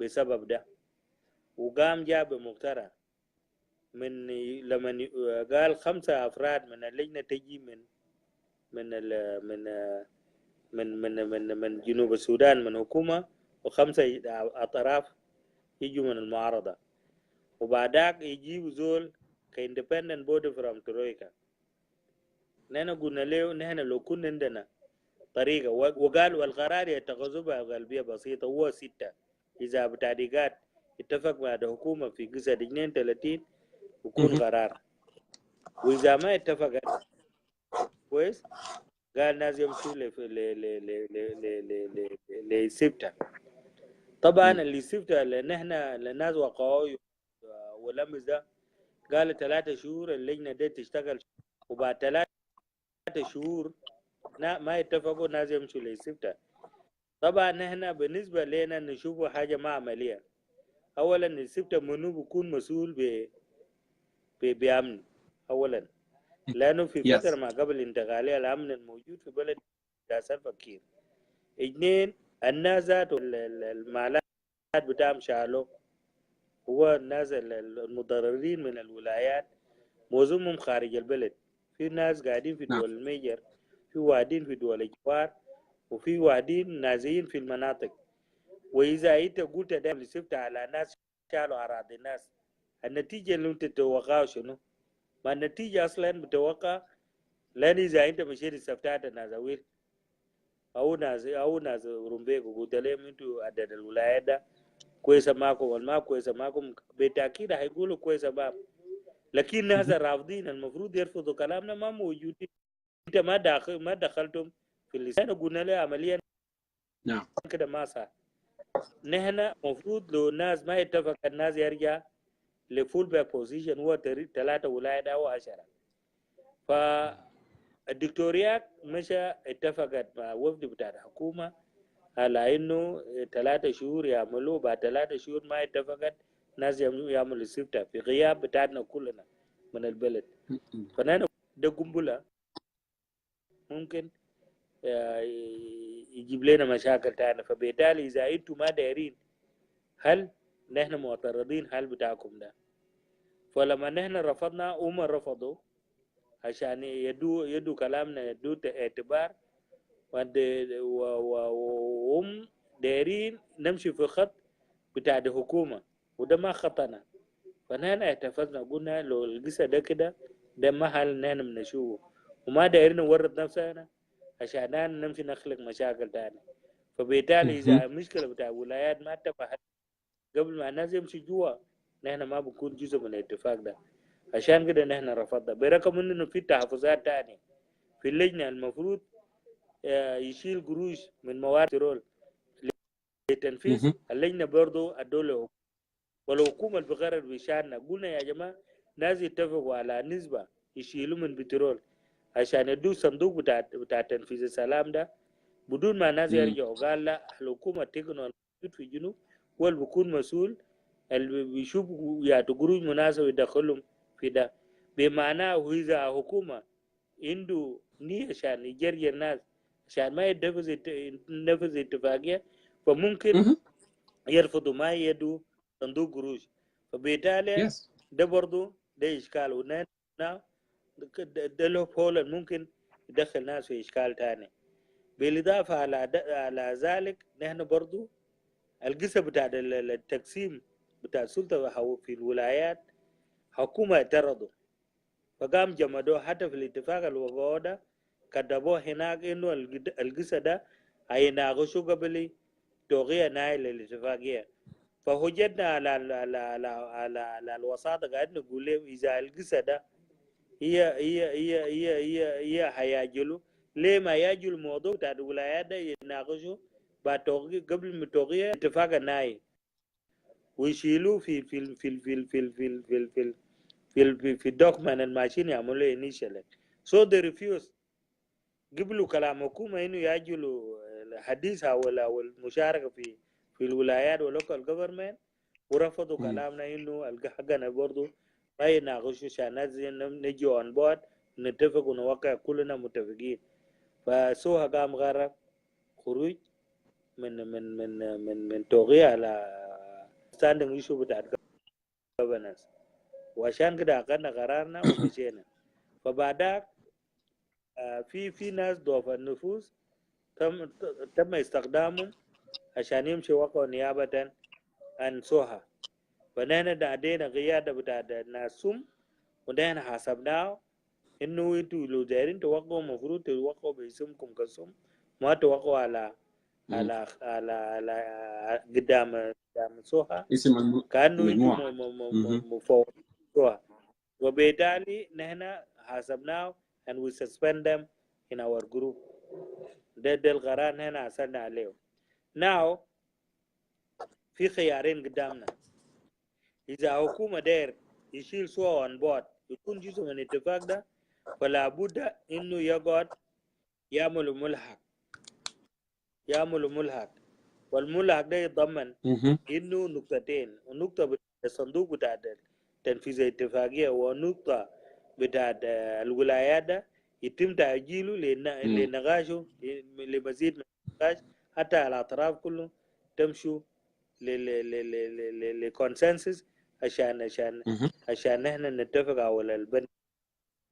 بسبب ده، وقام جاب مقترح من لما قال 5 أفراد من اللجنة تجي من جنوب السودان من حكومة، و5 أطراف يجوا من المعارضة، وبعدك يجيبوا زول كاندبندنت بودي فروم ترويكا. نحن قلنا له نحن لو كنا عندنا طريقة، وقال والقرار يتخذوا بغالبية بسيطة هو 6. إذا بتعديقات اتفق مع الحكومة في قصة 32 يكون قرار، وإذا ما اتفق كويس قال ناس يمشوا لسبتة. طبعا اللي سبتة نحن الناس وقعوا ولمس ده قال 3 شهور اللجنة دي تشتغل، وبعد 3 شهور ما يتفقوا ناس يمشوا للسبتة. طبعا نحن بالنسبة لنا نشوفوا حاجة ما عملية. أولا السبتة منو بيكون مسؤول بأمن أولا، لأنه في فترة ما قبل الانتقالية الأمن الموجود في بلد داسر فكير. 2 الناس ذات المالات بتاعهم شالوا، هو الناس المتضررين من الولايات معظمهم خارج البلد، في ناس قاعدين في دول الميجر، في وادين في دول الجوار، وفي واحدين نازيين في المناطق. وإذا أنت قلت ده لسبت على ناس شالوا أراضي الناس، النتيجة اللي أنت تتوقعها شنو؟ ما النتيجة أصلا متوقع، لأن إذا أنت مشيت سبتات ناس أويل أو ناس رومبيك وقلت لهم أنتوا عدد الولاية ده كويسة معكم ولا ما كويسة معكم، بالتأكيد هيقولوا كويسة معكم. لكن ناس الرافضين المفروض يرفضوا كلامنا ما موجودين. أنت ما دخلتم في اللسان. قلنا له عمليا نعم كده ما صار. نحن مفروض لو الناس ما يتفق الناس يرجع لفول باك بوزيشن هو 3 ولاية أو 10. فالدكتوريات مشى اتفقت مع وفد بتاع الحكومة على إنه 3 شهور يعملوا، بعد 3 شهور ما اتفقت ناس يعملوا استفتاء في غياب بتاعنا كلنا من البلد. فنحن ده قنبلة ممكن يجيب لنا مشاكل تانية. فبالتالي إذا أنتم ما دايرين هل نحن معترضين هل بتاعكم ده. فلما نحن رفضنا هم رفضوا عشان يدوا كلامنا يدوا اعتبار، وهم دايرين نمشي في خط بتاع الحكومة، وده ما خطنا. فنحن اتفقنا قلنا لو القصة ده كده ده ما حل نحن بنشوفه، وما دايرين نورط نفسنا عشان نمشي نخلق مشاكل تاني. فبالتالي إذا المشكلة بتاع ولايات ما تبقى قبل ما الناس يمشي جوا، نحن ما بنكون جزء من الاتفاق ده. عشان كده نحن رفضنا، برغم انه في تحفظات تانية في اللجنة المفروض يشيل قروش من موارد البترول لتنفيذ اللجنة. برضو الدولة والحكومة البقرر بشاننا قلنا يا جماعة ناس يتفقوا على نسبة يشيلوا من بترول عشان يدوا صندوق بتاع تنفيذ السلام ده بدون ما ناس يرجعوا. قال لا، الحكومة تكون الموجود في الجنوب هو اللي بيكون مسؤول، اللي بيشوف يعطوا قروش مناسبة يدخلهم في ده. بمعنى إذا حكومة عنده نية عشان يجري الناس عشان ما ينفذ اتفاقية، فممكن يرفضوا ما يدوا صندوق قروش. فبالتالي ده برضو ده إشكال، ونحن ده له فعلا ممكن يدخل ناس في إشكال تاني. بالإضافة على ذلك نحن برضو القصة بتاع التقسيم بتاع السلطة في الولايات حكومة اعترضوا، فقام جمدوه حتى في الاتفاق الوقوع ده كتبوه هناك إنه القصة ده هيناقشوا قبل توقيع نهائي للاتفاقية. فهجتنا على الوساطة قاعد نقول له إذا القصة ده هي هيأجلوا، ليه ما يأجلوا الموضوع بتاع الولايات ده يناقشوا بعد توقيع قبل من توقيع اتفاق النهائي، ويشيلوا في الدوكمنت الماشين يعملوا انيشال. so they refuse. قبلوا كلام حكومة انه يأجلوا الحديث او المشاركة في الولايات واللوكال جوفرمنت، ورفضوا كلامنا انه حقنا برضو ما يناقشوا عشان نجي اون بورد نتفق ونوقع كلنا متفقين. فسوها قام غرب خروج من توقيع على ستاندنج ايشو بتاع governance، وعشان كده أخذنا قرارنا ومشينا. فبعدك في ناس ضعف النفوس تم استخدامهم عشان يمشي وقعوا نيابة عن سوها. فنحن دعينا قيادة بتاع ناس سم، ونحن حسبناه إنه أنتوا لو دايرين توقعوا مفروض توقعوا باسمكم كسم، ما توقعوا على قدام سوها كأنه أنتوا مفوضين سوها. وبالتالي نحن حسبناه and we suspend them in our group. ده القرار نحن حصلنا عليه. now في خيارين قدامنا. إذا حكومة داير يشيل سوا on board يكون جزء من الاتفاق ده، فلا بد إنه يقعد يعمل ملحق. والملحق ده يتضمن إنه نقطتين، النقطة الصندوق بتاع تنفيذ الاتفاقية والنقطة بتاع الولايات ده يتم تأجيله لنقاشه لمزيد من النقاش حتى الأطراف كلهم تمشوا لكونسنسس عشان نحن نتفق على البند.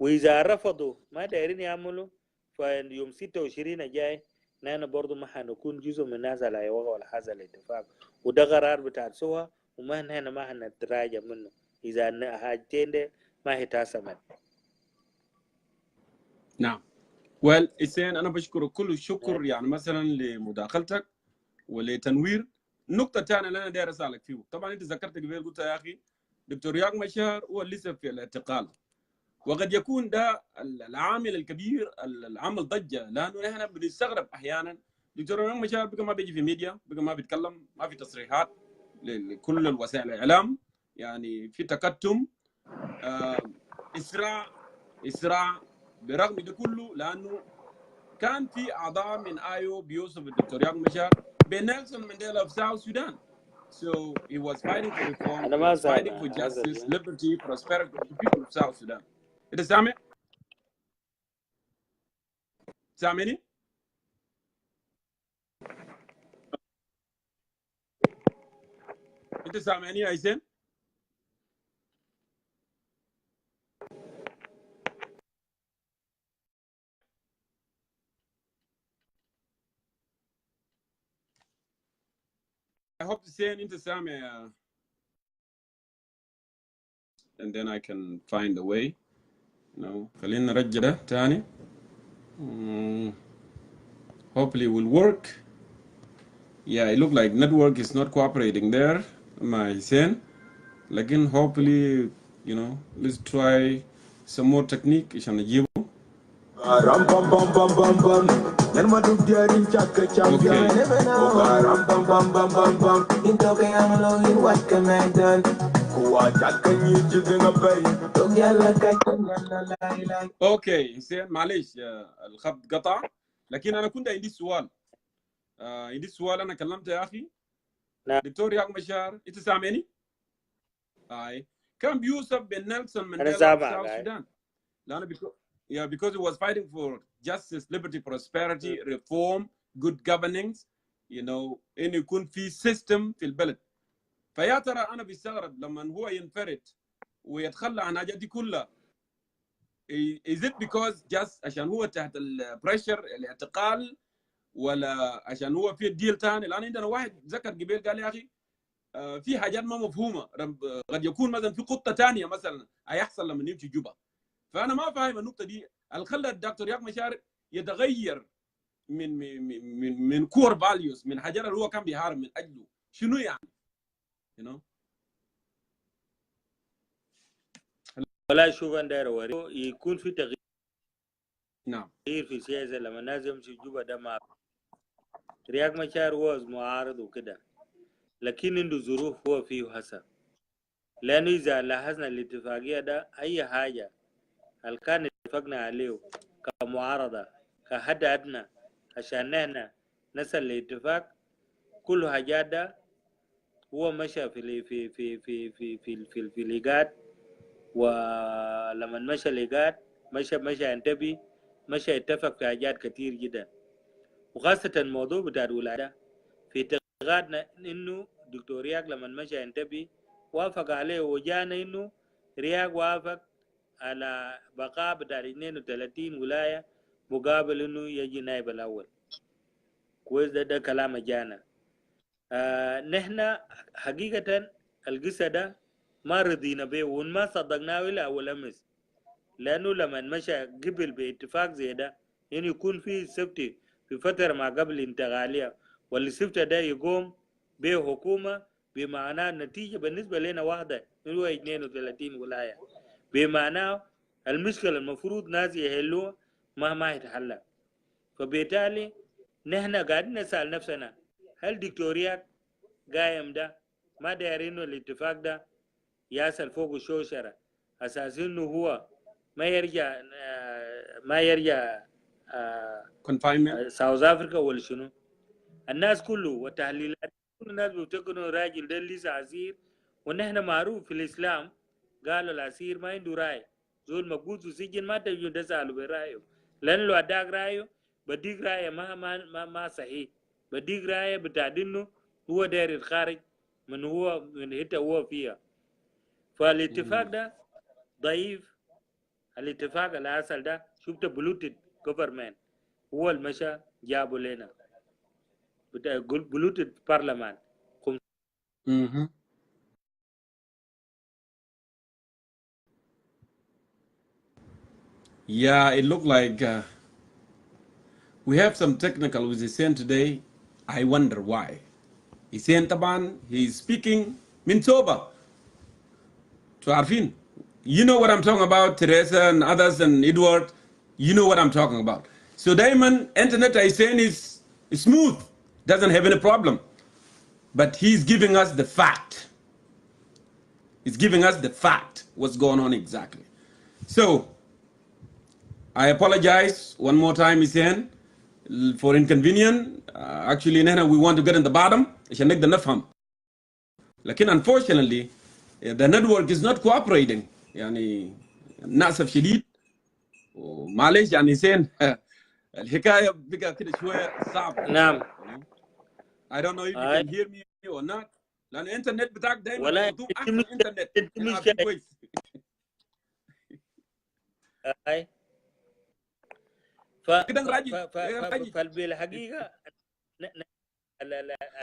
وإذا رفضوا ما دايرين يعملوا، فيوم 26 جاي نحن برضو ما حنكون جزء من الناس اللي هيوقعوا على هذا الاتفاق، وده قرار بتاع سوا، وما نحن ما حنتراجع منه إذا حاجتين دي ما هي تاسمت. نعم. well إسان أنا بشكرك كل الشكر يعني مثلا لمداخلتك ولتنوير. النقطة الثانية اللي أنا داير أسألك فيه، طبعا أنت ذكرت قبل قلت يا أخي دكتور رياض مشار هو لسه في الاعتقال، وقد يكون ده العامل الكبير العمل ضجة، لأنه نحن بنستغرب أحيانا دكتور رياض مشار بقى ما بيجي في ميديا، بقى ما بيتكلم، ما في تصريحات لكل الوسائل الإعلام، يعني في تكتم، إسراع برغم ده كله، لأنه كان في أعضاء من آيو بيوصف الدكتور رياض مشار بنيلسون مانديلا of South Sudan. So he was fighting for reform, أنا he ما was fighting سامع for هذا justice, الشيء. liberty, prosperity of the people of South Sudan. أنت سامع؟ سامعني؟ أنت سامعني يا حسين؟ I hope to say أنت سامع and then I can find a way. خلينا نرجع ده تاني. Hopefully it will work. Yeah, it looked like network is not cooperating there, my Hussein. Again, hopefully, let's try some more technique. Okay. Okay, Hussein, معلش الخط قطع، لكن أنا كنت عندي سؤال. عندي سؤال أنا كلمت يا أخي. دكتور رياض مشار، أنت سامعني؟ كان بيوصف بنيلسون مانديلا of South Sudan. Because he was fighting for justice, liberty, prosperity, reform, good governance, إنه يكون في system في البلد. فيا ترى أنا بستغرب لما هو ينفرد ويتخلى عن الحاجات دي كلها. Is it because just عشان هو تحت البريشر الاعتقال، ولا عشان هو في ديل ثاني؟ لأن عندنا واحد ذكر قبل قال يا أخي في حاجات ما مفهومه، قد يكون مثلا في خطه ثانيه مثلا هيحصل لما نمشي جوبا. فانا ما فاهم النقطه دي، اللي خلى الدكتور رياض مشار يتغير من كور فاليوز، من حاجات اللي هو كان بيحارب من اجله، شنو يعني؟ ولا شوف عندنا يكون في تغيير. نعم. في السياسه لما الناس يمشي جوبا ده ما رياض مشار هو معارض وكده، لكن عنده ظروف هو فيه هسه، لأنه إذا لاحظنا الاتفاقية ده أي حاجة اللي كان اتفقنا عليه كمعارضة كحد أدنى عشان نحن نصل لاتفاق، كل حاجات ده هو مشى في ليقات، ولما مشى ليقات مشى ينتبه، مشى يتفق في حاجات كتير جدا، وخاصة الموضوع بتاع الولادة في اعتقادنا إنه دكتور رياض لما مشى ينتبه وافق عليه، وجانا إنه رياض وافق على بقاء بتاع 32 ولاية مقابل إنه يجي نائب الأول. كويس، ده كلام جانا. نحن حقيقة القصة ده ما رضينا به وما صدقناه إلا أول أمس، لأنه لما مشى قبل باتفاق زي ده إنه يكون في سبتي في فترة ما قبل انتقالية، والسبتة ده يقوم به حكومة، بمعنى النتيجة بالنسبة لنا واحدة هو 32 ولاية، بمعنى المشكلة المفروض ناس يحلوها ما يتحل. فبالتالي نحن قاعدين نسأل نفسنا هل دكتوريات قايم ده ما دايرينه الاتفاق ده ياسل فوق الشوشرة أساس إنه هو ما يرجع ساوث أفريقيا ولا شنو؟ الناس كله وتحليلات كل الناس بيعتقدوا راجل ده لسه عسير، ونحن معروف في الإسلام قالوا العسير ما عنده راي، زول مقبوض في السجن ما تجي تسأله برايه، لأن لو أداك رايه بديك رايه ما صحيح، بديك رايه بتاع إنه هو داير الخارج من حتة هو فيها. فالاتفاق ده ضعيف، الاتفاق الأصل ده شفت بلوتد government هو المشى جابوا لنا بلوت البرلمان. Yeah, it looked like we have some technical with Hussein today. I wonder why. Hussein Taban, he's speaking Mintoba to Arfin. You know what I'm talking about, Teresa and others and Edward. You know what I'm talking about. So Diamond, internet Hussein is smooth, doesn't have any problem. But he's giving us the fact. He's giving us the fact, what's going on exactly. So, I apologize one more time, Hussein, for inconvenience. Actually, we want to get in the bottom. But unfortunately, the network is not cooperating. يعني ناسف شديد ومعلش يعني حسين الحكايه بقى كده شويه صعبه. نعم. I don't know if you can hear me or not. لأن الإنترنت بتاعك دايما ولا مقطوع أحسن إنترنت. أنا عارفين كويس. فالحقيقة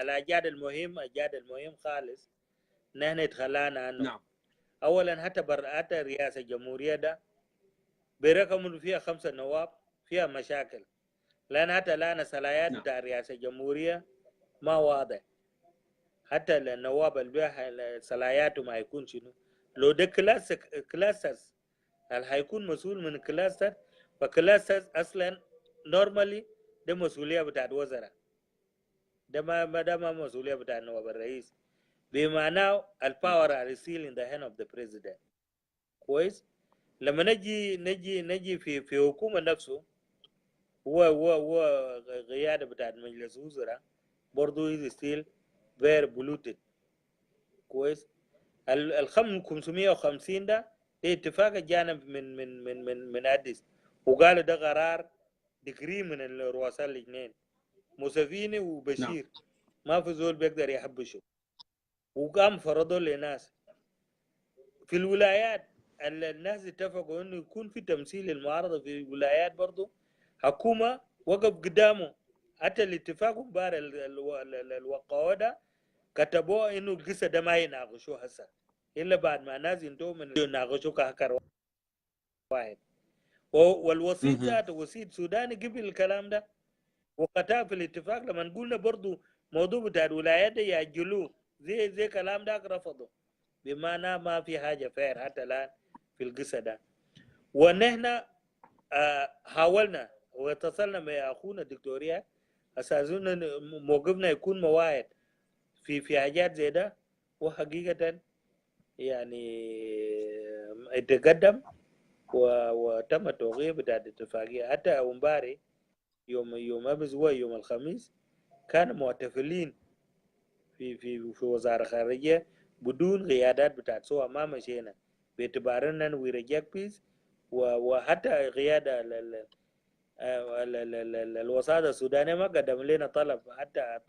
الأجاد المهم خالص نحن اتخلانا عنه. نعم. أولا حتى رئاسة الجمهورية ده برقم فيها 5 نواب فيها مشاكل. لأن حتى الآن الصلاحيات بتاع رئاسة الجمهورية ما واضح. حتى النواب اللي صلاحياتهم هيكون شنو؟ لو ده كلاسز اللي هيكون مسؤول من كلاسز، فكلاسز أصلا نورمالي ده مسؤولية بتاعت وزراء. ده ما مسؤولية بتاعت نواب الرئيس. بمعنى الباور are still in the hand of the president. كويس؟ لما نجي في حكومة نفسه هو قيادة بتاعت مجلس وزراء برضو is still very polluted. كويس؟ 550 ده اتفاق جانب من أديس، وقالوا ده قرار ديكري من الرؤساء الاثنين موسفيني وبشير. ما في زول بيقدر يحبشه، وقام فرضوا للناس في الولايات. الناس اتفقوا انه يكون في تمثيل المعارضه في الولايات. برضو حكومه وقف قدامه. حتى الاتفاق مباراه الوقعوا ده كتبوه انه القصه ده ما يناقشوه هسه الا بعد ما ناس انتهوا من يناقشوا كهكر واحد. والوسيط ذاته وسيط سوداني قبل الكلام ده وكتب في الاتفاق. لما قلنا برضو موضوع بتاع الولايات ده يأجلوه زي كلام ده رفضوا، بمعنى ما في حاجه فير حتى الان في القصه ده. ونحن حاولنا واتصلنا مع اخونا الدكتوريا اساسا موقفنا يكون مواعيد في حاجات زي ده، وحقيقه يعني اتقدم وتم التوقيع بتاع الاتفاقيه. حتى امبارح يوم امس هو يوم الخميس كانوا محتفلين في وزاره الخارجيه بدون قيادات بتاعت سوا. ما مشينا باعتبار اننا we reject peace. وحتى قياده الوساطه السودانيه ما قدم لنا طلب حتى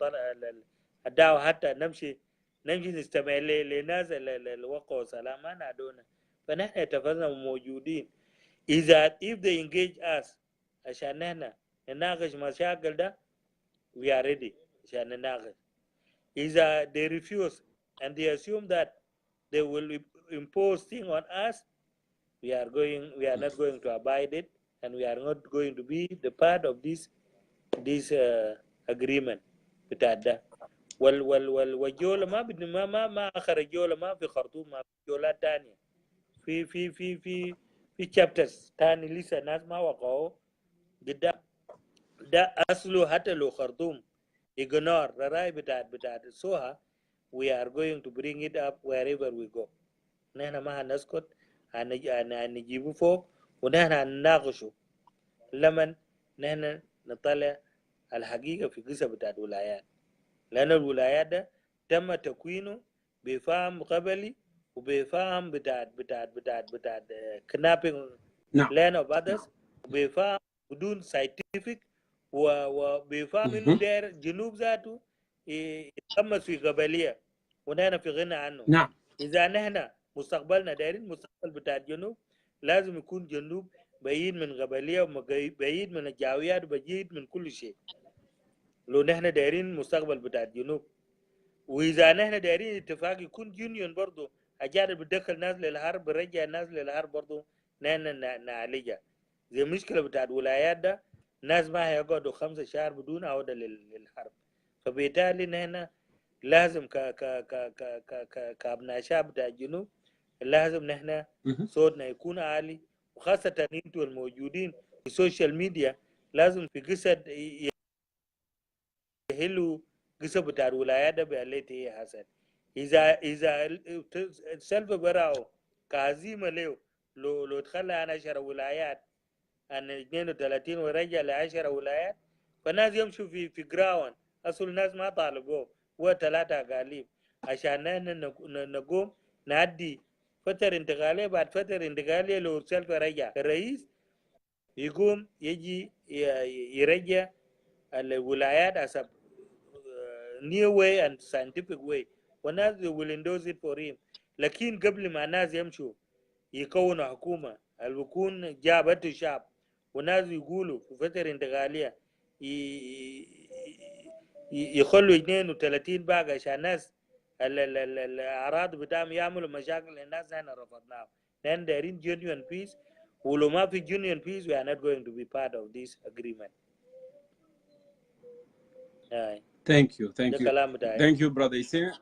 الدعوه حتى نمشي نستمع لناس اللي وقعوا سلام ما نادونا. فنحن اتفقنا موجودين اذا if they engage us عشان نحن نناقش مشاكل ده we are ready عشان نناقش. إذا they refuse and they assume that they will impose things on us, we are not going to abide it, and we are not going to be the part of this agreement بتاع ده. والجولة ما آخر الجولة ما في خرطوم، ما في جولات تانية في chapters تاني لسه ناس ما وقعوا قدام. ده أصله حتى لو خرطوم ignore الرأي بتاعت سوها we are going to bring it up wherever we go. نحن ما هنسكت، هنجيبه فوق ونحن هنناقشه لمن نحن نطلع الحقيقة في قصة بتاعت الولايات. لأن الولايات ده تم تكوينه بفهم قبلي وبفهم بتاعت kidnapping land of others وبفهم بدون scientific وبفهم إنه داير جنوب ذاته يتقمص في قبلية ونحن في غنى عنه. إذا نحن مستقبلنا دايرين مستقبل بتاع الجنوب لازم يكون جنوب بعيد من قبلية وبعيد من الجاويات وبعيد من كل شيء. لو نحن دايرين مستقبل بتاع الجنوب، وإذا نحن دايرين اتفاق يكون يونيون برضو، حاجات بتدخل ناس للحرب برجع الناس للحرب برضو نحن نعالجها. زي المشكلة بتاع الولايات ده، ناس ما هيقعدوا 5 شهور بدون عودة للحرب. فبالتالي نحن لازم كأبناء شعب بتاع الجنوب لازم نحن صوتنا يكون عالي، وخاصة انتوا الموجودين في السوشيال ميديا لازم في قصة يحلوا قصة بتاع الولايات ده بأليتي هي حسن. إذا سلف براو كعزيمة له، لو تخلى عن 10 ولايات عن 32 ورجع ل 10 ولايات، فالناس يمشوا في جراوند. أصل الناس ما طالبوه، هو 3 أقاليم عشان نقوم نعدي فترة انتقالية. بعد فترة انتقالية لو سلف رجع الرئيس يقوم يجي يرجع الولايات حسب new way and scientific way، والناس will endorse it for him. لكن قبل ما الناس يمشوا يكونوا حكومة اللي بيكون جابت الشعب، والناس يقولوا في فترة انتقالية يخلوا 32 باقي عشان الناس الأعراض بتاعهم يعملوا مشاكل للناس. نحن رفضناهم. نحن دايرين genuine peace، ولو ما في genuine peace we are not going to be part of this agreement. Thank you thank you brother Hussein.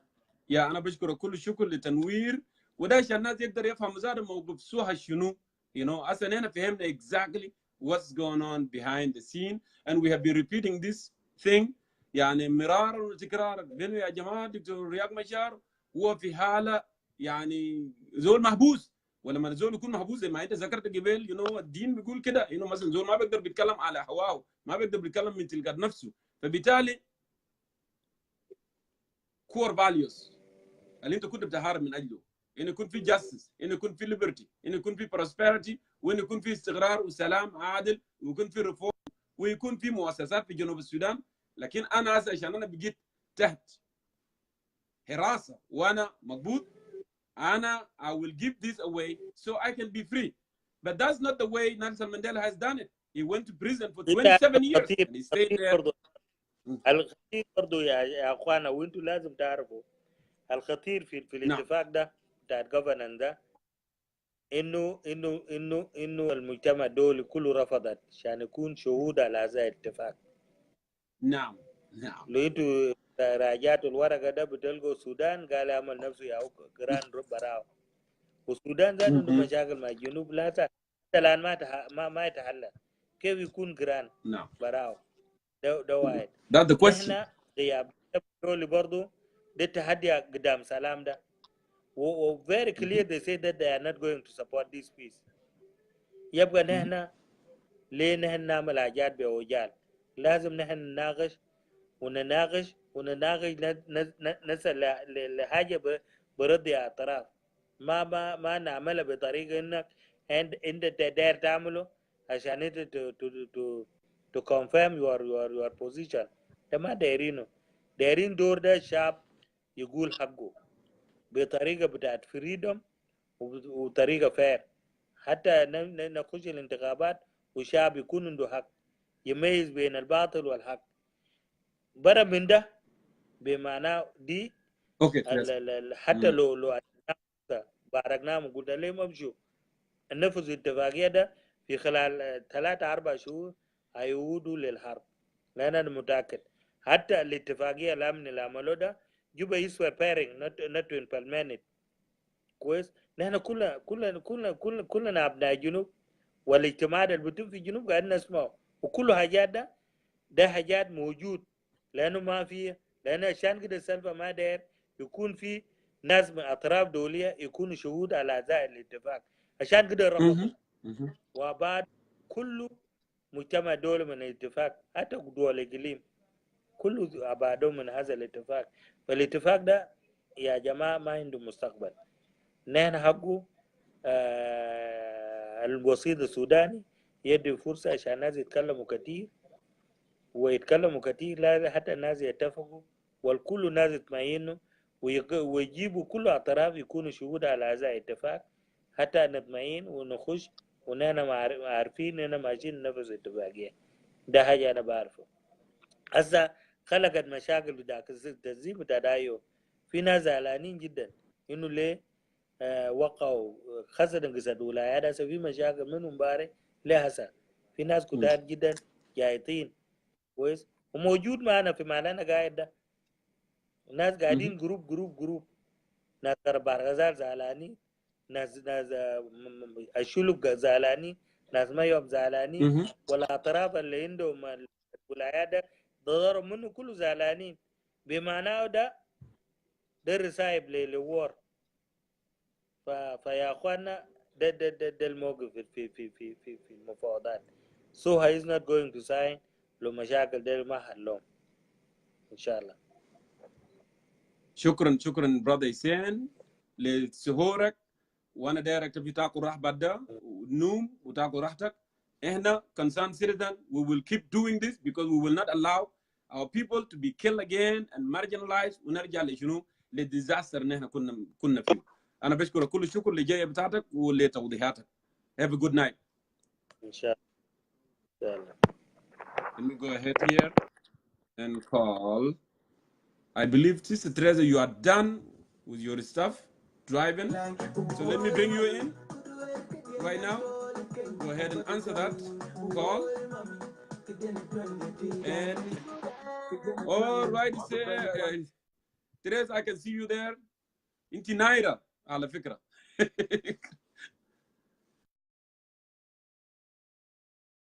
يا أنا بشكرك كل الشكر لتنوير، وده عشان الناس يقدر يفهم زاد موقف سوها شنو. أصلا هنا فهمنا exactly what's going on behind the scene, and we have been repeating this thing يعني مرارا وتكرارا بأنه يا جماعة دكتور رياض مشار هو في حالة يعني زول محبوس. ولما الزول يكون محبوس زي ما انت ذكرت قبل الدين بيقول كده مثلا زول ما بيقدر بيتكلم على هواه، ما بيقدر بيتكلم من تلقاء نفسه. فبالتالي core values اللي انت كنت بتحارب من اجله، انه يكون في justice، انه يكون في liberty، انه يكون في prosperity، وانه يكون في استقرار وسلام عادل، ويكون في reform، ويكون في مؤسسات في جنوب السودان. لكن انا عشان انا بقيت تحت حراسه وانا مضبوط، انا I will give this away so I can be free. But that's not the way Nelson Mandela has done it. He went to prison for 27 years and he stayed there. الخطير برضو يا اخوانا، وانتوا لازم تعرفوا الخطير في الاتفاق ده بتاع الجفرنس ده، انه المجتمع الدولي كله رفضت عشان يكون شهود على هذا الاتفاق. نعم لو انتوا راجعتوا الورقه ده بتلقوا السودان قال يعمل نفسه يا جران براو، والسودان ذاته عنده مشاكل مع الجنوب لا الان ما يتحل. كيف يكون جران براو؟ ده واحد. That's the question. نحن غياب الدولي برضو ده تحدي قدام سلام ده. very clear they say that they are not going to support this peace. يبقى نحن ليه نحن نعمل حاجات بوجال؟ لازم نحن نناقش نسأل لحاجة برد اعتراف. ما نعملها بطريقة انك انت داير تعمله عشان انت to confirm your position. ده ما دايرين دور ده الشعب يقول حقه بطريقة بتاعت فريدم وطريقة فير، حتى نخش الانتخابات والشعب يكون عنده حق يميز بين الباطل والحق. برا من ده بمعنى دي حتى لو باركناهم وقلت لهم امشوا نفذوا الاتفاقية ده في خلال 3-4 شهور هيعودوا للحرب، لأن أنا متأكد حتى الاتفاقية الأمن اللي عملوه ده جوبا is preparing not to implement it. كويس. نحن كلنا أبناء الجنوب، والاجتماعات اللي بتم في الجنوب قاعدين نسمعه، وكل حاجات ده حاجات موجود. لأنه ما فيه، لأن عشان كده السلفة ما داير يكون في ناس من أطراف دولية يكونوا شهود على هذا الاتفاق، عشان كده رفضوا. وبعد كل مجتمع دولي من الاتفاق حتى دول الإقليم كله أبعدوا من هذا الاتفاق. فالاتفاق ده يا جماعة ما عنده مستقبل. نحن حقه الوسيط السوداني يدي فرصة عشان الناس يتكلموا كتير لا حتى الناس يتفقوا والكل الناس يطمئنوا ويجيبوا كل أطراف يكونوا شهود على هذا الاتفاق حتى نطمئن ونخش ونحن عارفين إننا ماشيين نفس اتفاقية. ده حاجة أنا بعرفه. هسا خلقت مشاكل بتاع التنظيم بتاع دايو. في ناس زعلانين جدا إنه ليه وقعوا خاصة قصة ولايات. هسا في مشاكل منهم باري ليه هسا في ناس كتار جدا جايتين كويس وموجود معنا في معنا قاعد ده. ناس قاعدين جروب ناس ربع غزال زعلانين، ناس الشلوك زعلانين، ناس مايوب زعلانين، والأطراف اللي عندهم الولايات ده ضرروا منه كله زعلانين. بمعنى ده رسائب للوار. فيا اخوانا ده الموقف في المفاوضات. So he is not going to sign لو مشاكل ده ما حلهم ان شاء الله. شكرا برادر حسين لسهورك، وانا دايرك تبي تاكل راح بعد ونوم وتاكل راحتك. احنا concerned citizen we will keep doing this because we will not allow our people to be killed again and marginalized ونرجع لشنو للديزاستر اللي احنا كنا فيه. انا بشكرك كل الشكر للجايه بتاعتك ولتوضيحاتك. Have a good night. ان شاء الله. Let me go ahead here and call. I believe Sister Teresa, you are done with your stuff driving, so let me bring you in right now. Go ahead and answer that call. And all right, Teresa, I can see you there. Inti Naira, على فكرة.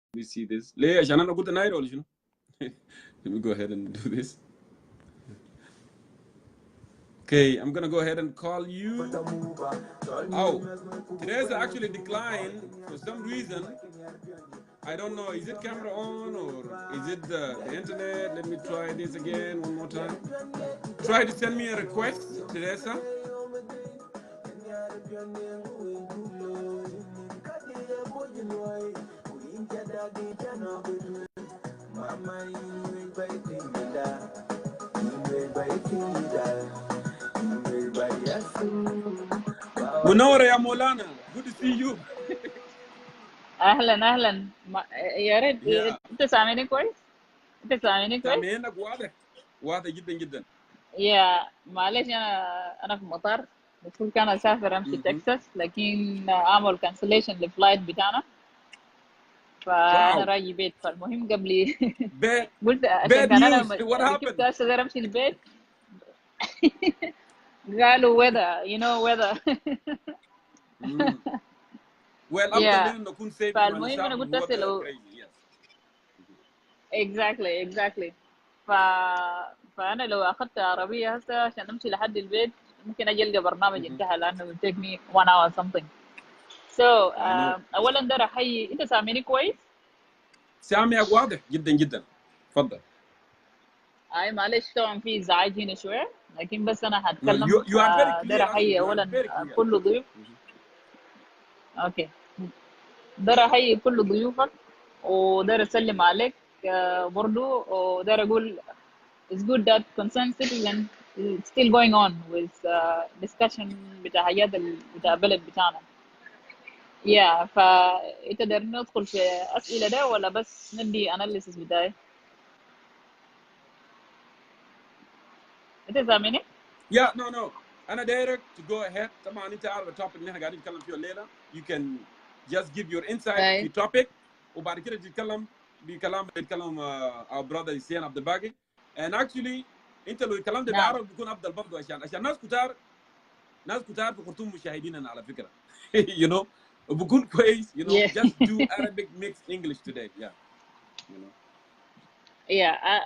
Let me see this. ليه عشان أنا قلت نايرة ولا شنو؟ Let me go ahead and do this. Okay, I'm gonna go ahead and call you. Oh, Teresa actually declined for some reason. I don't know, is it camera on or is it the internet? Let me try this again one more time. Try to send me a request, Teresa. منورة يا مولانا. Good to see you. اهلا يا ريت انت سامعني كويس؟ سامعينك واضح جدا. يا معلش انا في المطار، المفروض كان اسافر امشي تكساس لكن اعمل كانسليشن للفلايت بتاعنا، فانا راجي بيت. فالمهم قبل قلت عشان كان انا ركبت هسه امشي البيت قالوا weather well افضل انه نكون سيف. فالمهم انا قلت هسه لو exactly فانا لو اخذت عربيه هسه عشان امشي لحد البيت ممكن اجي القى برنامج انتهى لانه will take me 1 hour or something. So اولا ده احيي. انت سامعني كويس؟ سامعك واضح جدا. اتفضل. اي معلش طبعا في ازعاج هنا شويه لكن بس انا هتكلم. ده احيي اولا كل ضيوف. اوكي، ده احيي كل ضيوفك ودار اسلم عليك برضو، ودار اقول it's good that concerned citizen is still going on with discussion بتاع حاجات بتاع البلد بتاعنا. فانت داير ندخل في اسئله ده ولا بس ندي اناليسيس بتاعي؟ انت سامعني؟ No. انا دايرك to go ahead. طبعا انت عارف التوبيك اللي احنا قاعدين نتكلم فيه الليله. You can just give your insight في topic وبعد كده تتكلم بيتكلم our brother حسين عبد الباقي. And actually انت لو الكلام ده بعربي بيكون افضل برضه عشان ناس كتار في خرطوم مشاهديننا على فكره. you know وبكون كويس just do Arabic mixed English today.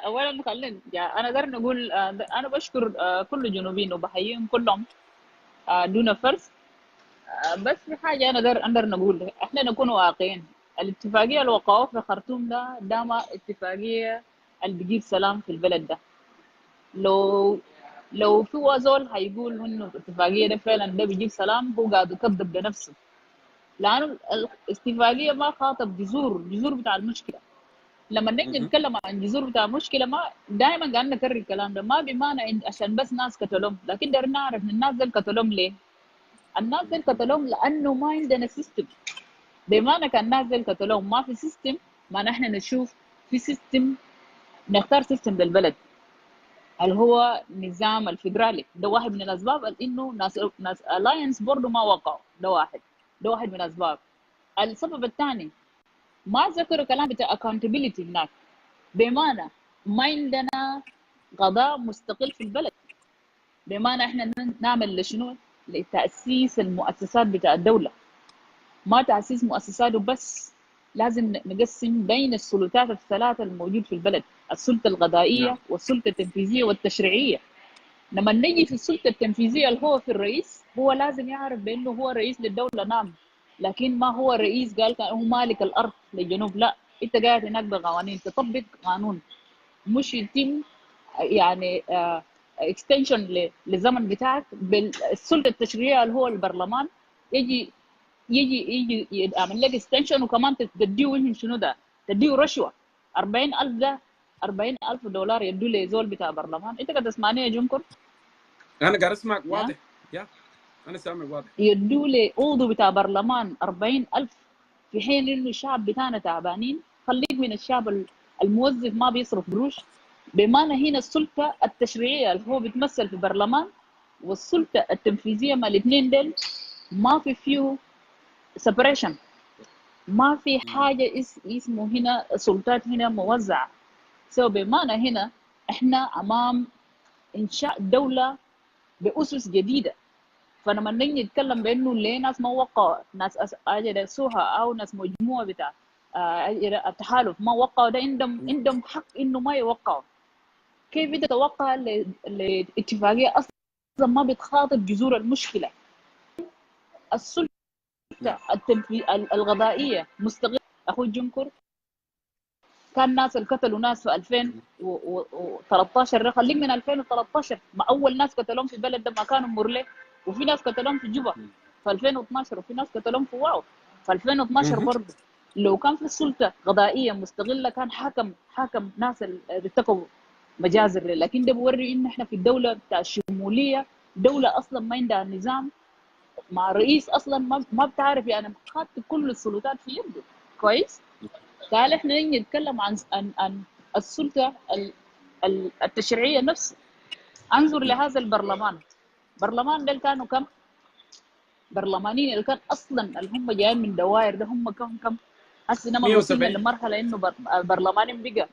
اولا خلينا انا داير نقول انا بشكر كل الجنوبيين وبحييهم كلهم دون فرز. بس في حاجه انا داير نقول احنا نكون واقعيين. الاتفاقيه اللي وقعوها في خرطوم ده ما اتفاقيه اللي بيجيب سلام في البلد ده. لو في وزول هيقول انه الاتفاقيه ده فعلا ده بيجيب سلام هو قاعد يكذب لنفسه، لانه الاتفاقيه ما خاطب جذور بتاع المشكله. لما نيجي نتكلم عن جذور بتاع المشكله ما دائما قاعد نكرر الكلام ده، ما بمعنى عشان بس ناس قتلهم، لكن دايرين نعرف الناس دول قتلهم ليه؟ الناس دول قتلهم لانه ما عندنا سيستم بمعنى كان نازل قتلوهم ما في سيستم. ما نحن نشوف في سيستم، نختار سيستم للبلد اللي هو نظام الفيدرالي. ده واحد من الاسباب انه ناس الاينس برضه ما وقعوا. ده واحد من الاسباب. السبب الثاني ما ذكروا كلام بتاع accountability هناك، بمعنى ما عندنا قضاء مستقل في البلد. بمعنى احنا نعمل لشنو؟ لتأسيس المؤسسات بتاع الدولة. ما تأسيس مؤسسات وبس، لازم نقسم بين السلطات الثلاثة الموجود في البلد، السلطة القضائية والسلطة التنفيذية والتشريعية. لما نجي في السلطة التنفيذية اللي هو في الرئيس، هو لازم يعرف بأنه هو رئيس للدولة، نعم، لكن ما هو رئيس قال هو مالك الأرض للجنوب. لا، أنت قاعد هناك بقوانين، تطبق قانون، مش يتم يعني اكستنشن للزمن بتاعك بالسلطة التشريعية اللي هو البرلمان. يجي يعمل لك اكستنشن، وكمان تديه شنو ده؟ تديه رشوة 40,000. ده $40,000 يدوا لزول بتاع برلمان. انت قاعد تسمعني يا جونكور؟ انا قاعد اسمعك واضح. يا انا سامعك واضح. يدوا لي عضو بتاع برلمان 40,000 في حين انه الشعب بتاعنا تعبانين. خليك من الشعب الموظف ما بيصرف قروش. بمعنى هنا السلطة التشريعية اللي هو بيتمثل في برلمان والسلطة التنفيذية، ما الاثنين دول ما فيه separation. ما في حاجة اسمه هنا سلطات هنا موزعة. بمعنى هنا احنا امام انشاء دولة بأسس جديدة. فلما نيجي نتكلم بانه ليه ناس ما وقعوا، ناس اجلسوها او ناس مجموعة بتاع التحالف ما وقعوا، ده عندهم حق انه ما يوقعوا. كيف انت تتوقع لاتفاقية اصلا ما بتخاطب جذور المشكلة؟ السلطة القضائية مستقلة. اخوي جنكر، كان ناس اللي قتلوا ناس في 2013، خليك من 2013، ما اول ناس قتلوهم في البلد ده ما كانوا مرلي، وفي ناس قتلوهم في جوبا في 2012، وفي ناس قتلوهم في واو في 2012 برضه. لو كان في سلطه قضائيه مستقله كان حاكم ناس اللي ارتكبوا مجازر، لكن ده بوري ان احنا في الدوله بتاع الشموليه، دوله اصلا ما عندها نظام، مع رئيس اصلا ما بتعرف يعني خاطب كل السلطات في يده. كويس. قال احنا نيجي نتكلم عن السلطه التشريعيه نفسها. انظر لهذا البرلمان ده كانوا كم برلمانيين اللي كان اصلا اللي هم جايين من دوائر، ده هم كم هسه لما وصلنا لمرحله انه برلمان بقى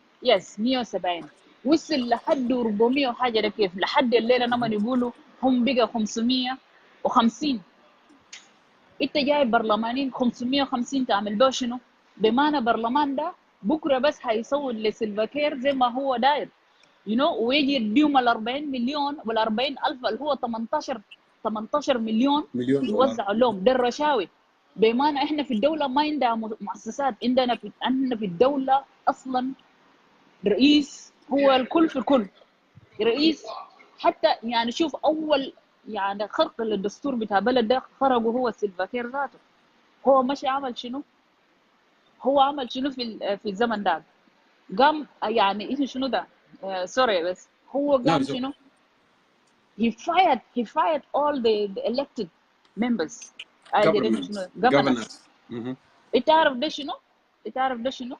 170 وصل لحد 400 وحاجه. ده كيف لحد الليله لما يقولوا هم بقى 550؟ انت جايب برلمانيين 550 تعمل به شنو؟ بمعنى برلمان ده بكره بس هيصوت لسلفاكير زي ما هو داير ويجي يديهم ال 40 مليون وال 40,000 اللي هو 18 مليون يوزعوا لهم. ده الرشاوي. بمعنى احنا في الدوله ما عندنا مؤسسات، عندنا في الدوله اصلا رئيس هو الكل في كل. رئيس حتى يعني شوف اول يعني خرق للدستور بتاع بلد ده خرجه هو سلفاكير ذاته. هو مش عمل شنو؟ هو عمل شنو في الزمن ده؟ قام يعني ايش شنو ده؟ سوري بس هو قام شنو؟ he fired all the elected members. governors. تعرف ده شنو؟ تعرف ده شنو؟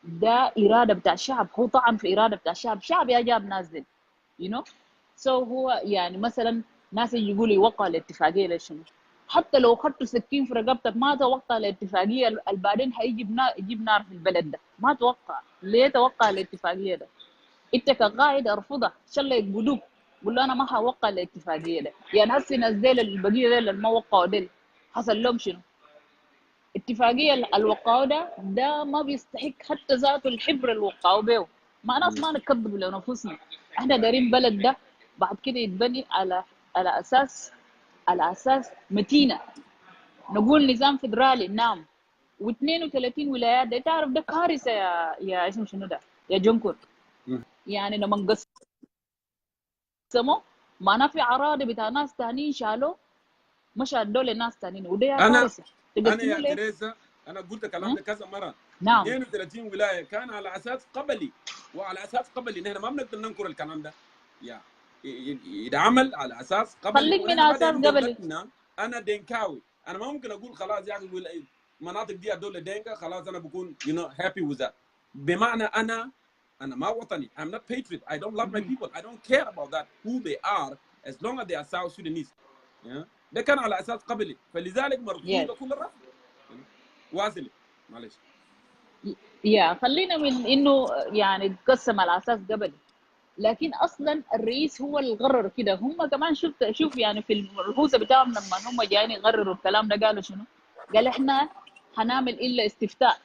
ده إرادة بتاع الشعب. هو طعن في إرادة بتاع الشعب. شعب يا جاب ناس دي هو يعني مثلا ناس يقولوا يوقع الاتفاقية لشنو؟ حتى لو خدتوا سكين في رقبتك ما توقع الاتفاقية اللي بعدين يجيب نار في البلد ده. ما توقع. ليه توقع الاتفاقية ده؟ انت كقائد ارفضها، ان شاء الله يقبلوك قول له انا ما هوقع الاتفاقيه ده. يعني هسه ناس ديل البقيه ديل اللي ما وقعوا ديل حصل لهم شنو؟ اتفاقيه الوقعوا ده ما بيستحق حتى ذاته الحبر اللي وقعوا به. ما ناس ما نكذب لنفسنا. احنا دايرين بلد ده بعد كده يتبني على اساس متينه. نقول نظام فدرالي نعم، و32 ولايات. ده تعرف ده كارثه يا اسمه شنو ده يا جونكور. يعني لما نقسمه ما في عراضي بتاع ناس تانيين شالوه مش ادوا لناس تانيين، وده يا كارثه. انا يا تريزا انا قلت الكلام ده كذا مره. نعم. 32 ولايه كان على اساس قبلي، وعلى اساس قبلي نحن ما بنقدر ننكر الكلام ده. يتعمل على اساس قبلي. خليك من اساس قبلي. انا دينكاوي، انا ما ممكن اقول خلاص يا اخي مناطق دي الدوله دينكا خلاص انا بكون happy with that. بمعنى انا ما وطني. I'm not patriot. I don't love my people. I don't care about that who they are as long as they are South Sudanese. ده كان على اساس قبلي، فلذلك مرفوض كل الرفض. واصل معلش. خلينا من انه يعني تقسم على اساس قبلي، لكن اصلا الرئيس هو اللي قرر كده. هم كمان شوف يعني في الرئوسه بتاعهم لما هم جايين يقرروا الكلام ده قالوا شنو؟ قال احنا حنعمل الا استفتاء.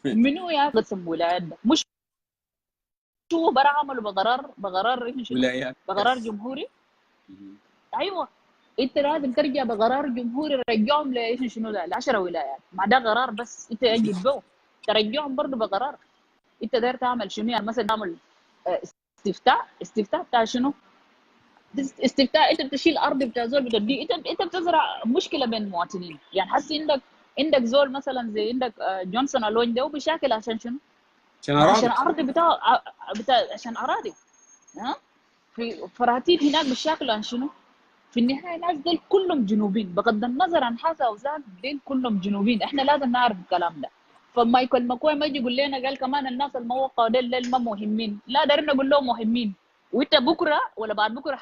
منو يا قسم ولايات ده؟ مش هو برا عملوا بقرار شنو؟ ولايات بقرار جمهوري. ايوه انت لازم ترجع بقرار جمهوري رجعهم لايش شنو ده ل 10 ولايات، ما ده قرار بس انت يجب به ترجعهم برضه بقرار. انت داير تعمل شنو؟ يعني مثلا تعمل استفتاء بتاع شنو؟ استفتاء انت بتشيل ارض بتاع زول بتدي، انت بتزرع مشكله بين المواطنين. يعني حسي عندك زول مثلا زي عندك جونسون الونج ده بيشاكل عشان شنو؟ عشان ارض بتاع عشان اراضي. في فراتيل هناك بالشكل عن شنو؟ في النهايه الناس دول كلهم جنوبيين بغض النظر عن حاسه او ذات، دول كلهم جنوبيين. احنا لازم نعرف الكلام ده. فمايكل ماكوي ما يجي يقول لنا قال كمان الناس الموقعه دول ما مهمين. لا دارنا نقول لهم مهمين، وانت بكره ولا بعد بكره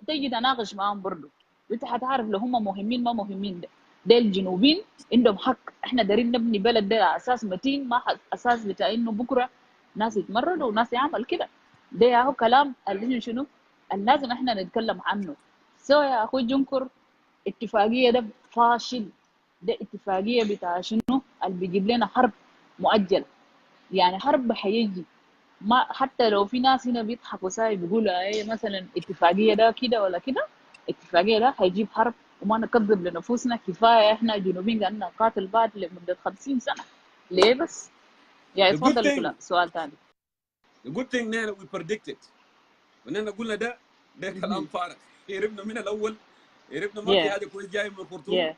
تيجي تناقش معاهم برضه، وانت حتعرف لو هم مهمين ما مهمين. دول جنوبيين عندهم حق. احنا دارين نبني بلد ده على اساس متين، ما اساس بتاع انه بكره ناس يتمردوا وناس يعمل كده. ده هو كلام اللي شنو لازم احنا نتكلم عنه. يا اخوي جنكر، اتفاقيه ده فاشل. ده اتفاقيه بتاع شنو اللي بيجيب لنا حرب مؤجل. يعني حرب حيجي، ما حتى لو في ناس هنا بيضحكوا ساي بيقولوا ايه مثلا اتفاقيه ده كده ولا كده، اتفاقيه ده هيجيب حرب وما نكذب لنفوسنا. كفايه احنا جنوبيين قاعدين نقاتل بعد لمده 50 سنه ليه بس؟ يعني اتفضل سؤال ثاني. The good thing now we predicted. ونحن قلنا ده كلام فارغ. هربنا من الاول، هربنا ما في حاجه كويس جاي من الخرطوم.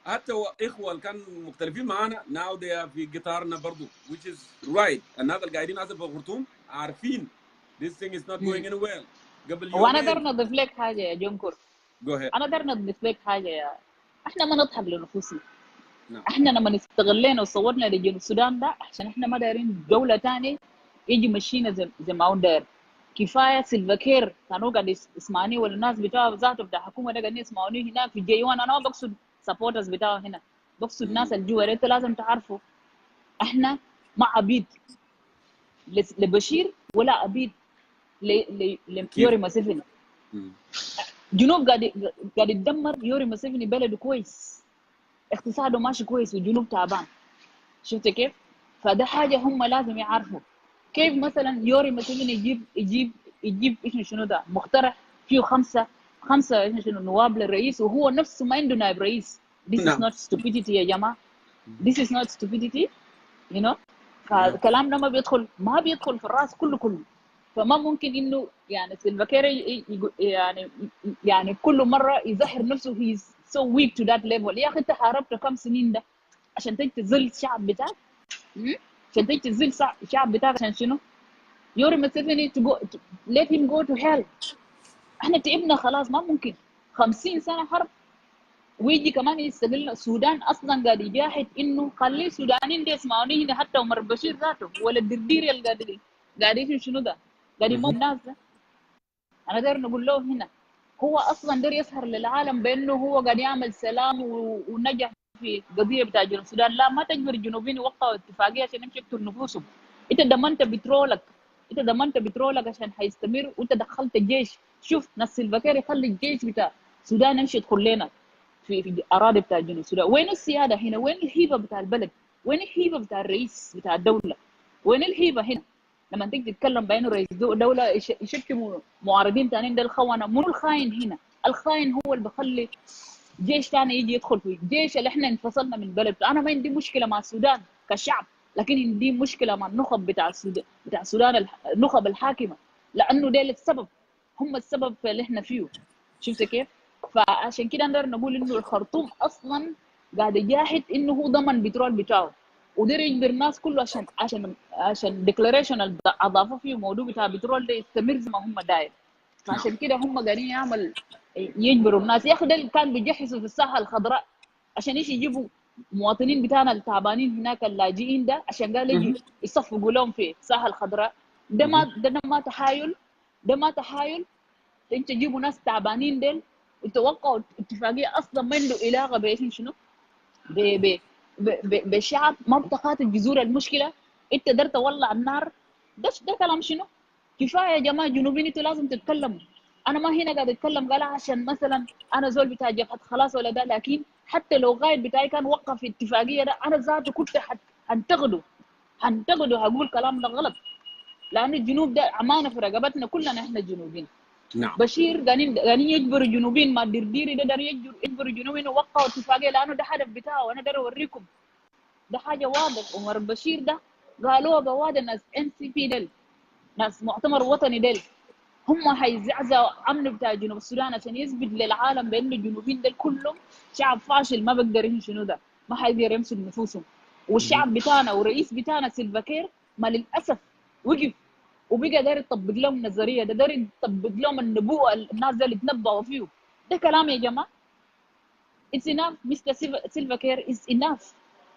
حتى اخوه اللي كانوا مختلفين معانا now they are في قطارنا برضو which is right. الناس اللي قاعدين هسه في الخرطوم عارفين this thing is not going anywhere. قبل يومين وانا دار نضيف لك حاجه يا جونكور. انا دار نضيف لك حاجه يا احنا ما نضحك لنفوسنا. احنا لما استغلينا وصورنا لجنوب السودان ده عشان احنا ما دايرين دوله ثانيه يجي مشينا زي ما هو داير. كفايه سيلفاكير كانوا قاعد يسمعني ولا الناس بتاعه ذاته بتاع الحكومه ده قاعدين يسمعوني هناك في جيوان. انا ما بقصد سبورترز بتاعه هنا، بقصد الناس الجوا. انت لازم تعرفوا احنا ما عبيد لبشير ولا عبيد ليوري مسيفني. جنوب قاعد يتدمر. يوري مسيفني بلده كويس، اقتصاده ماشي كويس والجنوب تعبان. شفت كيف؟ فده حاجه هم لازم يعرفوا. كيف مثلا يوري مسيفني يجيب ايش شنو ده مقترح فيه خمسه ايش شنو نواب للرئيس وهو نفسه ما عنده نائب رئيس. This is not stupidity يا جماعه. This is not stupidity you know. فالكلام ده ما بيدخل في الراس كله. فما ممكن انه يعني سيلفاكير يعني كل مره يظهر نفسه he's so weak to that level. يا اخي انت حاربت كم سنين ده عشان تيجي تذل الشعب بتاعك؟ عشان تيجي تذل الشعب بتاعك عشان شنو؟ يوري مسيفني let him go to hell. احنا تعبنا خلاص، ما ممكن 50 سنه حرب ويجي كمان يستغل. السودان اصلا قاعد يجاهد انه خلي السودانيين دي يسمعوني هنا. حتى عمر بشير ذاته ولا الدردير اللي قاعد شنو ده قاعد يموت الناس ده. انا داير نقول له هنا هو اصلا داير يظهر للعالم بانه هو قاعد يعمل سلام ونجح في قضيه بتاع جنوب السودان. لا، ما تجبر الجنوبيين يوقعوا اتفاقيه عشان يمشوا يقتلوا نفوسهم. انت ضمنت بترولك عشان حيستمر، وانت دخلت الجيش. شوف ناس سيلفاكير يخلي الجيش بتاع السودان يمشي يدخل لنا في اراضي بتاع جنوب السودان. وين السياده هنا؟ وين الهيبه بتاع البلد؟ وين الهيبه بتاع الرئيس بتاع الدوله؟ وين الهيبه هنا؟ لما تيجي تتكلم بانه رئيس دوله يشتموا معارضين ثانيين، ده الخونه. منو الخاين هنا؟ الخاين هو اللي بخلي جيش ثاني يجي يدخل فيه. الجيش اللي احنا انفصلنا من بلد. انا ما عندي مشكله مع السودان كشعب، لكن عندي مشكله مع النخب بتاع السودان النخب الحاكمه، لانه ده السبب، هم السبب في اللي احنا فيه. شفت كيف؟ فعشان كده نقدر نقول انه الخرطوم اصلا قاعد يجاهد انه هو ضمن بترول بتاعه، ودير يجبر الناس كله عشان ديكلاريشن اللي اضافوا فيه موضوع بتاع بترول ده يستمر زي ما هم داير. فعشان كده هم قاعدين يجبروا الناس. يا اخي ده اللي كان بيجهزوا في الساحه الخضراء عشان ايش يجيبوا مواطنين بتاعنا التعبانين هناك اللاجئين ده عشان قال يجي يصفقوا لهم في الساحه الخضراء. ده ما تحايل، ده ما تحايل. انت تجيبوا ناس تعبانين ديل وتوقعوا اتفاقيه اصلا ما عنده علاقه بايش شنو؟ بشعب منطقات الجذور المشكله. انت قدرت تولع النار. ده كلام شنو؟ كفايه يا جماعه جنوبيين، انتوا لازم تتكلموا. انا ما هنا قاعد اتكلم قال عشان مثلا انا زول بتاع جبهه خلاص ولا ده، لكن حتى لو قائد بتاعي كان وقف الاتفاقيه ده انا ذاته كنت هنتقده هقول كلام ده غلط، لان الجنوب ده امانه في رقبتنا كلنا احنا الجنوبيين. نعم. بشير قاعدين يجبروا الجنوبيين، ما ديرديري ده دار يجبروا الجنوبيين وقعوا اتفاقيه، لانه ده هدف بتاعه وانا دار اوريكم. ده حاجه واضح. عمر بشير ده قالوها بواد ناس NCP ديل، ناس مؤتمر وطني ديل، هم هيزعزعوا امن بتاع جنوب السودان عشان يثبت للعالم بان الجنوبيين ديل كلهم شعب فاشل ما بيقدر شنو ده، ما حيقدر يمسك نفوسهم. والشعب بتاعنا والرئيس بتاعنا سيلفا كير ما للاسف وقف وبقى داير يطبق لهم النظريه ده، داير يطبق لهم النبوءه الناس اللي تنبؤوا فيه. ده كلام يا جماعه. It's enough, Mr. Silva Care, it's enough.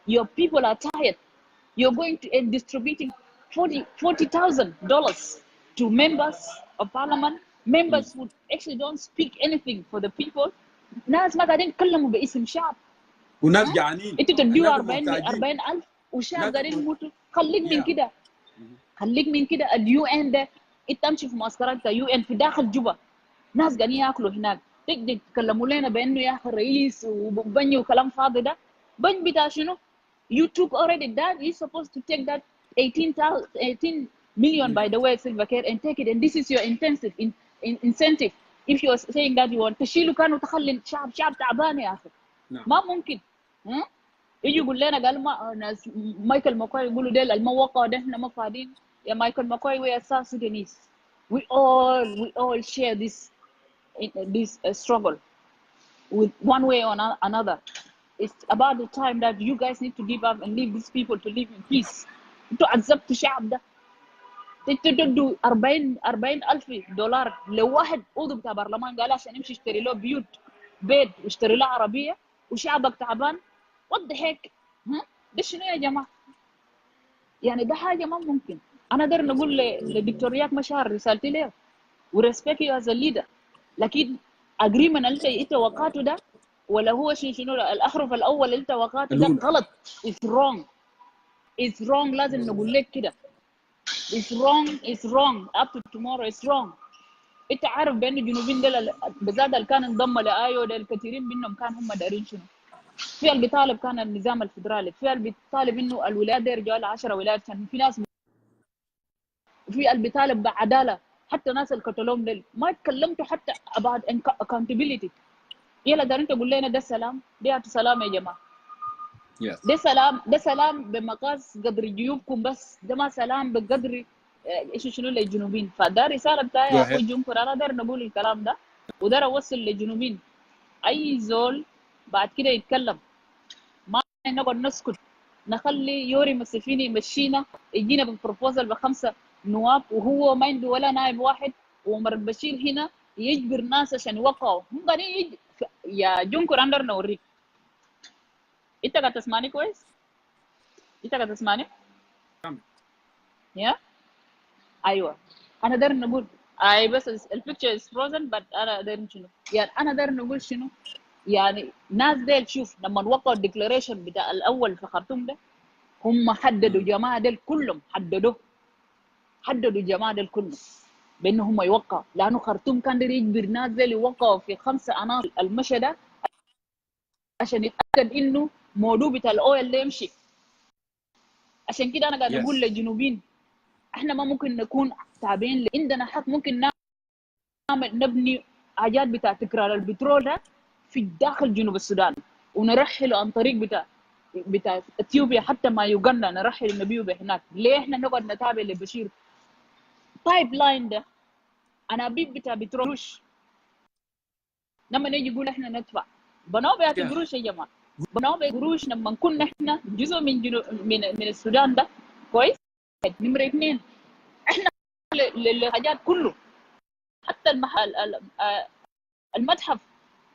Your people are tired. You're going to distributing $40,000 to members of parliament, members who actually don't speak anything for the people. ناس ما قاعدين يتكلموا باسم شعب. وناس جعانين. انتوا تدوا الناس محتاجين. 40,000 وشعب قاعدين يموتوا. خليك من كده. خليك من كده. اليو ان ده انت امشي في معسكرات اليو ان في داخل جوبا، ناس قاعدين ياكلوا هناك، تقدر تتكلموا لنا بانه يا اخي الرئيس وبني وكلام فاضي ده. بن بتاع شنو؟ You took already that. You're supposed to take that 18 million by the way Silva Care and take it, and this is your intensive incentive. If you are saying that you want تشيلوا كانوا تخلي شعب تعبان يا اخي. ما ممكن. يجي يقول لنا قال ما ناس مايكل ماكوي يقولوا ديل الموقع ده احنا ما فاضيين. يا مايكل ماكوي we are South Sudanese. We all share this struggle with one way or another. It's about the time that you guys need to give up and leave these people to live in peace. انتوا عذبتوا الشعب ده. تدوا 40,000 دولار لواحد عضو بتاع برلمان قال عشان يمشي يشتري له بيت ويشتري له عربيه وشعبك تعبان. what the heck؟ ده شنو يا جماعه؟ يعني ده حاجه ما ممكن. انا اقدر نقول لدكتور رياض مشار رسالتي له وريسبكت يو از ا ليدر، لكن اجريمنت انت وقعته ده ولا هو شنو الاحرف الاول انت وقعته ده غلط. it's wrong. لازم نقول لك كده it's wrong up to tomorrow it's wrong. انت عارف بان الجنوبيين دول بالذات اللي كان انضم لايو ده الكثيرين منهم كان هم دارين شنو؟ في اللي بيطالب كان النظام الفدرالي، في اللي بيطالب انه الولايات دي رجعوا ل 10 ولايات، كان في ناس، وفي اللي بيطالب بعداله. حتى ناس الكتالون دول ما اتكلمتوا حتى about accountability. يلا دارين تقول لنا ده سلام؟ ده سلام يا جماعه. ده سلام بمقاس قدر جيوبكم بس، ده ما سلام بقدر ايش شنو للجنوبين. فده رساله بتاعي يا اخوي جونكور، انا داير نقول الكلام ده وداير اوصل للجنوبين. اي زول بعد كده يتكلم ما نقعد نسكت نخلي يوري مسفيني يمشينا يجينا ببروبوزل ب5 نواب وهو ما عنده ولا نائب واحد، وعمر البشير هنا يجبر ناس عشان يوقعوا. هم قاعدين يا جونكور اندر نوريك. انت قاعد تسمعني كويس؟ انت قاعد تسمعني؟ يا ايوه انا داير نقول اي بس البيكتشر از فروزن بس انا داير شنو؟ يعني انا داير نقول شنو؟ يعني ناس ديل شوف لما وقعوا الديكلاريشن بتاع الاول في خرطوم ده هم حددوا جماعه ديل كلهم، حددوا الجماعه ديل كلهم بانه هم يوقعوا، لانه خرطوم كان داير يجبر ناس ديل يوقعوا في 5 عناصر المشى ده عشان يتاكد انه موضوع بتاع الاويل ده يمشي. عشان كده انا قاعد اقول للجنوبيين احنا ما ممكن نكون تابعين عندنا حق ممكن نعمل نبني حاجات بتاع تكرار البترول ده في داخل جنوب السودان ونرحله عن طريق بتاع اثيوبيا حتى ما يوغندا، نرحل النبي هناك. ليه احنا نقعد نتابع لبشير؟ بايب لاين ده انابيب بتاع بتروش لما نيجي يقول احنا ندفع بنوع بيعطي قروش يا جماعه، بنوع قروش لما نكون احنا جزء من السودان ده كويس. نمره 2 احنا للحاجات كله، حتى المتحف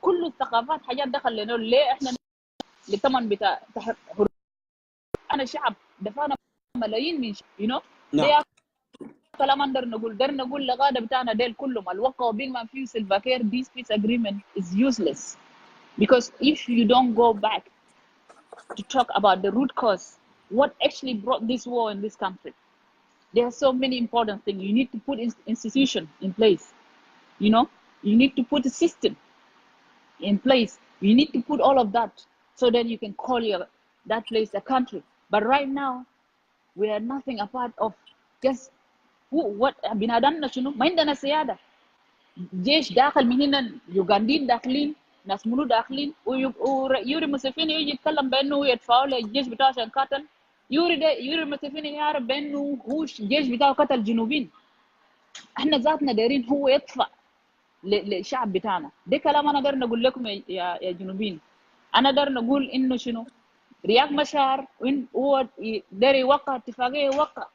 كله الثقافات حاجات دخل لنا. ليه احنا لثمن بتاع أنا شعب دفعنا ملايين من you know نعم. كلام در نقول لغاده بتاعنا ديل كلهم الوقعوا بينما في سلفاكير. This peace agreement is useless because if you don't go back to talk about the root cause, what actually brought this war in this country, there are so many important things. You need to put institution in place, you know, you need to put a system in place, you need to put all of that so then you can call that place a country. But right now we are nothing apart of just what بنادمنا شنو ما عندنا سيادة. جيش داخل من هنا، يوغنديين داخلين، ناس منو داخلين، ويوري مسيفيني يجي يتكلم بانه يدفعوا للجيش بتاعه عشان قتل. يوري مسيفيني يعرف بانه هو الجيش بتاعه قتل جنوبين. احنا ذاتنا دايرين هو يدفع للشعب بتاعنا. ده كلام انا داير نقول لكم يا جنوبيين. انا داير نقول انه شنو رياض مشار هو داير يوقع اتفاقيه يوقع،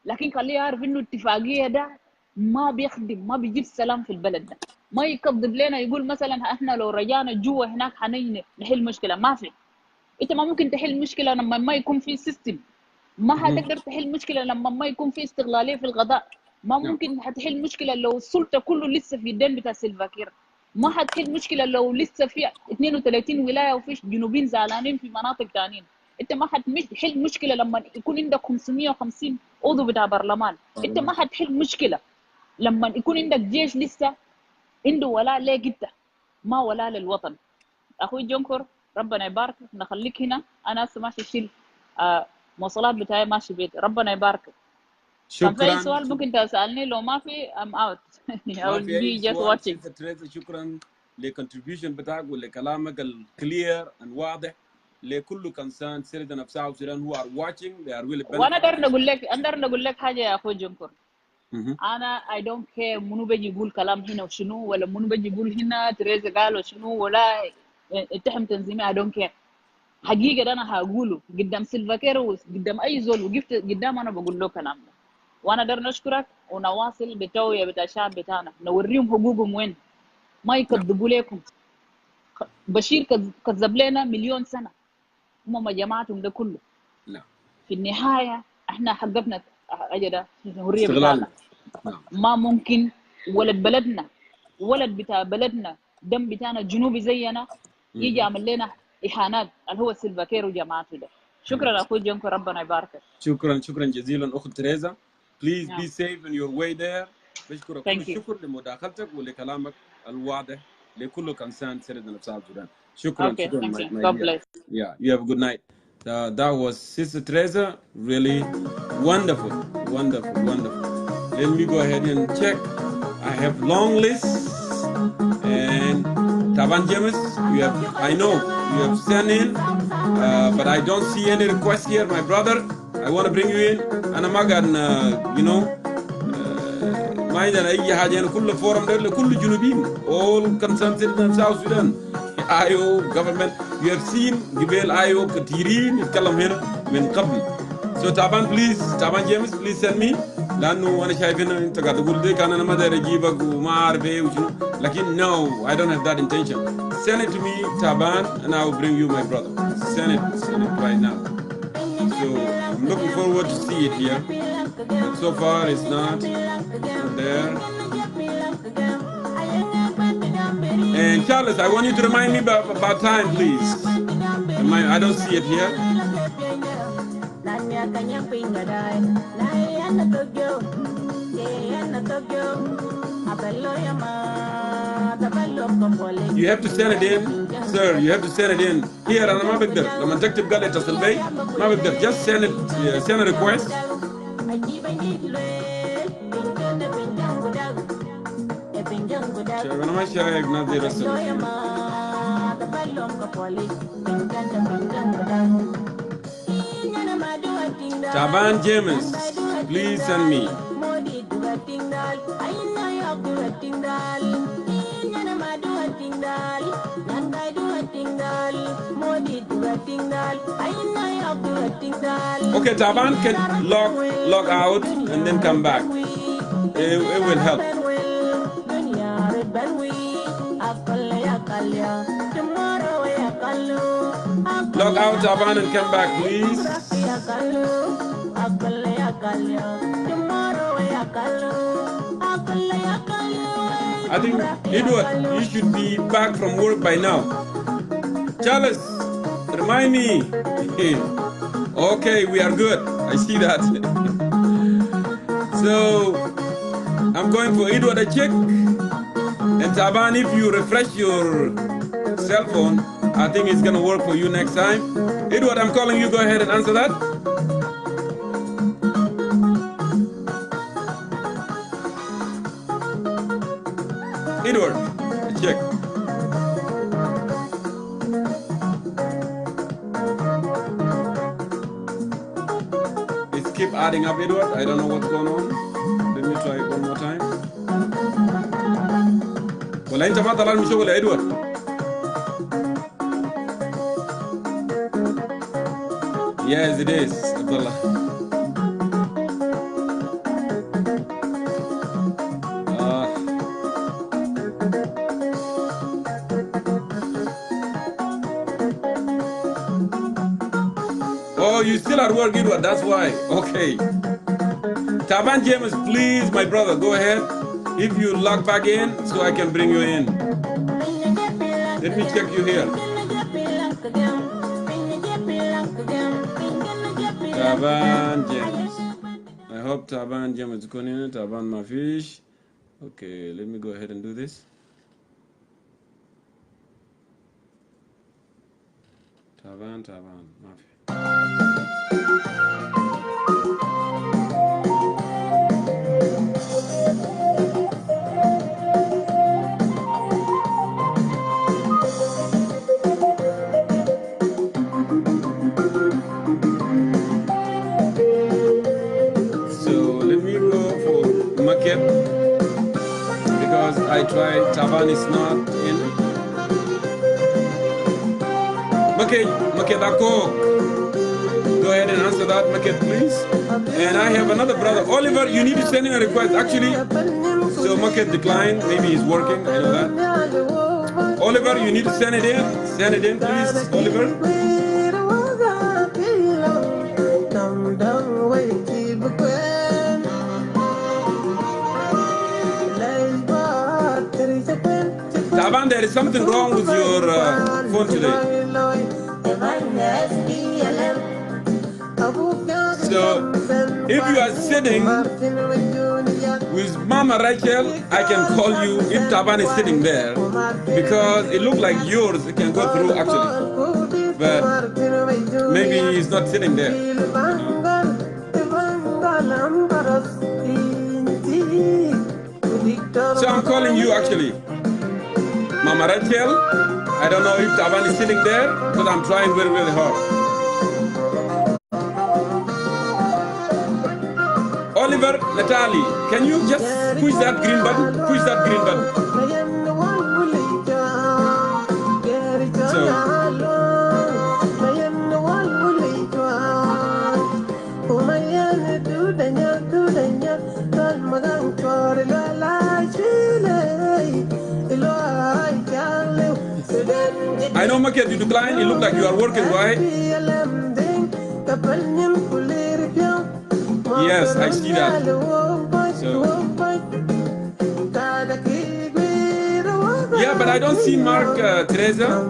لكن خليه يعرف انه الاتفاقيه ده ما بيخدم، ما بيجيب سلام في البلد ده. ما يكذب لنا يقول مثلا احنا لو رجعنا جوا هناك حنحل مشكله. ما في. انت ما ممكن تحل مشكله لما ما يكون في سيستم. ما هتقدر تحل مشكله لما ما يكون في استغلاليه في الغذاء. ما ممكن هتحل مشكله لو السلطه كله لسه في الدين بتاع سلفاكير. ما هتحل مشكله لو لسه في 32 ولايه وفي جنوبين زعلانين في مناطق ثانيين. انت ما هتحل مشكله لما يكون عندك 550 عضو بتاع برلمان. انت ما هتحل مشكله لما يكون عندك جيش لسه عنده ولاء ليك انت، ما ولاء للوطن. اخوي جونكور ربنا يبارك، نخليك هنا. انا هسه ماشي اشيل مواصلات بتاعي ماشي بيت. ربنا يبارك. كان في اي سؤال ممكن تسالني؟ لو ما في I'm out. I will be just watching. شكرا للكونتريبيوشن بتاعك ولكلامك الكلير والواضح لكل كنسان سيرتنا في ساوث السودان who are watching they are really benefiting. وانا اقدر نقول لك حاجه يا اخوي جونكور. انا I don't care منو بيجي يقول كلام هنا وشنو، ولا منو بيجي يقول هنا تريزا قال وشنو، ولا اتهم تنظيمي. I don't care. حقيقه ده انا هقوله قدام سلفاكير وقدام اي زول وقفت قدام انا بقول له كلام ده. وانا دار نشكرك ونواصل بالتوعيه بتاع الشعب بتاعنا، نوريهم حقوقهم وين. ما يكذبوا لكم. بشير كذب لنا مليون سنه، هم ما جماعتهم ده كله. في النهايه احنا حققنا اجدا الحريه بتاعنا. ما ممكن ولد بلدنا، ولد بتاع بلدنا، دم بتاعنا جنوبي زينا يجي يعمل لنا اهانات اللي هو سلفاكير وجماعته ده. شكرا اخوي جونكو، ربنا يباركك. شكرا جزيلا اخت تريزا. Please be safe in your way there. بشكرك كل الشكر لمداخلتك ولكلامك الواضح لكل كنسان سيرتنا في ساوث السودان. شكرا. God bless. Yeah, you have a good night. That was Sister Teresa. Really wonderful. Let me go ahead and check. I have long lists. And Taban James, I know you have sent in, but I don't see any request here, my brother. I want to bring you in. أنا ما قاعد ما عندنا أي حاجة. أنا كل فورم ده لكل جنوبين. All concerned citizens of South Sudan. IO government. You have seen قبل IO كثيرين يتكلم هنا من قبل. So Taban James, please send me. لأنه أنا شايف إنه أنت قاعد تقول ده كان أنا ما داير أجيبك وما أعرف إيه وشنو. لكن no, I don't have that intention. Send it to me, Taban, and I will bring you my brother. Send it right now. So I'm looking forward to see it here. But so far it's not there. And Charles, I want you to remind me about time, please. I don't see it here. You have to send it in, sir. You have to send it in here. أنا ما بقدر لما تكتب قال اتصل بي ما بقدر. Just send a request. شايف أنا ما شايف نادي رسل. Taban James, please send me. Okay, Taban can log out and then come back. It will help. Log out, Taban, and come back, please. I think, Edward, you should be back from work by now. Charles, remind me. Okay, we are good. I see that. So, I'm going for Edward a check. And Taban, if you refresh your cell phone, I think it's going to work for you next time. Edward, I'm calling you. Go ahead and answer that. Edward, check. It's keep adding up, Edward. I don't know what's going on. Let me try it one more time. ولا انت ما طلعت من شغل يا ادوارد؟ Yes, it is, Abdullah. Oh, you still at work, Edward, that's why. Okay. Taban James, please, my brother, go ahead. If you log back in, so I can bring you in. Let me check you here. Taban James. I hope Taban James is going in. Taban Mafish. Okay, let me go ahead and do this. Taban Mafish. Because I tried, Taban is not in. Maket Ako, go ahead and answer that, Maket, please. And I have another brother, Oliver. You need to send in a request, actually. So Maket declined. Maybe he's working. I know that. Oliver, you need to send it in. Send it in, please, Oliver. Taban, there is something wrong with your phone today. So, if you are sitting with Mama Rachel, I can call you if Taban is sitting there, because it looks like yours can go through actually, but maybe he's not sitting there. So I'm calling you actually. Mama Rachel, I don't know if Taban is sitting there, but I'm trying very, very hard. Oliver, Natalie, can you just push that green button? Push that green button. So, I know, Maket, you declined. It looked like you are working, right? Yes, I see that. So, yeah, but I don't see Mark, Teresa.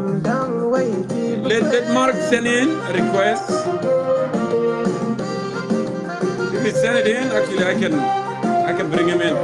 Let Mark send in a request. If he send it in, actually, I can bring him in.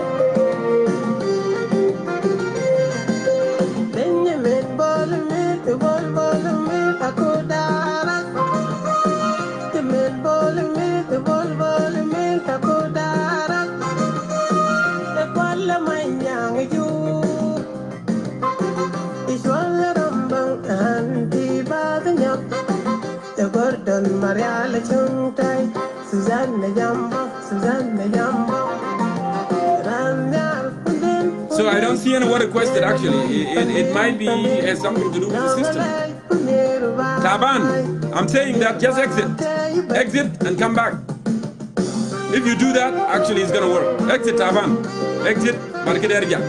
So I don't see any word requested actually. It might be has something to do with the system. Taban, I'm saying that just exit. Exit and come back. If you do that, actually it's gonna work. Exit Taban. Exit, Marketerja.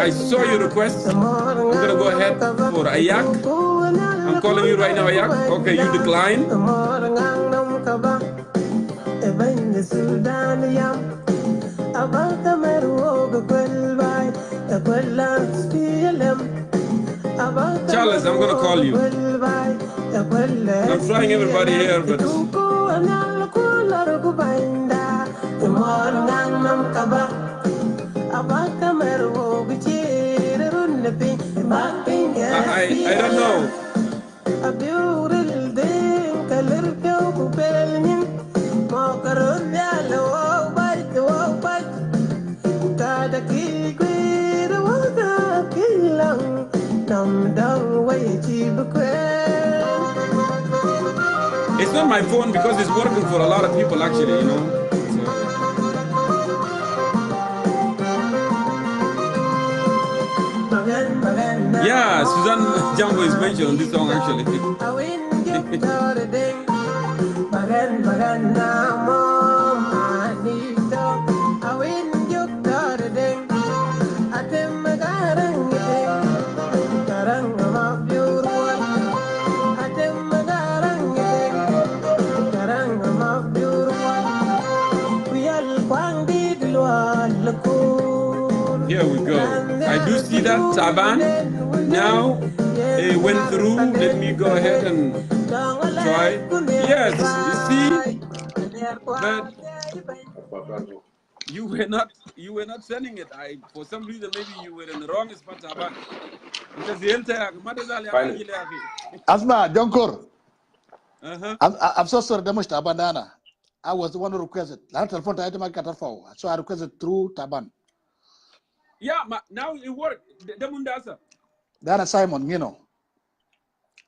I saw your request. I'm gonna go ahead for Ayak. I'm calling you right now, Ayak. Okay, you decline. Charles, I'm gonna call you. I'm trying everybody here, but I don't know. It's not my phone because it's working for a lot of people actually, you know. Yeah, Susan Jambo is mentioned on this song actually. Here we go. I do see that Taban now it went through. Let me go ahead and try. Yes, you see, but you were not sending it. For some reason maybe you were in the wrong spot, Taban. Asma, Jongkor. I'm so sorry, Damush Tabanana. I was the one who requested. So I requested through Taban. Yeah, now it worked. Dana Simon, you know.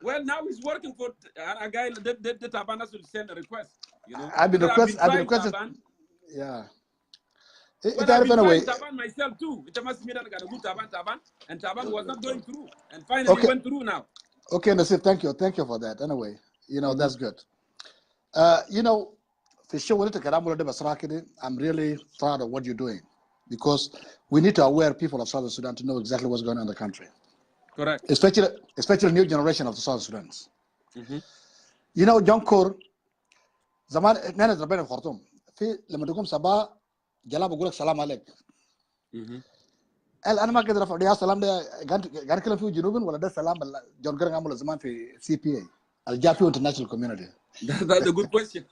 Well, now he's working for a guy that Taban has to send a request. You know, I've been requested. Yeah. Well, I've been trying Taban myself too. It must be that I got a good Taban, and Taban was not going through, and finally it went through now. Okay, Nasif, thank you for that. Anyway, you know that's good. You know, for sure, I'm really proud of what you're doing because we need to aware people of Southern Sudan to know exactly what's going on in the country. Correct. Especially new generation of the South Sudanese. You know, Jongkor, zaman nana rabena Khartoum. في لما تقوم صباح جلا بقول لك سلام عليك. أنا ما قدر أفهم ده سلام ده قاعد كلام فيه جنوبين ولا ده سلام جونكر عمله زمان في CPA الجافي international community. That's a good question.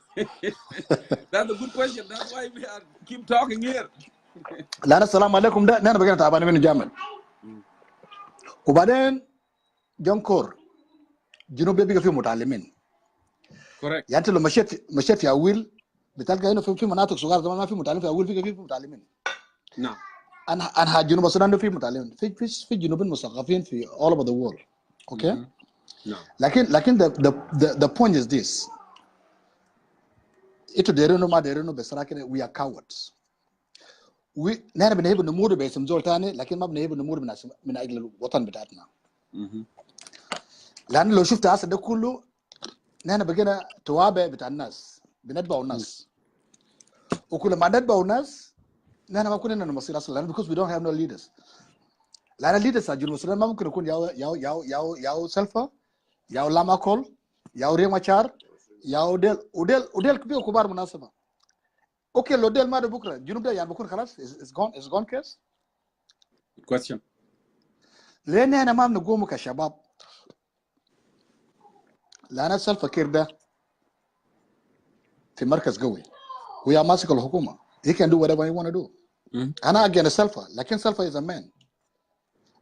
That's a good question. That's why we keep talking here. لا أنا السلام عليكم ده نحن بقينا تعبانين منه جامد. وبعدين جونكور جنوب ده بيجي فيه متعلمين. Correct. يعني أنت لو مشيت في أويل بتلقى هنا في مناطق صغار زمان ما في متعلم في أويل في متعلمين. نعم. أنا جنوب السودان في متعلمين في جنوبين مثقفين في all over the world. Okay. نعم. لكن the point is this. إنتوا دايرينه ما دايرينه بس لكن we are cowards. نحن بنهيب نمور باسم زول تاني لكن ما بنهيب نمور من أجل الوطن بتاعتنا. لأن لو شفت هذا ده كله نحن بقينا توابع بتاع الناس بنتبع الناس. وكل ما نتبع الناس نحن ما كنا نمثل أصلا because we don't have no leaders. لأن leaders جنوب السودان ما ممكن يكون ياو سلفا ياو لاماكول ياو ريماشار ياو وديل كبار مناسبة. Okay, لو ديل ما ده بكرة جنوب ده يعني بكون خلاص it's gone case. Question. لأن احنا ما بنقوم كشباب. لأن سلفا كير ده في مركز قوي ويا ماسك الحكومة. He can do whatever he want to do. أنا against سلفا لكن سلفا is a man.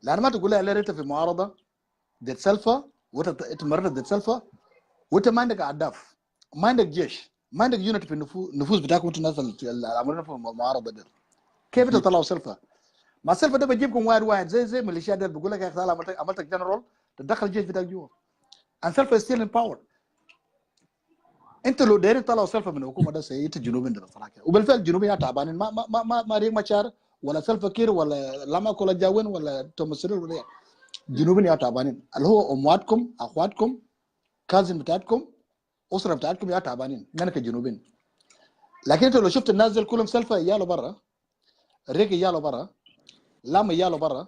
لأن ما تقول لي على ريته في معارضة ضد سلفا وتمرد ضد سلفا وأنت ما عندك أهداف ما عندك جيش ما عندك يونت في النفوس بتاعكم انتوا الناس العاملين في المعارضه دي كيف تطلعوا سلفا؟ ما سلفا ده بجيبكم واحد زي ميليشيا ده بقول لك يا اخي عملتك جنرال تدخل الجيش بتاعك جوا and سلفا ستيل ان باور انتوا لو دايرين تطلعوا سلفا من الحكومه ده سيئه الجنوبين ده صراحه وبالفعل الجنوبيين تعبانين ما ريق مشار ولا سلفا كير ولا لما كولا جاوين ولا تومسريل ولا الجنوبيين تعبانين اللي هو امواتكم اخواتكم كازن بتاعتكم أسرة بتاعتكم يا تعبانين نحن كجنوبين لكن انتوا لو شفت الناس دول كلهم سلفا يالو برا ريك يالو برا لام يالو برا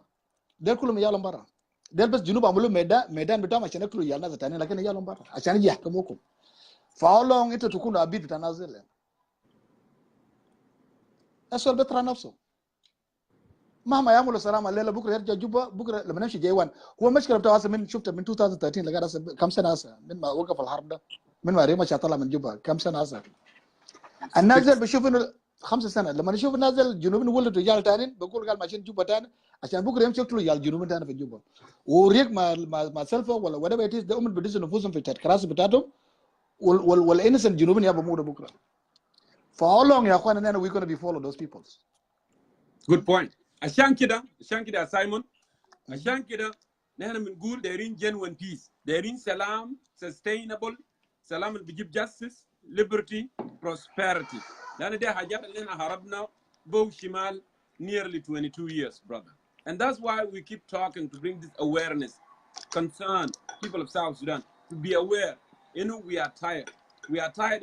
ده كلهم يالهم برا ده بس جنوب عملوا ميدان بتاعهم عشان ياكلوا يال ناس تانيين لكن يالهم برا عشان يجي يحكموكم فهاو لونج انتوا تكونوا عبيد بتاع ناس زي السؤال بيطرح نفسه مهما يعملوا سلام الليله بكره يرجع جوبا بكره لما نمشي جيوان هو المشكله بتاعه هسه من شفتها من 2013 لغايه هسه كم سنه هسه من ما وقف الحرب ده من ما ريما طلع من جوبا كم سنه هسه النازل بشوف انه 5 سنه لما نشوف النازل الجنوبيين ولدوا رجال ثانيين بقول قال ماشيين جوبا ثاني عشان بكره يمشي يقتلوا رجال الجنوبيين ثاني في جوبا وريك ما سلفه ولا ولا بيتيس ده هم بديس نفوسهم في الكراسي بتاعتهم والانس الجنوبيين يابا موده بكره فهاو لونج يا اخوانا انا وي gonna be follow those people. Good point. عشان كده يا سايمون عشان كده نحن بنقول دايرين genuine peace دايرين سلام sustainable سلام اللي بيجيب justice liberty prosperity لأن دي حاجات اللي احنا هربنا بو شمال nearly 22 years brother and that's why we keep talking to bring this awareness concern people of South Sudan to be aware we are tired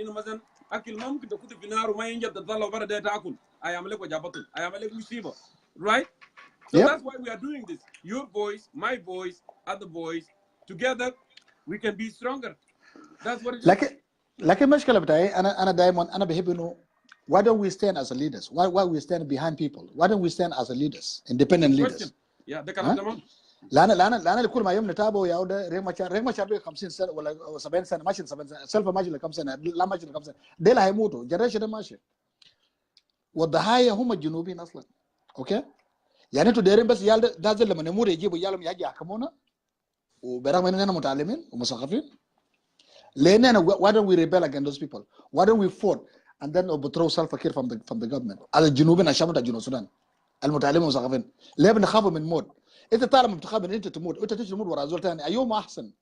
مثلا أكل ممكن تكون في نار وما ينجب تطلع برا ده تاكل أياملك وجابطل أياملك مصيبة right so that's why we are doing this your voice my voice other voice together we can be stronger that's what it is لكن مشكلة بتاعي أنا دائما أنا بحب إنه why don't we stand as a leaders why we stand behind people why don't we stand as a leaders independent leaders ده كلام تمام لأن كل ما يوم نتابعه يا ده ريك ما شاب 50 سنة ولا 70 سنة ماشي 70 سنة سلفا ماشي لكم سنة لا ماشي لكم سنة ده اللي هيموتوا جريشة ده ماشي والضحايا هم الجنوبيين أصلا أوكي يعني انتوا دايرين بس يال ده زي لما نمور يجيبوا يالهم يجي يحكمونا وبرغم اننا متعلمين ومثقفين لاننا why don't we rebel against those people why don't we fought and then overthrow Salva-Kiir from the government على الجنوبيين الشعب بتاع جنوب السودان المتعلمين والمثقفين ليه بنخافوا من موت انت طالما بتخاف ان انت تموت وانت تمشي تموت ورا زول ثاني ايوه احسن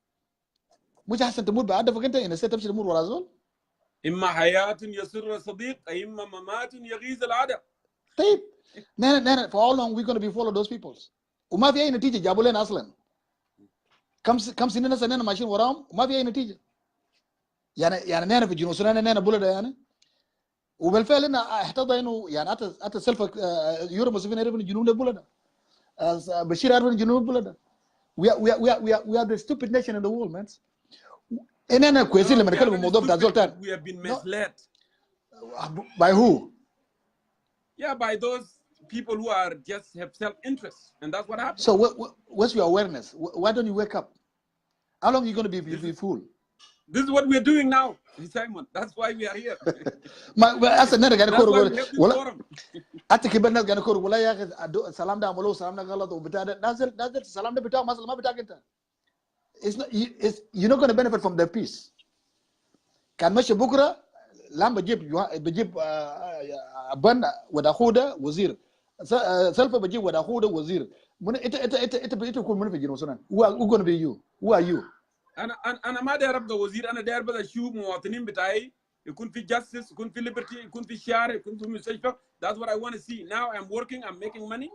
مش احسن تموت بهدفك انت ان تمشي تموت ورا زول اما حياه يسر صديق اما ممات يغيظ العدو طيب نحن for how long we going to be follow those people وما في اي نتيجه جابوا لنا اصلا كم سنين سنين ماشيين وراهم وما في اي نتيجه يعني نحن في جنوب السودان نحن بلد يعني وبالفعل ان احتضى انه يعني حتى سلفا يورو مسافين يعرفوا الجنوب ده بلد بشير يعرف الجنوب بلد we are the stupid nation in the world man اننا كويسين لما نتكلم الموضوع بتاع زول ثاني we have been misled by who yeah by those people who are just have self-interest and that's what happens so what's your awareness why don't you wake up how long are you going to be fooled this is what we are doing now Simon that's why we are here ما اصلا انا قاعد اقول ولا حتى كبر الناس قاعد اقول ولا يا اخي السلام ده عملوه سلام ده غلط وبتاع ده نازل السلام ده بتاعه ما بتاعك انت you're not going to benefit from the peace كان ماشي بكره لما بجيب بن ودا اخوه ده وزير سلفا بجيب ودا اخوه ده وزير انت بتكون من في جنوب السودان who going to be you who are you انا ما داير ابقى وزير انا داير بس اشوف مواطنين بتاعي يكون في justice يكون في liberty يكون في شارع يكون في مستشفى that's what I want to see now I'm working I'm making money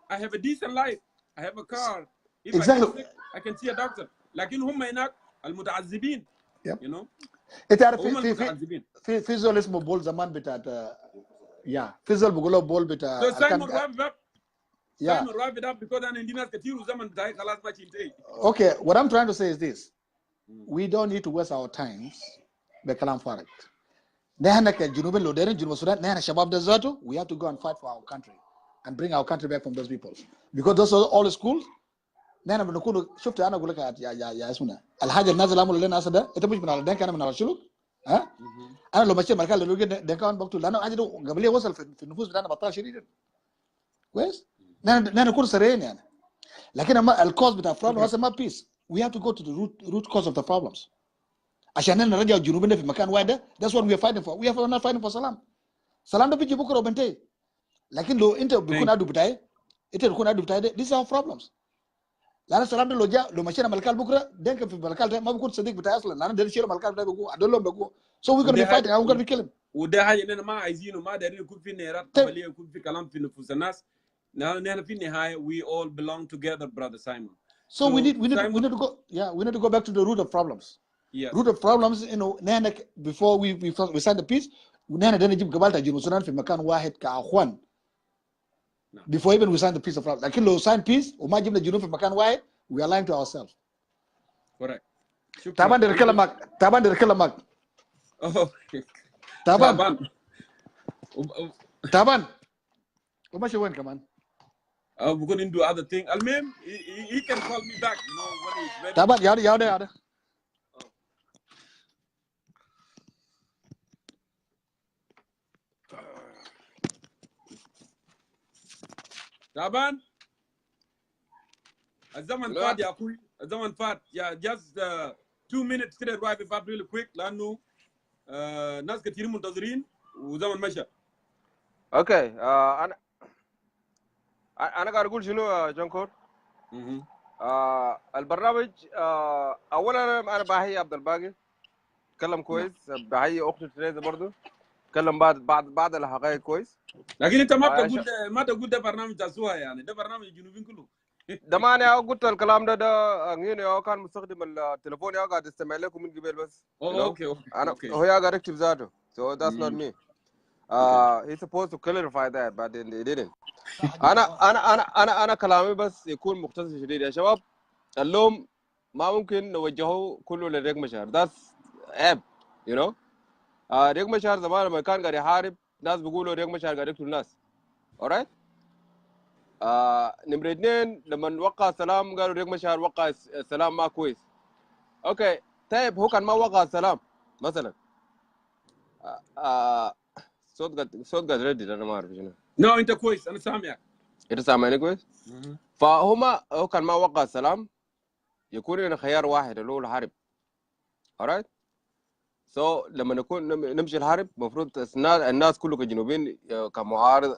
I have a decent life I have a car if exactly. I get sick I can see a doctor لكن هم هناك المتعذبين you know انت عارف في زول اسمه بول زمان بتاعت في زول بيقولوا بول بتاع Simon wrap it up because انا عندي ناس كتير وزمن بتاعي خلاص ما تنتهي okay what I'm trying to say is this we don't need to waste our times بكلام فارغ نحن كجنوبين لو دايرين جنوب السودان نحن الشباب ده ذاته we have to go and fight for our country and bring our country back from those people because those are all schools نحن بنكون شفت انا اقول لك يا اسمنا الحاجه النازل عملوا لنا اسد انت مش من على دنك انا من على شلوك ها انا لو مشيت مركز لو دنك كان بقتل لانه عادي قبليه وصل في النفوس بتاعنا بطال شديد كويس نحن نكون سريين يعني لكن اما الكوز بتاع البروبلم هسه ما بيس we have to go to the root cause of the problems عشان نرجع الجنوبين في مكان واحد ده that's what we are fighting for we are not fighting for سلام ده بيجي بكره وبنتهي لكن لو انت بيكون عدو بتاعي انت تكون عدو بتاعي these are problems لأن السلام ده لو مشينا ملكال بكره دينك في ملكال ده ما بيكون صديق بتاعي اصلا لأن ده شيله ملكال ده بيقول ادولهم بيقول so we're going to be fighting I'm going to be killing وده حاجه اننا ما عايزينه ما دايرين يكون في نيرات قبليه يكون في كلام في نفوس الناس نحن في النهايه we all belong together brother Simon so we need to go back to the root of problems root of problems انه نحن before we sign the peace نحن ده نجيب قبائل جنوب السودان في مكان واحد كاخوان before even we sign the peace of like we sign peace وما جبنا جنوب في مكان واحد, we are lying to ourselves. Correct. طبعا دي الكلام طبعا وماشي وين كمان؟ We're going to do other thing. Almem, he can call me back, you know, when he's ready. طبعا يا Taban, الزمن فات يا أخوي, الزمن فات. Yeah, just 2 minutes كده wrap it up really quick لأنه ناس كثير منتظرين وزمن مشى. اوكي انا قاعد اقول شنو يا جونكور؟ البرنامج اولا انا بحيي عبد الباقي، تكلم كويس، بحيي اختي تريزا برضه تكلم بعض الحقائق كويس. لكن انت ما تقول ده برنامج تسوها، يعني ده برنامج الجنوبيين كله. ده ما انا قلت الكلام ده اني كان مستخدم التليفون قاعد استمع لكم من قبل بس. اوكي انا هو قاعد يكتب ذاته. So that's not me. He's supposed to clarify that but he didn't. انا كلامي بس يكون مختصر شديد يا شباب. اللوم ما ممكن نوجهه كله لريك مشار. That's عيب you know. ريك مشار زمان لما كان قاعد يحارب ناس بيقولوا ريك مشار قاعد يقتل الناس. alright. نمرة 2 لما وقع السلام قالوا ريك مشار وقع السلام ما كويس. اوكي طيب هو كان ما وقع السلام مثلا صوت قاعد ردد انا ما اعرف شنو. لا انت كويس انا سامعك. انت سامعني كويس؟ هو كان ما وقع السلام يكون لنا خيار واحد اللي هو الحرب. alright. لما نمشي الحرب المفروض الناس كله كجنوبيين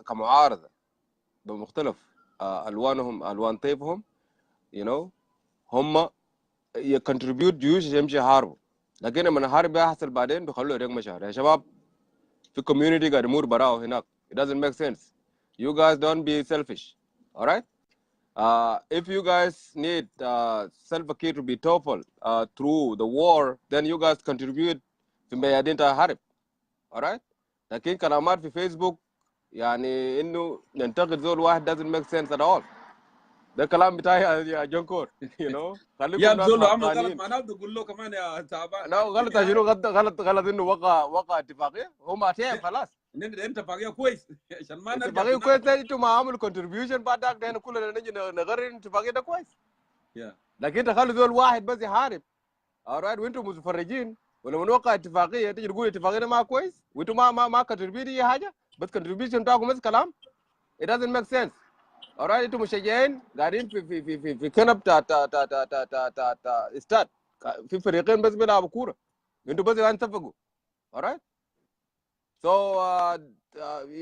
كمعارضه بمختلف الوانهم الوان طيفهم you know هم يكونتريبيوت جيوش يمشي يحاربوا، لكن لما الحرب يحصل بعدين بيخلوا ريق مشاعر. يا شباب في community قاعد يمر براو هناك. It doesn't make sense. You guys don't be selfish. alright. If you guys need Salva Kiir to be toppled through the war, then you guys contribute في ميادين الحرب. alright. لكن كلامات في فيسبوك يعني انه ننتقد زول واحد doesn't make sense at all. ده كلام بتاعي يا جونكور you know. خليكم يا زول عمل غلط معناه تقول له كمان يا تعبان. لا غلط شنو غلط انه وقع اتفاقيه هم اتفاقيه خلاص. انت اتفاقيه كويس عشان ما نرجع اتفاقيه كويس. انتوا ما عملوا كونتريبيوشن بعد ذاك احنا كلنا نجي نغير الاتفاقيه ده كويس. لكن تخلوا زول واحد بس يحارب alright وانتم متفرجين ولما نوقع اتفاقيه تيجي تقول الاتفاقيه ده ما كويس وانتم ما كونتريبيوت اي حاجه بس كونتريبيوشن بتاعكم بس كلام. It doesn't make sense. alright. انتم مشجعين قاعدين في كنب تا استاد في فريقين بس بيلعبوا كوره انتم بس قاعدين تتفقوا. alright. So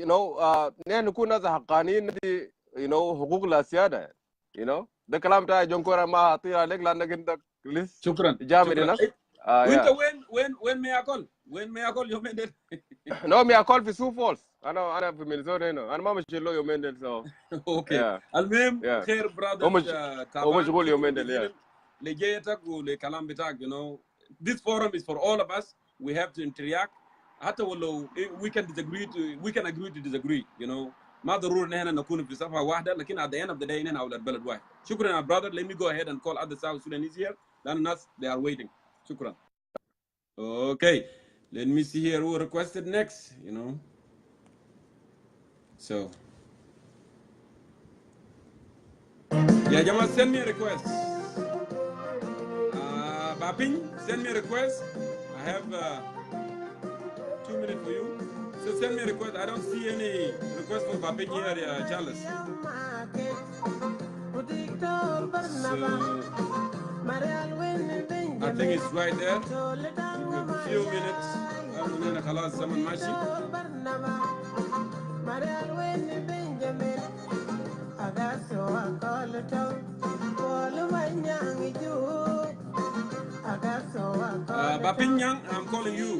you know نحن نكون ناس حقانيين ندي you know حقوق للسياده you know. ده كلام بتاع جونكور ما اعطيه عليك لانك انت لسه شكرا جامد هناك. وانت وين مياكل يومين دول؟ نو مياكل في سو فولز. انا في مينيسوتا هنا. انا ما مشي له يومين دول. اوكي المهم خير برادر. هو مشغول يومين دول لجيتك ولكلام بتاعك you know. This forum is for all of us. We have to interact. حتى ولو we can agree to disagree you know. ما ضروري ان احنا نكون في صفحه واحده لكن at the end of the day احنا اولاد بلد واحد. شكرا يا brother. Let me go ahead and call other South Sudanese here لان الناس they are waiting. شكرا. Okay, let me see here who requested next you know. So yeah Jamal, send me a request. Bapin, send me a request. I have 2 minutes for you. So send me a request. I don't see any request for Bapin here, Charles. So I think it's right there. A few minutes. أنا خلاص زمن ماشي. Bapinyang, I'm calling you.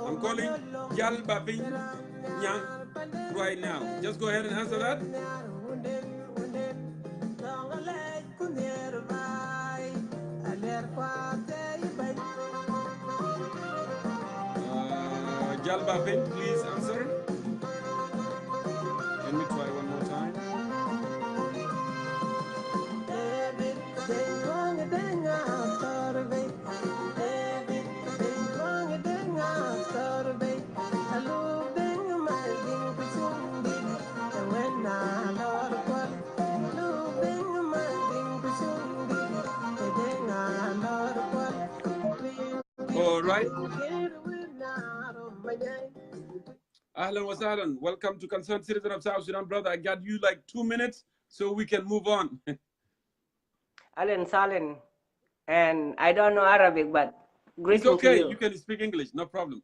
I'm calling Yal Bapinyang right now. Just go ahead and answer that. Yal Bapin, please answer. Let me try one more time. All right. Ahlan wa sahlan. Welcome to Concerned Citizen of South Sudan, brother. I got you like 2 minutes so we can move on. Alan Salen, and I don't know Arabic, but greeting It's okay. to you. You can speak English, no problem.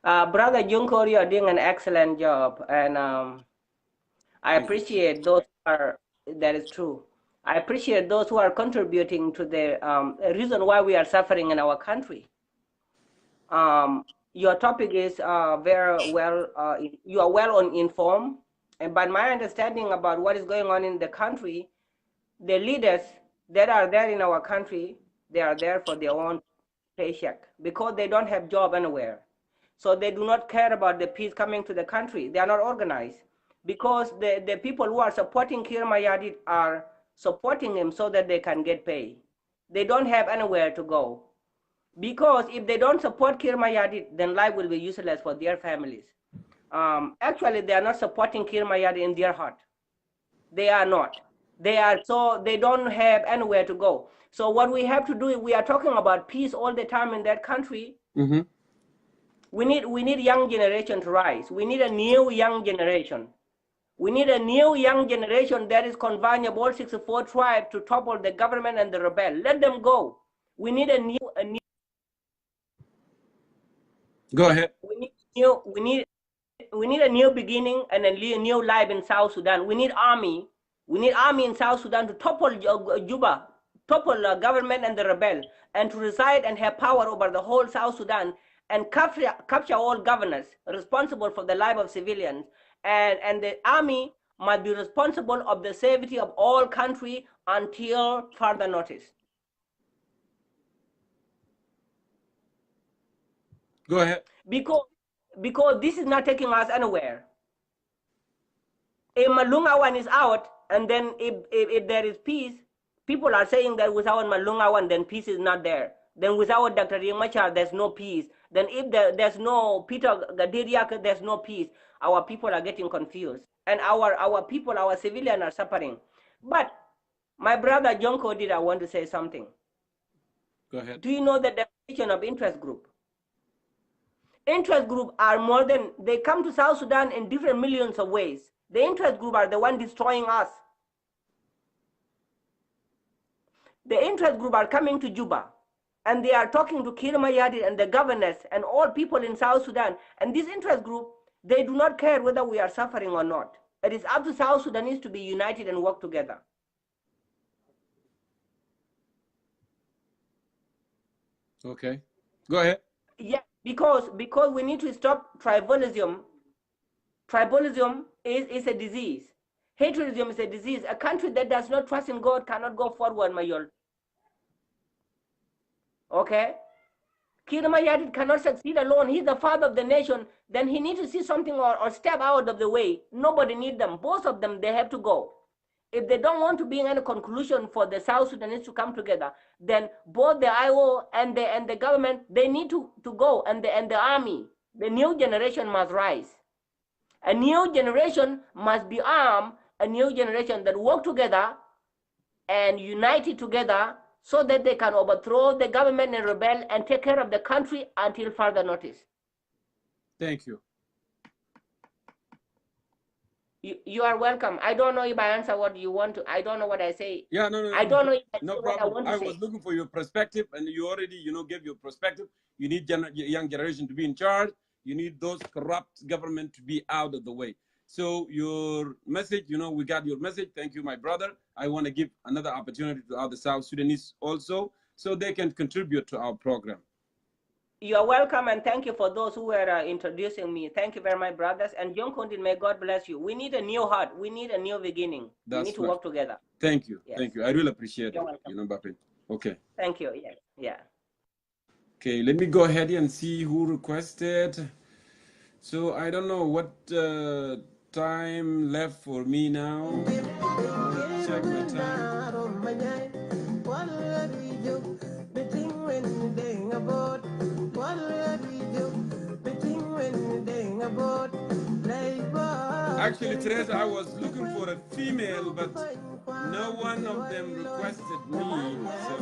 Brother Jongkor, you're doing an excellent job, and I appreciate those who are, that is true. I appreciate those who are contributing to the reason why we are suffering in our country. Your topic is very well, you are well informed, and by my understanding about what is going on in the country, the leaders that are there in our country, they are there for their own paycheck because they don't have job anywhere. So they do not care about the peace coming to the country. They are not organized because the people who are supporting Kir Mayadit are supporting him so that they can get paid. They don't have anywhere to go. Because if they don't support Kir Mayadit, then life will be useless for their families. Actually, they are not supporting Kir Mayadit in their heart. They are not. They don't have anywhere to go. So what we have to do, we are talking about peace all the time in that country. Mm-hmm. We need young generation to rise. We need a new young generation. We need a new young generation that is converging all 64 tribes to topple the government and the rebel. Let them go. We need a new. Go ahead. We need a new beginning and a new life in South Sudan. We need army. We need army in South Sudan to topple Juba, topple the government and the rebel, and to reside and have power over the whole South Sudan and capture all governors responsible for the life of civilians. And the army must be responsible of the safety of all country until further notice. Go ahead. Because this is not taking us anywhere. If Malungawan is out, and then if there is peace, people are saying that without Malungawan, then peace is not there. Then without Dr. Rimachar, there's no peace. Then if there's no Peter Gadiriak, there's no peace. Our people are getting confused. And our people, our civilians are suffering. But my brother Jongkor did, I want to say something. Go ahead. Do you know the definition of interest group? Interest group are more than, they come to South Sudan in different millions of ways. The interest group are the one destroying us. The interest group are coming to Juba, and they are talking to Kir Mayadit and the governors and all people in South Sudan. And this interest group, they do not care whether we are suffering or not. It is up to South Sudanese to be united and work together. Okay, go ahead. Yeah, because we need to stop tribalism. Tribalism is a disease. Hatredism is a disease. A country that does not trust in God cannot go forward, Mayol. Okay? Kir Mayadit cannot succeed alone. He's the father of the nation. Then he needs to see something or step out of the way. Nobody needs them. Both of them, they have to go. If they don't want to be in any conclusion for the South Sudanese to come together, then both the IO and the government, they need to go, and the army. The new generation must rise. A new generation must be armed, a new generation that work together and united together so that they can overthrow the government and rebel and take care of the country until further notice. Thank you. You are welcome. I don't know if I answer what you want to. I don't know what I say. Yeah, no. I don't know if I no say problem. what I want to say. was looking for your perspective, and you already, gave your perspective. You need young generation to be in charge. You need those corrupt government to be out of the way. So your message, we got your message. Thank you, my brother. I want to give another opportunity to other South Sudanese also, so they can contribute to our program. You are welcome, and thank you for those who were introducing me. Thank you very much, brothers. And Jongkor, may God bless you. We need a new heart. We need a new beginning. We need to work together. Thank you. Yes. Thank you. I really appreciate You're it. welcome. Mbappe. Okay. Thank you. Yes. Yeah. Okay, let me go ahead and see who requested. So I don't know what time left for me now. Check my time. Actually, Teresa, I was looking for a female, but no one of them requested me. So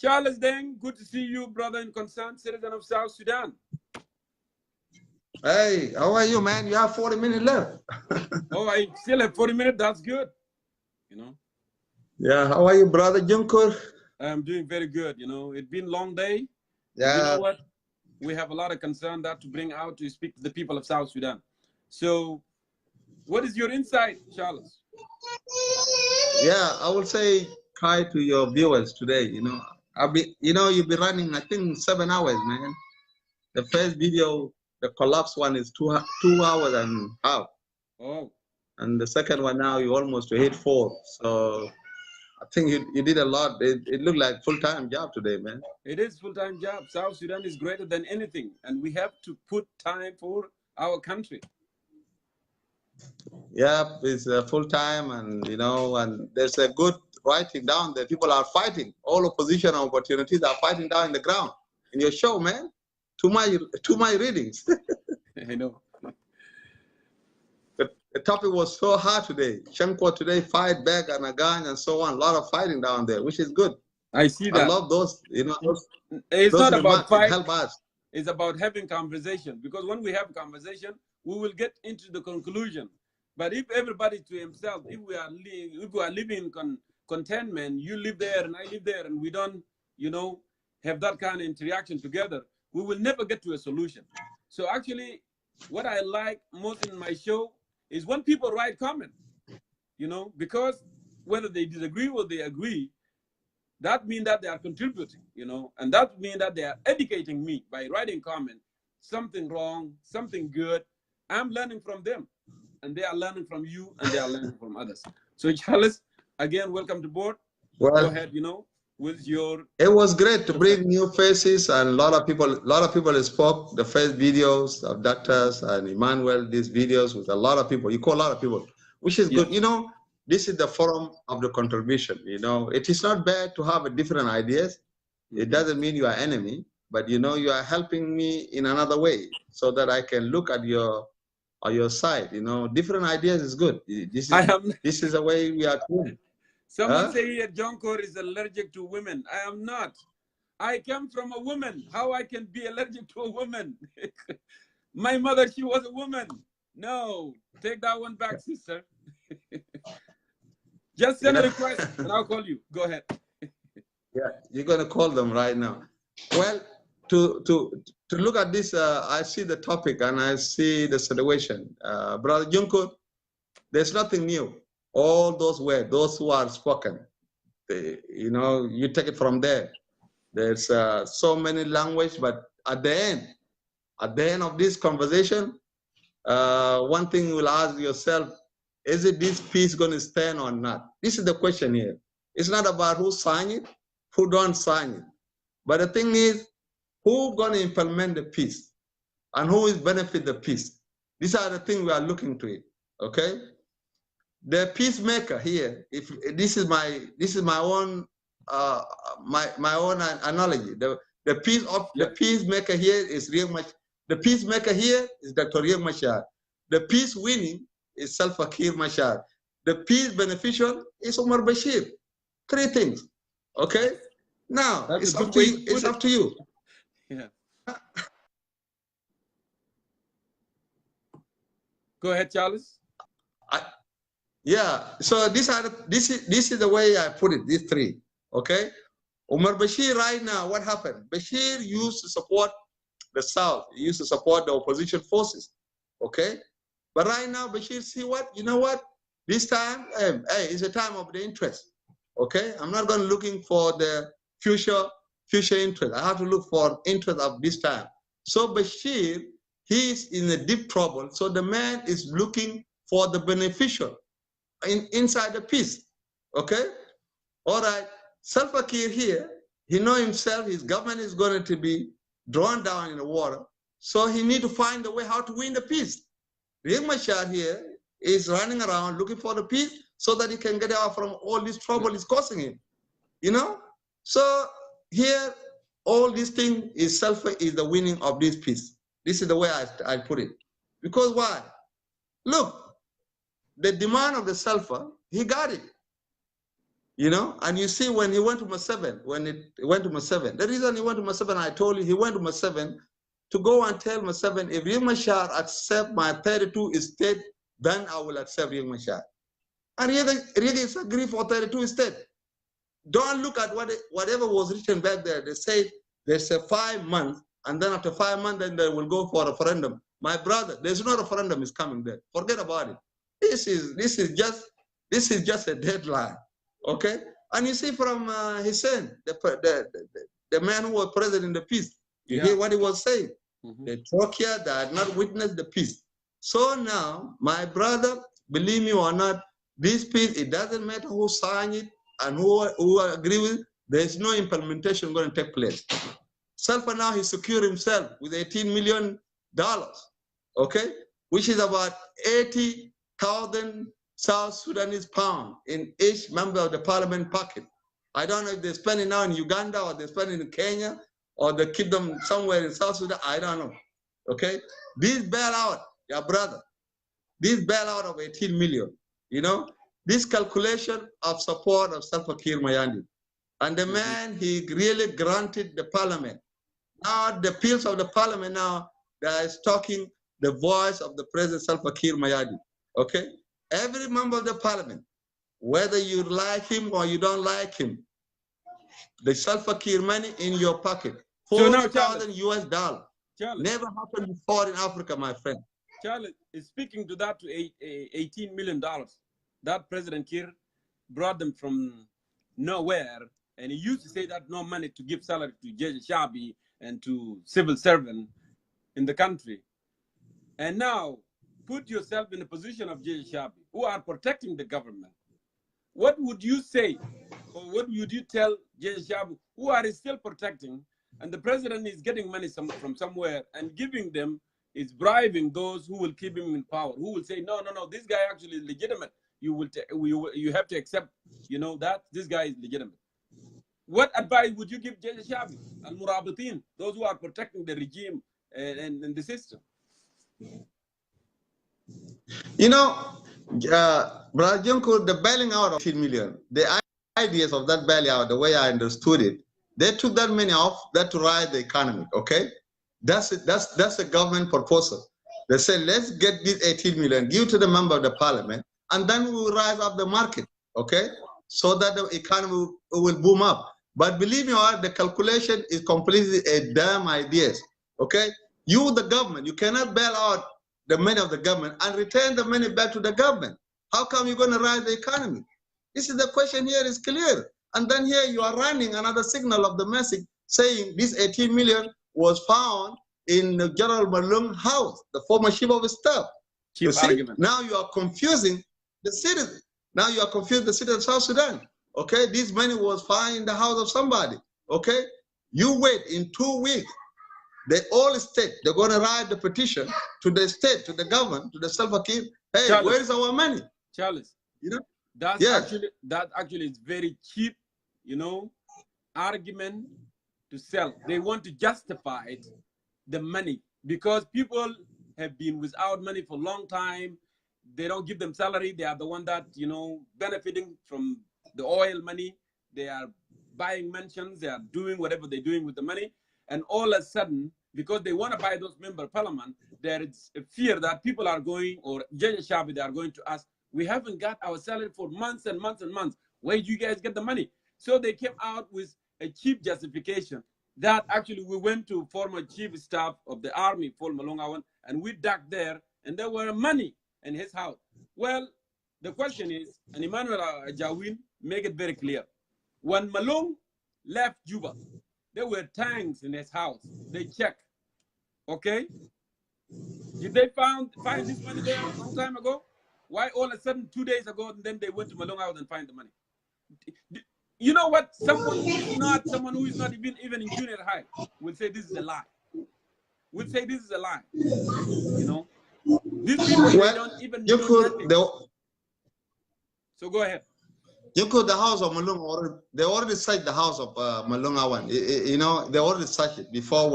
Charles Deng, good to see you, brother and concerned citizen of South Sudan. Hey, how are you, man? You have 40 minutes left. Oh, I still have 40 minutes. That's good. You know. Yeah, how are you, brother Jongkor? I'm doing very good. You know, it's been a long day. Yeah. You know what? We have a lot of concern that to bring out to speak to the people of South Sudan. So, what is your insight, Charles? Yeah, I will say hi to your viewers today. You know, you've been running, I think, 7 hours, man. The first video, the collapse one, is 2 hours and a half. Oh. And the second one now, you almost hit 4. So I think you did a lot. It looked like full-time job today, man. It is full-time job. South Sudan is greater than anything, and we have to put time for our country. Yeah, it's full-time, and and there's a good writing down there. People are fighting. All opposition opportunities are fighting down in the ground. In your show, man, to my readings. I know. The topic was so hard today. Jongkor today fight back and again and so on. A lot of fighting down there, which is good. I see that. I love those. It's those not about fight. Help us. It's about having conversation, because when we have conversation, we will get into the conclusion. But if everybody to himself, if we are living in contentment, you live there and I live there, and we don't, have that kind of interaction together, we will never get to a solution. So actually, what I like most in my show is when people write comment, because whether they disagree or they agree, that means that they are contributing, and that means that they are educating me by writing comment, something wrong, something good. I'm learning from them, and they are learning from you, and they are learning from others. So Charles, again, welcome to board. Well, go ahead, with your. It was great to bring new faces, and a lot of people spoke. The first videos of doctors and Emmanuel, these videos with a lot of people. You call a lot of people, which is good. This is the forum of the contribution. It is not bad to have different ideas. It doesn't mean you are enemy, but you are helping me in another way so that I can look at your side. Different ideas is good. This is the way we are doing. Someone say here Jongkor is allergic to women. I am not. I come from a woman. How I can be allergic to a woman? My mother, she was a woman. No, take that one back, sister. Just send a request and I'll call you. Go ahead. Yeah, you're gonna call them right now. Well, to look at this, I see the topic and I see the situation. Brother Jongkor, there's nothing new. All those words, those who are spoken, you take it from there. There's so many language, but at the end of this conversation, one thing you will ask yourself, is it this peace going to stand or not? This is the question here. It's not about who sign it, who don't sign it. But the thing is, who going to implement the peace and who is benefit the peace? These are the things we are looking to it, okay? The peacemaker here, if this is my own my own analogy. The peacemaker here is Riek Machar. The peacemaker here is Dr. Riek Machar. The peace winning is Salva Kiir Machar. The peace beneficial is Omar Bashir. 3 things. Okay? Now it's up to you. It's up to you. Yeah. Go ahead, Charles. Yeah, so this is the way I put it, these 3, okay? Omar Bashir right now, what happened? Bashir used to support the South. He used to support the opposition forces, okay? But right now, Bashir see what? You know what? This time, hey, it's a time of the interest, okay? I'm not going to looking for the future interest. I have to look for interest of this time. So Bashir, he's in a deep trouble. So the man is looking for the beneficial inside the peace, okay? All right, Salva Kiir here, he know himself, his government is going to be drawn down in the water, so he need to find a way how to win the peace. Riek Machar here is running around looking for the peace so that he can get out from all this trouble it's causing him, So here, all these things is Salva is the winning of this peace. This is the way I put it. Because why? Look, the demand of the Salva, he got it. You know, and you see when he went to Maseven, the reason he went to Maseven, I told you, he went to Maseven to go and tell Maseven, if Riek Machar accept my 32 state, then I will accept Riek Machar. And Riek is agree for 32 state. Don't look at whatever was written back there. They say there's a 5 months, and then after 5 months, then they will go for a referendum. My brother, there's no referendum is coming there. Forget about it. This is just a deadline, okay? And you see from Hussein, the man who was president in the peace, you hear what he was saying. The Turkey that had not witnessed the peace. So now, my brother, believe me or not, this peace, it doesn't matter who signed it and who agree with it, there's no implementation going to take place. Salva now, he secured himself with $18 million, okay, which is about 80,000 South Sudanese pounds in each member of the parliament pocket. I don't know if they spend it now in Uganda or they spend it in Kenya or they keep them somewhere in South Sudan. I don't know, okay? This bailout, your brother, this bailout of 18 million, you know, this calculation of support of Salva Kiir Mayandi. And the man, he really granted the parliament. Now the pills of the parliament now, that is talking the voice of the President Salva Kiir Mayadi. Okay? Every member of the parliament, whether you like him or you don't like him, the Salva Kiir money in your pocket, 40,000 US dollars. Never happened before in Africa, my friend. Charlie is speaking to that to $18 million. That President Kiir brought them from nowhere, and he used to say that no money to give salary to Jeje Shabi and to civil servant in the country. And now, put yourself in the position of Jeje Shabi, who are protecting the government. What would you say, or what would you tell Jeje Shabi, who are still protecting, and the president is getting money from somewhere and giving them, is bribing those who will keep him in power, who will say, no, this guy actually is legitimate. You have to accept, you know, that this guy is legitimate. What advice would you give Jeje Shabi, al-Murabitin, those who are protecting the regime and the system? You know, Brother Jongkor, the bailing out of 15 million, the ideas of that bailout, the way I understood it, they took that money off that to ride the economy, okay? That's a government proposal. They said, let's get this 18 million, give to the member of the parliament, and then we will rise up the market, okay? So that the economy will boom up. But believe me or not, the calculation is completely a damn ideas, okay? You, the government, you cannot bail out the money of the government and return the money back to the government. How come you're going to rise the economy? This is the question here is clear. And then here you are running another signal of the message saying this 18 million was found in General Malung's house, the former chief of staff. You see, now you are confusing the citizens. Now you are confusing the citizens of South Sudan. Okay, this money was found in the house of somebody. Okay, you wait in 2 weeks. They all state, they're going to write the petition to the state, to the government, to the Salva Kiir. Hey, Charles, where is our money? Charles, you know, that actually is very cheap, you know, argument to sell. They want to justify the money because people have been without money for a long time. They don't give them salary. They are the one that, you know, benefiting from the oil money. They are buying mansions. They are doing whatever they're doing with the money. And all of a sudden, because they want to buy those member of parliament, there is a fear that people are going, or Jeje Shabi, they are going to ask, we haven't got our salary for months and months and months. Where do you guys get the money? So they came out with a cheap justification that actually we went to former chief staff of the army, Paul Malong, and we dug there, and there were money in his house. Well, the question is, and Emmanuel Jawin make it very clear. When Malong left Juba, there were tanks in his house. They checked. Okay? Did they find this money there a long time ago? Why all of a sudden 2 days ago, and then they went to Malong House and find the money? You know what? Someone who is not even in junior high will say this is a lie. Will say this is a lie. You know? These people, they don't even know. So go ahead. You could the house of Malung they already searched the house of Malung Awan. You know, they already searched it before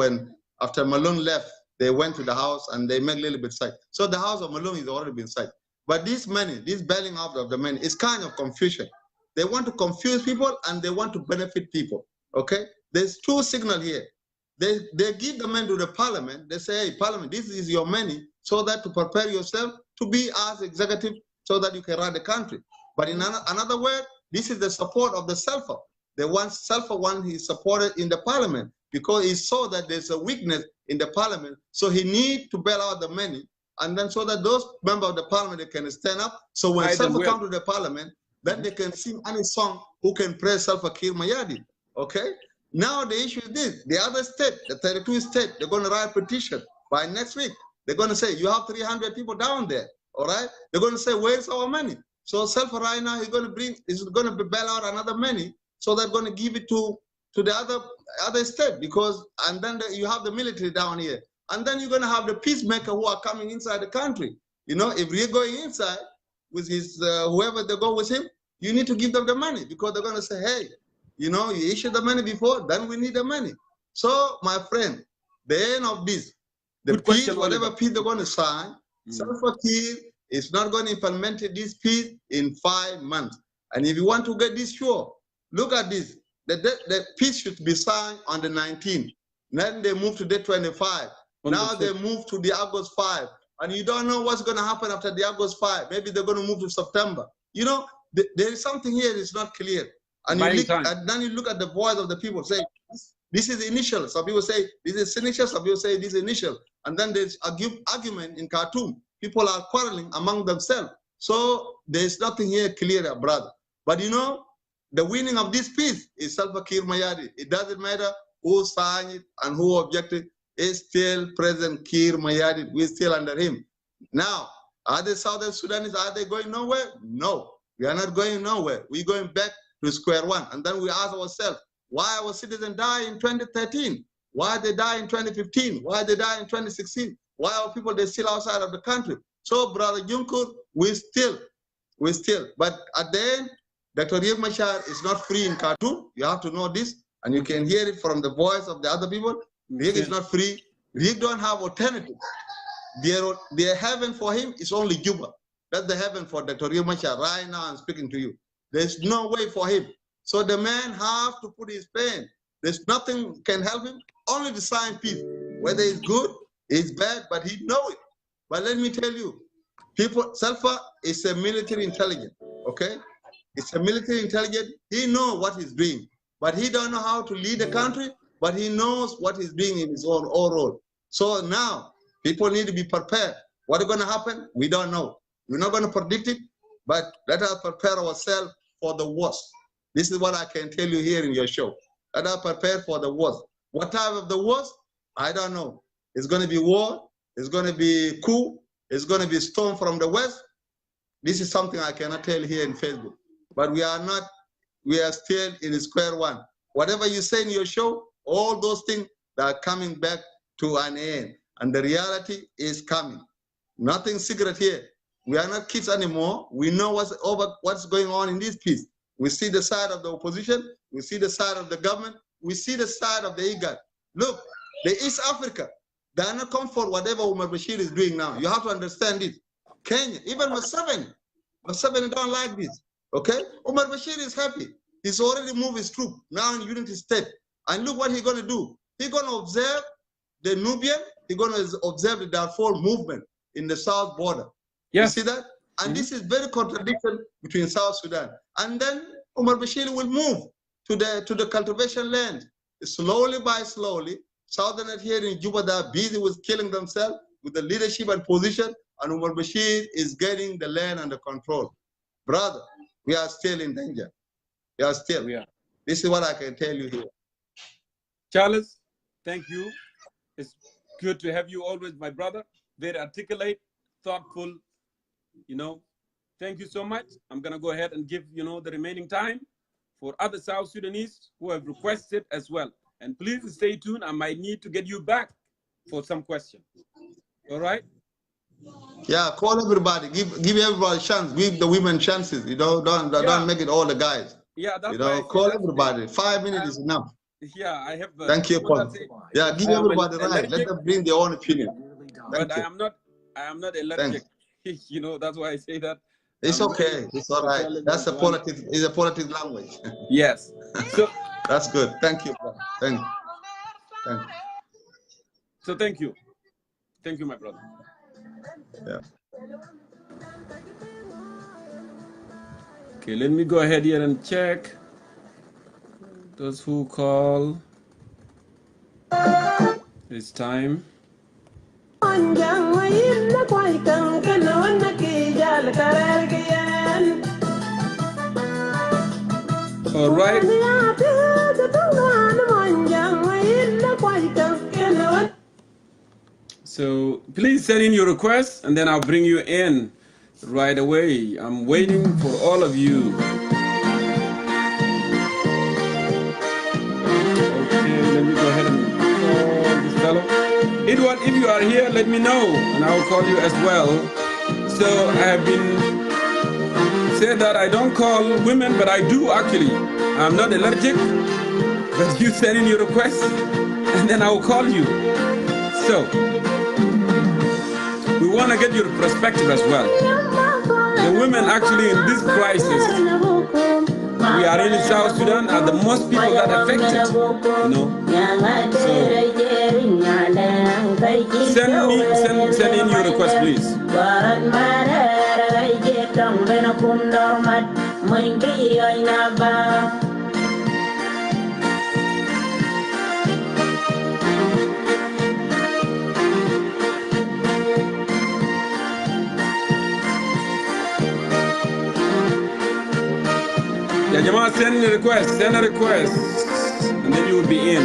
after Malung left, they went to the house and they made a little bit search. So the house of Malung is already been searched. But this money, this bailing out of the money is kind of confusion. They want to confuse people and they want to benefit people. Okay? There's two signals here. They give the money to the parliament. They say, hey, parliament, this is your money so that to prepare yourself to be as executive so that you can run the country. But in another word, this is the support of the Sulfur. The one Sulfur one he supported in the parliament because he saw that there's a weakness in the parliament. So he need to bail out the money. And then so that those members of the parliament they can stand up. So when Sulfur come to the parliament, then they can sing any song who can praise Sulfur Kir Mayadi. Okay? Now the issue is this. The other state, the 32 state, they're going to write a petition by next week. They're going to say, you have 300 people down there. All right? They're going to say, where's our money? So Sulfur right now is going to bail out another money. So they're going to give it to the other state because, and then you have the military down here. And then you're going to have the peacemaker who are coming inside the country. You know, if we're going inside with his, whoever they go with him, you need to give them the money because they're going to say, hey, you know, you issued the money before, then we need the money. So, my friend, the end of this, the peace, whatever peace they're going to sign, Sulfur Kir is not going to implement this peace in 5 months. And if you want to get this sure, look at this. The peace should be signed on the 19th. Then they move to day 25. Now they move to the August 5. And you don't know what's going to happen after the August 5. Maybe they're going to move to September. You know, there is something here that's not clear. And, and then you look at the voice of the people, say, this is initial. Some people say this is initial, some people say this is initial. And then there's a argument in Khartoum. People are quarreling among themselves. So there's nothing here clear, brother. But you know, the winning of this peace is Salva Kiir Mayadi. It doesn't matter who signed it and who objected. It's still President Kiir Mayadi. We're still under him. Now, are the Southern Sudanese, are they going nowhere? No, we are not going nowhere. We're going back to square one. And then we ask ourselves, why our citizens die in 2013? Why they die in 2015? Why they die in 2016? Why are people they still outside of the country? So, Brother Jongkor, we still. But at the end, Dr. Riek Machar is not free in Khartoum. You have to know this, and you can hear it from the voice of the other people. Riek is not free. Riek don't have alternative. Their heaven for him is only Juba. That's the heaven for Dr. Riek Machar. Right now, I'm speaking to you. There's no way for him. So the man have to put his pain. There's nothing can help him, only to sign peace. Whether it's good, it's bad, but he know it. But let me tell you, Sulfur is a military intelligence, okay? It's a military intelligence. He knows what he's doing, but he don't know how to lead the country, but he knows what he's doing in his own role. So now, people need to be prepared. What's going to happen? We don't know. We're not going to predict it, but let us prepare ourselves for the worst. This is what I can tell you here in your show. Let us prepare for the worst. What type of the worst? I don't know. It's going to be war. It's going to be coup. It's going to be storm from the west. This is something I cannot tell here in Facebook. But we are not, we are still in square one. Whatever you say in your show, all those things are coming back to an end. And the reality is coming. Nothing secret here. We are not kids anymore. We know what's going on in this piece. We see the side of the opposition. We see the side of the government. We see the side of the IGAD. Look, the East Africa, they are not come for whatever Umar Bashir is doing now. You have to understand it. Kenya, even Museveni don't like this. Okay? Umar Bashir is happy. He's already moved his troop now in Unity State. And look what he's going to do. He's going to observe the Nubian. He's going to observe the Darfur movement in the south border. Yes. You see that? And this is very contradiction between South Sudan. And then Umar Bashir will move to the cultivation land. Slowly by slowly, Southerners here in Juba, they are busy with killing themselves with the leadership and position, and Umar Bashir is getting the land under control. Brother, we are still in danger. We are still. This is what I can tell you here. Charles, thank you. It's good to have you always, my brother. Very articulate, thoughtful, you know. Thank you so much. I'm going to go ahead and give, you know, the remaining time for other South Sudanese who have requested as well. And please stay tuned. I might need to get you back for some questions. All right? Yeah, call everybody. Give everybody a chance. Give the women chances. You know, don't make it all the guys. Yeah, that's you know, call everybody. 5 minutes is enough. Yeah, I have. Thank you, Paul. Yeah, give everybody the right. Let them bring their own opinion. But I am not allergic. You know, that's why I say that. It's okay. It's all right. That's a politics. It's a politics language. Yes. So that's good. Thank you, brother. Thank you. Thank you. So thank you. Thank you, my brother. Yeah. Okay, let me go ahead here and check those who call. It's time. All right. So please send in your requests and then I'll bring you in right away. I'm waiting for all of you. Okay, let me go ahead and call this fellow. Edward, if you are here, let me know and I will call you as well. So I have been said that I don't call women, but I do actually. I'm not allergic, but you send in your requests and then I will call you. So we want to get your perspective as well. The women actually in this crisis we are in South Sudan are the most people that are affected, you know. So send in your request, please. Yeah, Jamal, send a request, and then you will be in.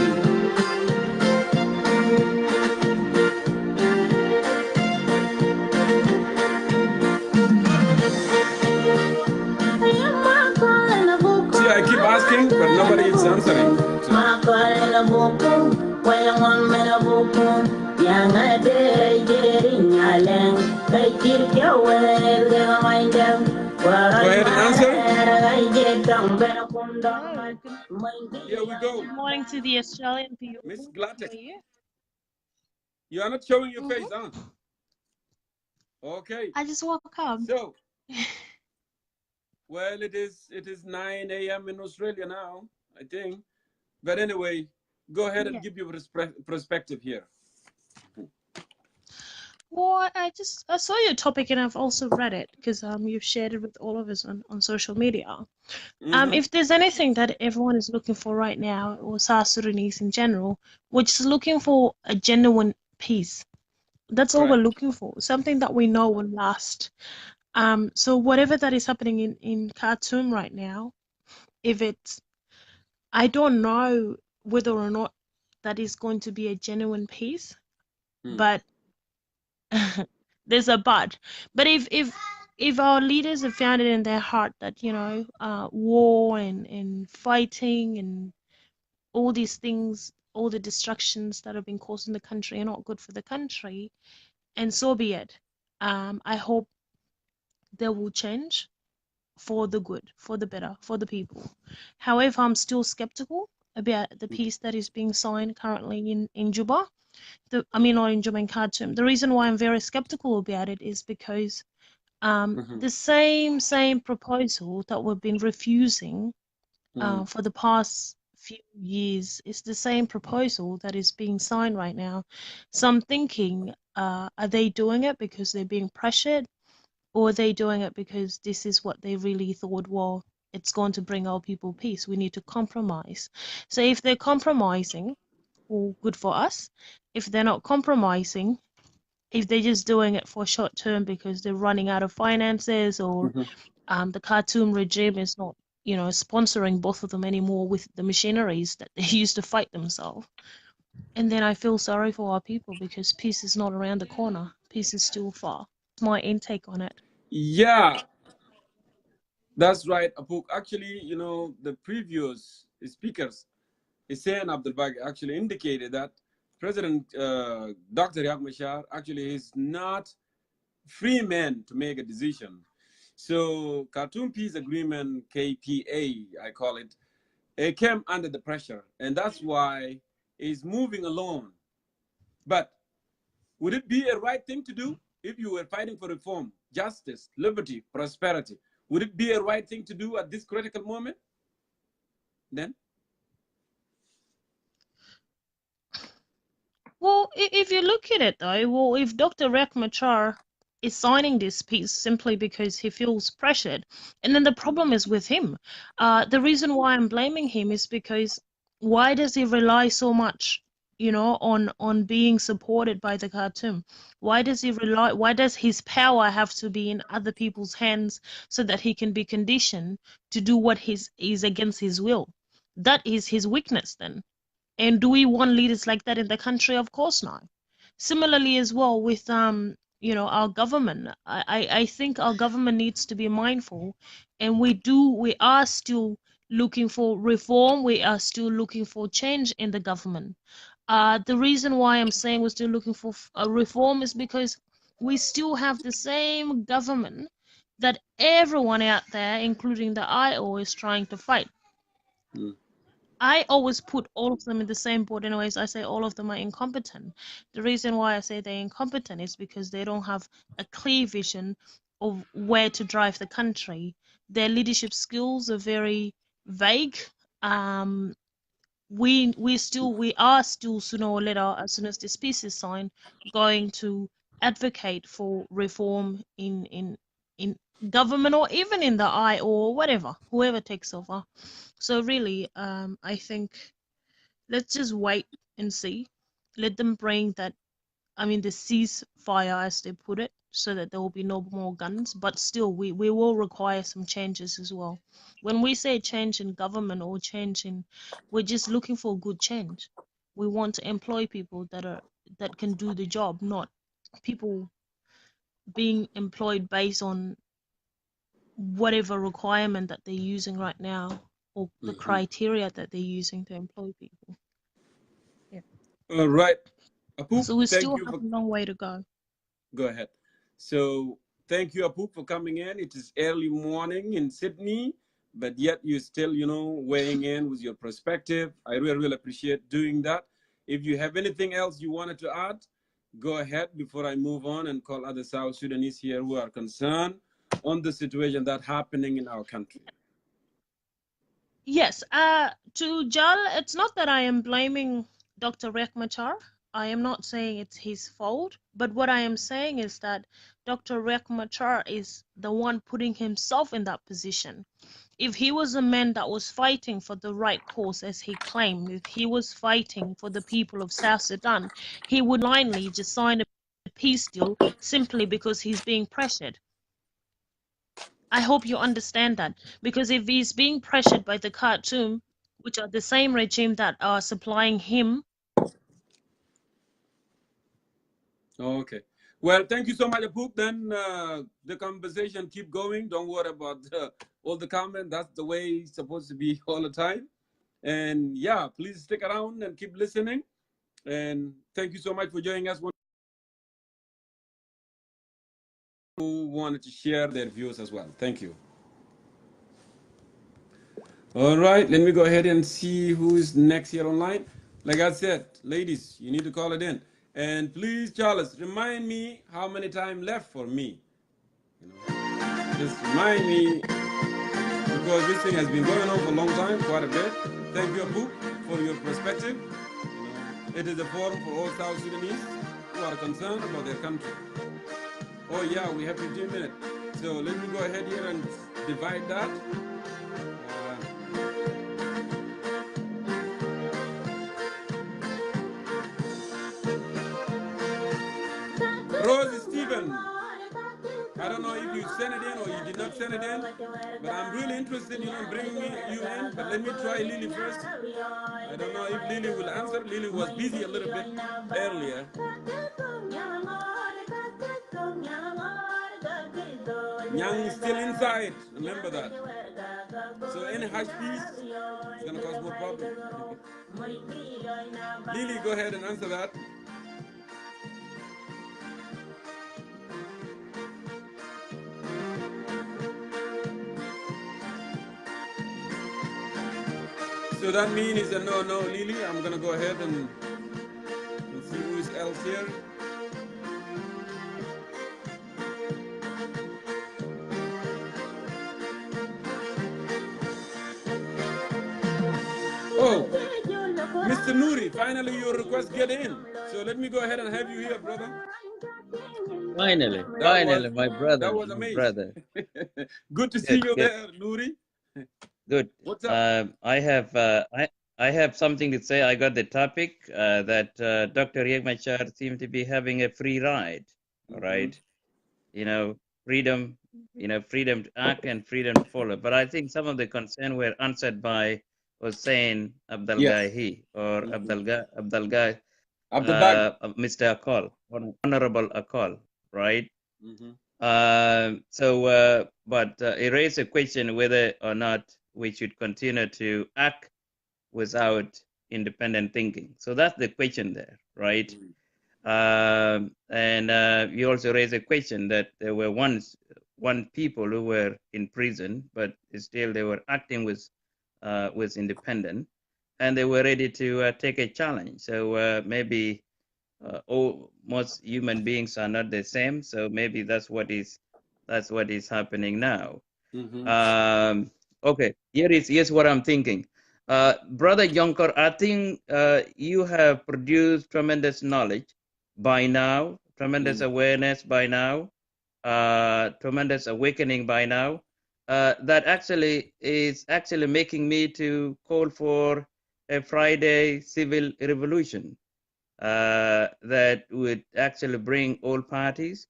See, I keep asking, but nobody is answering. Go ahead and answer. Here we go. Good morning to the Australian people. Miss Glatek. You? You are not showing your face, huh? Okay. I just woke up. So, well, it is 9 a.m. in Australia now, I think. But anyway, go ahead and give your perspective here. Well, I saw your topic and I've also read it because you've shared it with all of us on social media. If there's anything that everyone is looking for right now, or South Sudanese in general, we're just looking for a genuine peace. That's all we're looking for. Something that we know will last. So whatever that is happening in Khartoum right now, I don't know whether or not that is going to be a genuine peace, but there's a but. But if our leaders have found it in their heart that, you know, war and fighting and all these things, all the destructions that have been caused in the country are not good for the country, and so be it. I hope they will change for the good, for the better, for the people. However, I'm still skeptical about the peace that is being signed currently in Juba. Not in Juba, in Khartoum. The reason why I'm very skeptical about it is because the same proposal that we've been refusing for the past few years is the same proposal that is being signed right now. So I'm thinking, are they doing it because they're being pressured, or are they doing it because this is what they really thought, well, it's going to bring our people peace, we need to compromise. So if they're compromising, well, good for us. If they're not compromising, if they're just doing it for short term because they're running out of finances, or the Khartoum regime is not, you know, sponsoring both of them anymore with the machineries that they used to fight themselves. And then I feel sorry for our people because peace is not around the corner. Peace is still far. My intake on it. Yeah, that's right, Apuk. Actually, you know, the previous speakers, Hussein Abdul Baqi, actually indicated that President Dr. Riek Machar actually is not free man to make a decision. So Khartoum Peace Agreement, KPA, I call it, it came under the pressure, and that's why it's moving along. But would it be a right thing to do if you were fighting for reform justice, liberty, prosperity. Would it be a right thing to do at this critical moment? Then? Well, if you look at it though, well, if Dr. Riek Machar is signing this piece simply because he feels pressured, and then the problem is with him. The reason why I'm blaming him is because why does he rely so much, on being supported by the Khartoum? Why does he rely? Why does his power have to be in other people's hands so that he can be conditioned to do what is against his will? That is his weakness then. And do we want leaders like that in the country? Of course not. Similarly as well with our government. I think our government needs to be mindful, and we are still looking for reform. We are still looking for change in the government. The reason why I'm saying we're still looking for a reform is because we still have the same government that everyone out there, including the IO, is trying to fight. I always put all of them in the same boat. Anyways, I say all of them are incompetent. The reason why I say they're incompetent is because they don't have a clear vision of where to drive the country. Their leadership skills are very vague. We are still sooner or later, as soon as this peace is signed, going to advocate for reform in government or even in the IO or whatever, whoever takes over. So really, I think let's just wait and see. Let them bring the ceasefire, as they put it, so that there will be no more guns. But still, we will require some changes as well. When we say change in government or we're just looking for good change. We want to employ people that can do the job, not people being employed based on whatever requirement that they're using right now, or the criteria that they're using to employ people. Yeah. All right. Apuk, So we thank still you have for... a long way to go. Go ahead. So thank you, Apuk, for coming in. It is early morning in Sydney, but yet you're still, weighing in with your perspective. I really, really appreciate doing that. If you have anything else you wanted to add, go ahead before I move on and call other South Sudanese here who are concerned on the situation that's happening in our country. Yes, to Jal, it's not that I am blaming Dr. Riek Machar. I am not saying it's his fault, but what I am saying is that Dr. Riek Machar is the one putting himself in that position. If he was a man that was fighting for the right cause, as he claimed, if he was fighting for the people of South Sudan, he would blindly just sign a peace deal simply because he's being pressured. I hope you understand that, because if he's being pressured by the Khartoum, which are the same regime that are supplying him. Okay. Well, thank you so much, Apuk. Then the conversation keep going. Don't worry about all the comment. That's the way it's supposed to be all the time. And yeah, please stick around and keep listening. And thank you so much for joining us. Who wanted to share their views as well. Thank you. All right, let me go ahead and see who is next here online. Like I said, ladies, you need to call it in. And please, Charles, remind me how many time left for me. Just remind me, because this thing has been going on for a long time, quite a bit. Thank you, Abu, for your perspective. It is a forum for all South Sudanese who are concerned about their country. Oh yeah, we have 15 minutes. So let me go ahead here and divide that. Rose Stephen, I don't know if you sent it in or you did not send it in, but I'm really interested in bringing you in. But let me try Lily first. I don't know if Lily will answer. Lily was busy a little bit earlier. Nyang is still inside. Remember that. So any hush piece is going to cause more problems. Lily, go ahead and answer that. So that means it's a no, Lily. I'm going to go ahead and see who is else here. So, Mr. Nuri, finally your request get in. So let me go ahead and have you here, brother. Finally, That my brother, was my amazing. brother. Good to see Good, you good, there, Nuri. good. What's up? I have something to say. I got the topic that Dr. Riek Machar seemed to be having a free ride. All right, you know, freedom, freedom to act and freedom to follow. But I think some of the concerns were answered by Hussein Abdalgahi or Abdalgai, Mr. Akol, Honorable Akol, right? But it raised a question whether or not we should continue to act without independent thinking. So that's the question there, right? And you also raised a question that there were one people who were in prison, but still they were acting with independent, and they were ready to take a challenge. So maybe most human beings are not the same. So maybe that's what is happening now. Okay, here's what I'm thinking. Brother Jongkor, I think you have produced tremendous knowledge by now, tremendous awareness by now, tremendous awakening by now. That actually is making me to call for a Friday civil revolution that would actually bring all parties,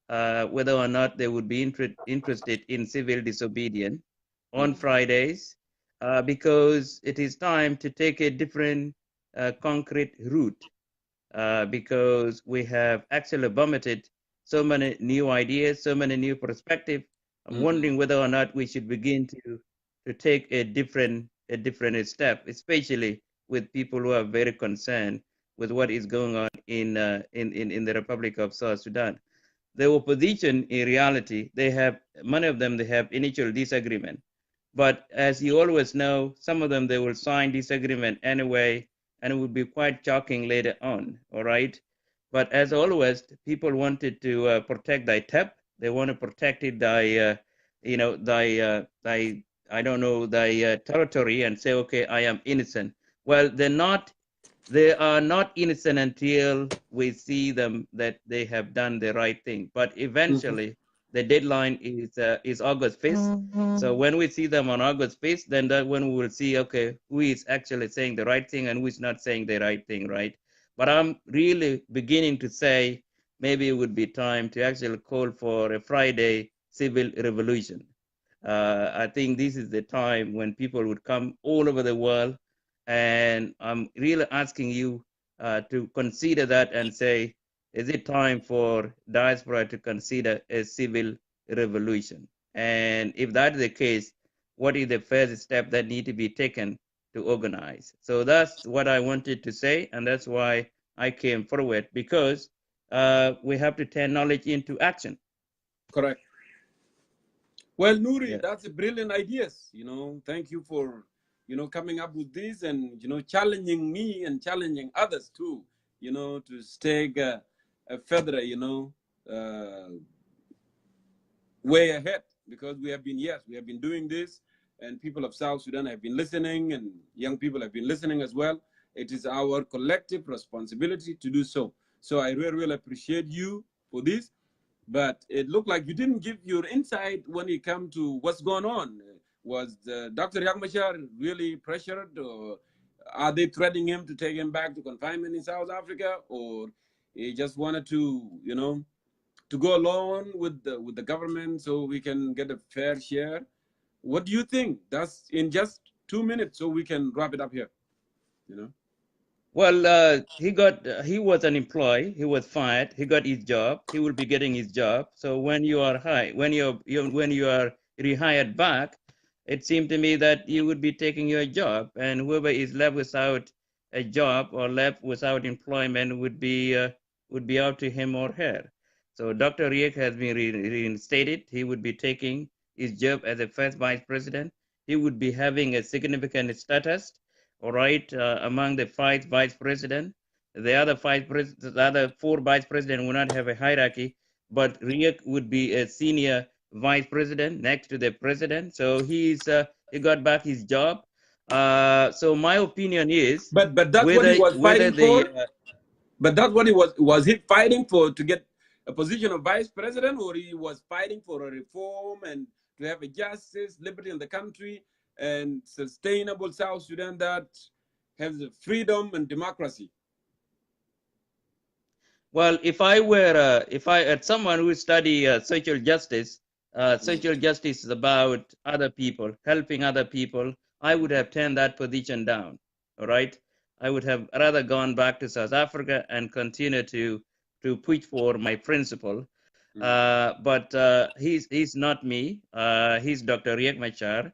whether or not they would be interested in civil disobedience on Fridays, because it is time to take a different concrete route, because we have actually vomited so many new ideas, so many new perspectives. I'm wondering whether or not we should begin to take a different step, especially with people who are very concerned with what is going on in the Republic of South Sudan. The opposition, in reality, many of them, they have initial disagreement. But as you always know, some of them, they will sign disagreement anyway, and it will be quite shocking later on, all right? But as always, people wanted to protect their TEP. They want to protect it, their territory, and say, okay, I am innocent. Well, they are not innocent until we see them that they have done the right thing. But eventually, the deadline is August 5th. So when we see them on August 5th, then that when we will see, okay, who is actually saying the right thing and who is not saying the right thing, right? But I'm really beginning to say maybe it would be time to actually call for a Friday civil revolution. I think this is the time when people would come all over the world, and I'm really asking you to consider that and say, is it time for diaspora to consider a civil revolution? And if that is the case, what is the first step that need to be taken to organize? So that's what I wanted to say, and that's why I came forward, because we have to turn knowledge into action. Correct. Well, Nuri, that's a brilliant ideas. Thank you for coming up with this and challenging me and challenging others too. To stay a further way ahead, because we have been doing this, and people of South Sudan have been listening, and young people have been listening as well. It is our collective responsibility to do so. So I really, really appreciate you for this. But it looked like you didn't give your insight when it came to what's going on. Was Dr. Yagmachar really pressured, or are they threatening him to take him back to confinement in South Africa, or he just wanted to, to go along with the government so we can get a fair share? What do you think? That's in just 2 minutes, so we can wrap it up here. Well, he was an employee. He was fired. He got his job. He will be getting his job. So when you are when you are rehired back, it seemed to me that you would be taking your job, and whoever is left without a job or left without employment would be out to him or her. So Dr. Riek has been reinstated. He would be taking his job as the first vice president. He would be having a significant status, all right, among the 5 vice president. The other 4 vice president will not have a hierarchy, but Riek would be a senior vice president next to the president. So he got back his job. So my opinion is, but that's what he was fighting for. But that's what he was he fighting for, to get a position of vice president, or he was fighting for a reform and to have a justice, liberty in the country, and sustainable South Sudan that has freedom and democracy? Well, if I had someone who study social justice is about other people, helping other people, I would have turned that position down. All right, I would have rather gone back to South Africa and continue to push for my principle. But he's not me. He's Dr. Riek Machar.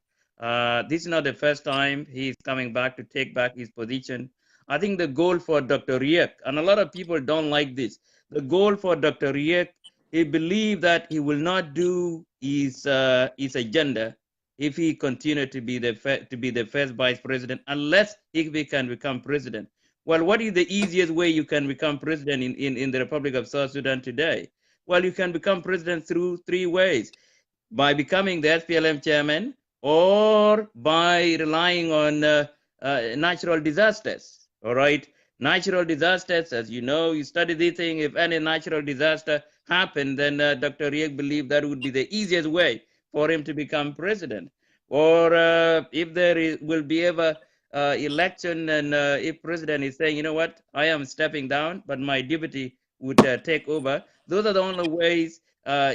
This is not the first time he's coming back to take back his position. I think the goal for Dr. Riek, and a lot of people don't like this, the goal for Dr. Riek, he believed that he will not do his agenda if he continued to be the first vice president, unless he can become president. Well, what is the easiest way you can become president in the Republic of South Sudan today? Well, you can become president through 3 ways: by becoming the SPLM chairman, or by relying on natural disasters. All right, natural disasters, as you know, you study this thing. If any natural disaster happened, then Dr. Riek believed that would be the easiest way for him to become president. Or if there will be ever election, and if president is saying, you know what, I am stepping down, but my deputy would take over. Those are the only ways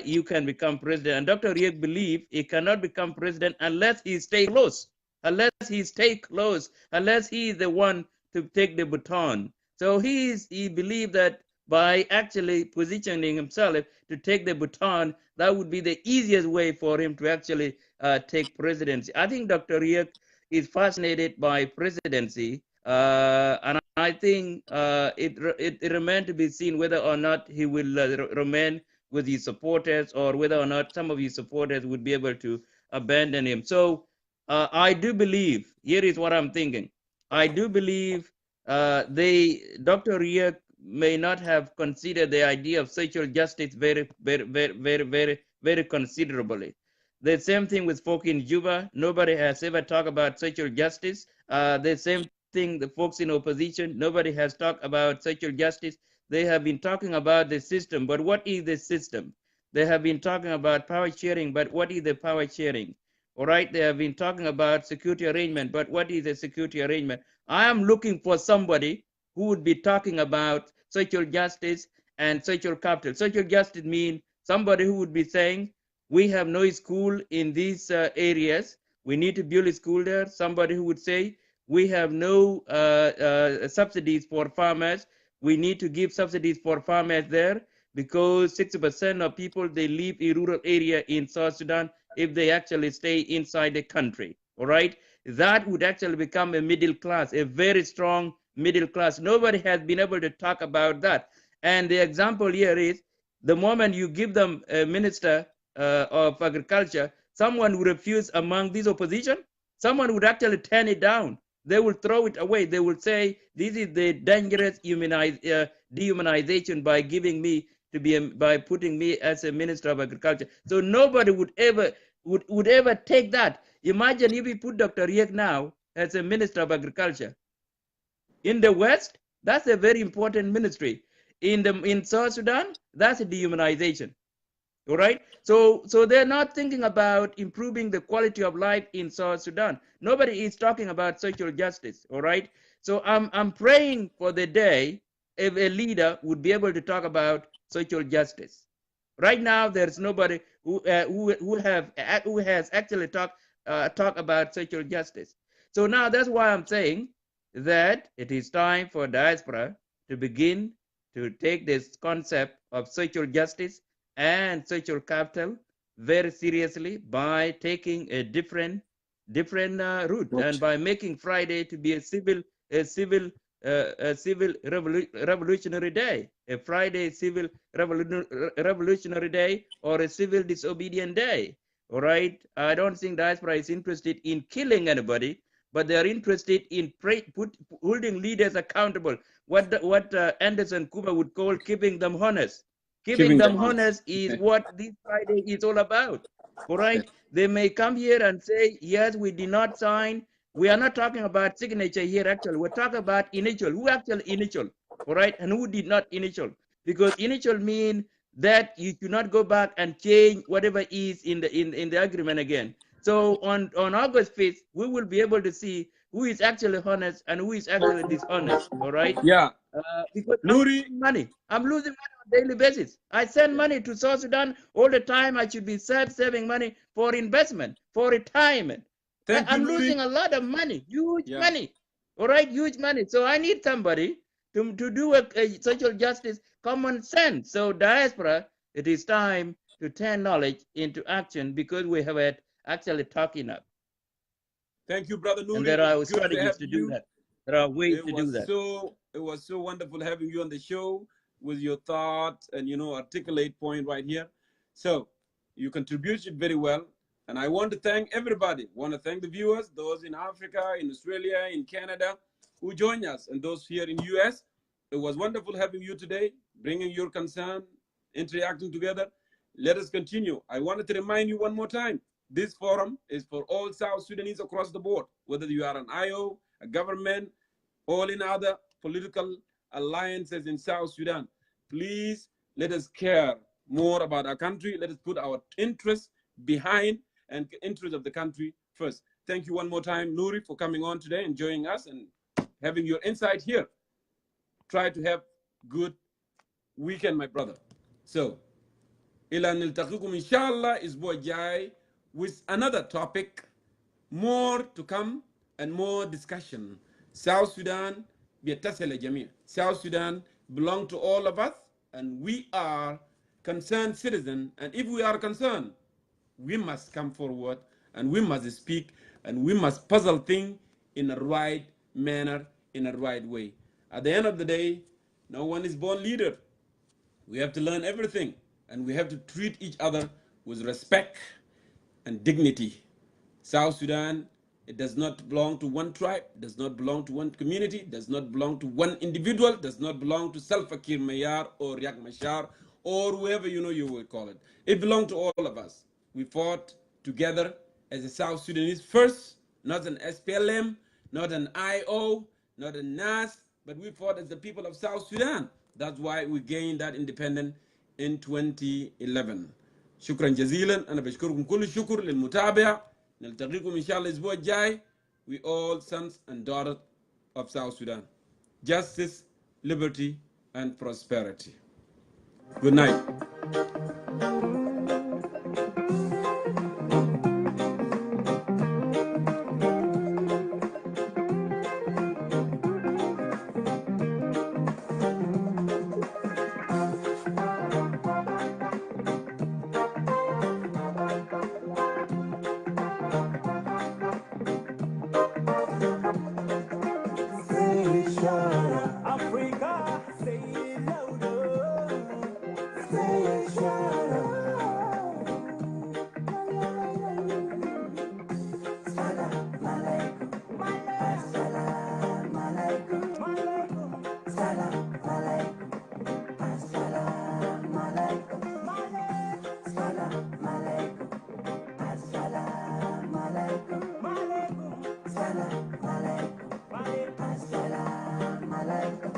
you can become president. And Dr. Riek believed he cannot become president unless he stays close, unless he is the one to take the baton. So he believed that by actually positioning himself to take the baton, that would be the easiest way for him to actually take presidency. I think Dr. Riek is fascinated by presidency, and I think it remains to be seen whether or not he will remain with his supporters, or whether or not some of his supporters would be able to abandon him. So I do believe, here is what I'm thinking, I do believe Dr. Riek may not have considered the idea of social justice very considerably. The same thing with folk in Juba. Nobody has ever talked about social justice. The same thing, the folks in opposition, nobody has talked about social justice. They have been talking about the system, but what is the system? They have been talking about power sharing, but what is the power sharing? All right, they have been talking about security arrangement, but what is a security arrangement? I am looking for somebody who would be talking about social justice and social capital. Social justice means somebody who would be saying, we have no school in these areas, we need to build a school there. Somebody who would say, we have no subsidies for farmers, we need to give subsidies for farmers there, because 60% of people, they live in rural area in South Sudan if they actually stay inside the country. All right, that would actually become a middle class, a very strong middle class. Nobody has been able to talk about that. And the example here is, the moment you give them a minister of agriculture, someone would refuse among this opposition, someone would actually turn it down. They will throw it away. They will say, this is the dangerous dehumanization by giving me by putting me as a minister of agriculture. So nobody would ever take that. Imagine if we put Dr. Riek now as a minister of agriculture. In the West, that's a very important ministry. In South Sudan, that's a dehumanization. All right, so they're not thinking about improving the quality of life in South Sudan. Nobody is talking about social justice. All right, so I'm praying for the day if a leader would be able to talk about social justice. Right now, there's nobody who has actually talk about social justice. So now that's why I'm saying that it is time for diaspora to begin to take this concept of social justice and social capital very seriously by taking a different route, and by making Friday to be a civil revolutionary day, a Friday civil revolutionary day, or a civil disobedient day. All right, I don't think diaspora is interested in killing anybody, but they are interested in holding leaders accountable. What Anderson Cooper would call keeping them honest. Keeping them honest is what this Friday is all about. All right, they may come here and say, yes, we did not sign We are not talking about signature here, actually. We're talking about initial. Who actually initial, all right? And who did not initial? Because initial mean that you do not go back and change whatever is in the agreement again. So on August 5th, we will be able to see who is actually honest and who is actually dishonest, all right? Yeah. Because Nuri, I'm losing money on a daily basis. I send money to South Sudan all the time. I should be saving money for investment, for retirement. I'm losing a lot of money, huge money. All right, huge money. So I need somebody to do a social justice, common sense. So diaspora, it is time to turn knowledge into action because we have had actually talking up. Thank you, Brother Nuri. And there are Good to strategies have to you. do that. There are ways It to do was that. it was so wonderful having you on the show with your thoughts and articulate point right here. So you contributed very well, and I want to thank everybody. Want to thank the viewers, those in Africa, in Australia, in Canada, who joined us, and those here in US. It was wonderful having you today, bringing your concern, interacting together. Let us continue. I wanted to remind you one more time. This forum is for all South Sudanese across the board, whether you are an IO, a government, all in other political alliances in South Sudan. Please let us care more about our country. Let us put our interests behind and interest of the country first. Thank you one more time, Nuri, for coming on today and joining us and having your insight here. Try to have good weekend, my brother. So, إلى أن نلتقيكم إن شاء الله أسبوع جاي with another topic, more to come and more discussion. South Sudan بيتصل الجميع. South Sudan belong to all of us, and we are concerned citizens. And if we are concerned, we must come forward and we must speak and we must puzzle things in a right manner, in a right way. At the end of the day, no one is born leader. We have to learn everything, and we have to treat each other with respect and dignity. South Sudan, it does not belong to one tribe, does not belong to one community, does not belong to one individual, does not belong to Salva Kiir Mayar or Riek Machar or whoever you will call it. It belongs to all of us. We fought together as a South Sudanese first, not an SPLM, not an IO, not a NAS, but we fought as the people of South Sudan. That's why we gained that independence in 2011. شكرا جزيلا. أنا بشكركم كل الشكر للمتابعة. نلتقيكم إن شاء الله الأسبوع الجاي. We all sons and daughters of South Sudan. Justice, liberty, and prosperity. Good night. Africa, say it louder. Say it shouter. Salam alaikum. Assalam alaikum. Salam alaikum. Assalam alaikum. Salam alaikum. Assalam alaikum. Salam alaikum. Assalam alaikum.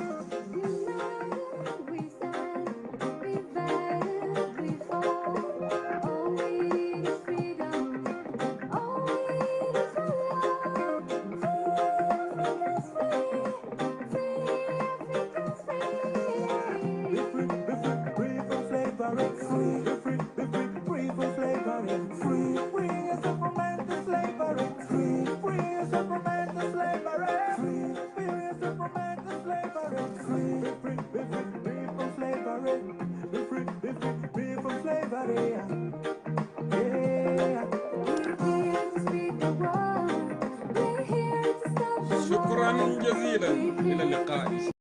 شكرا جزيلا. إلى اللقاء.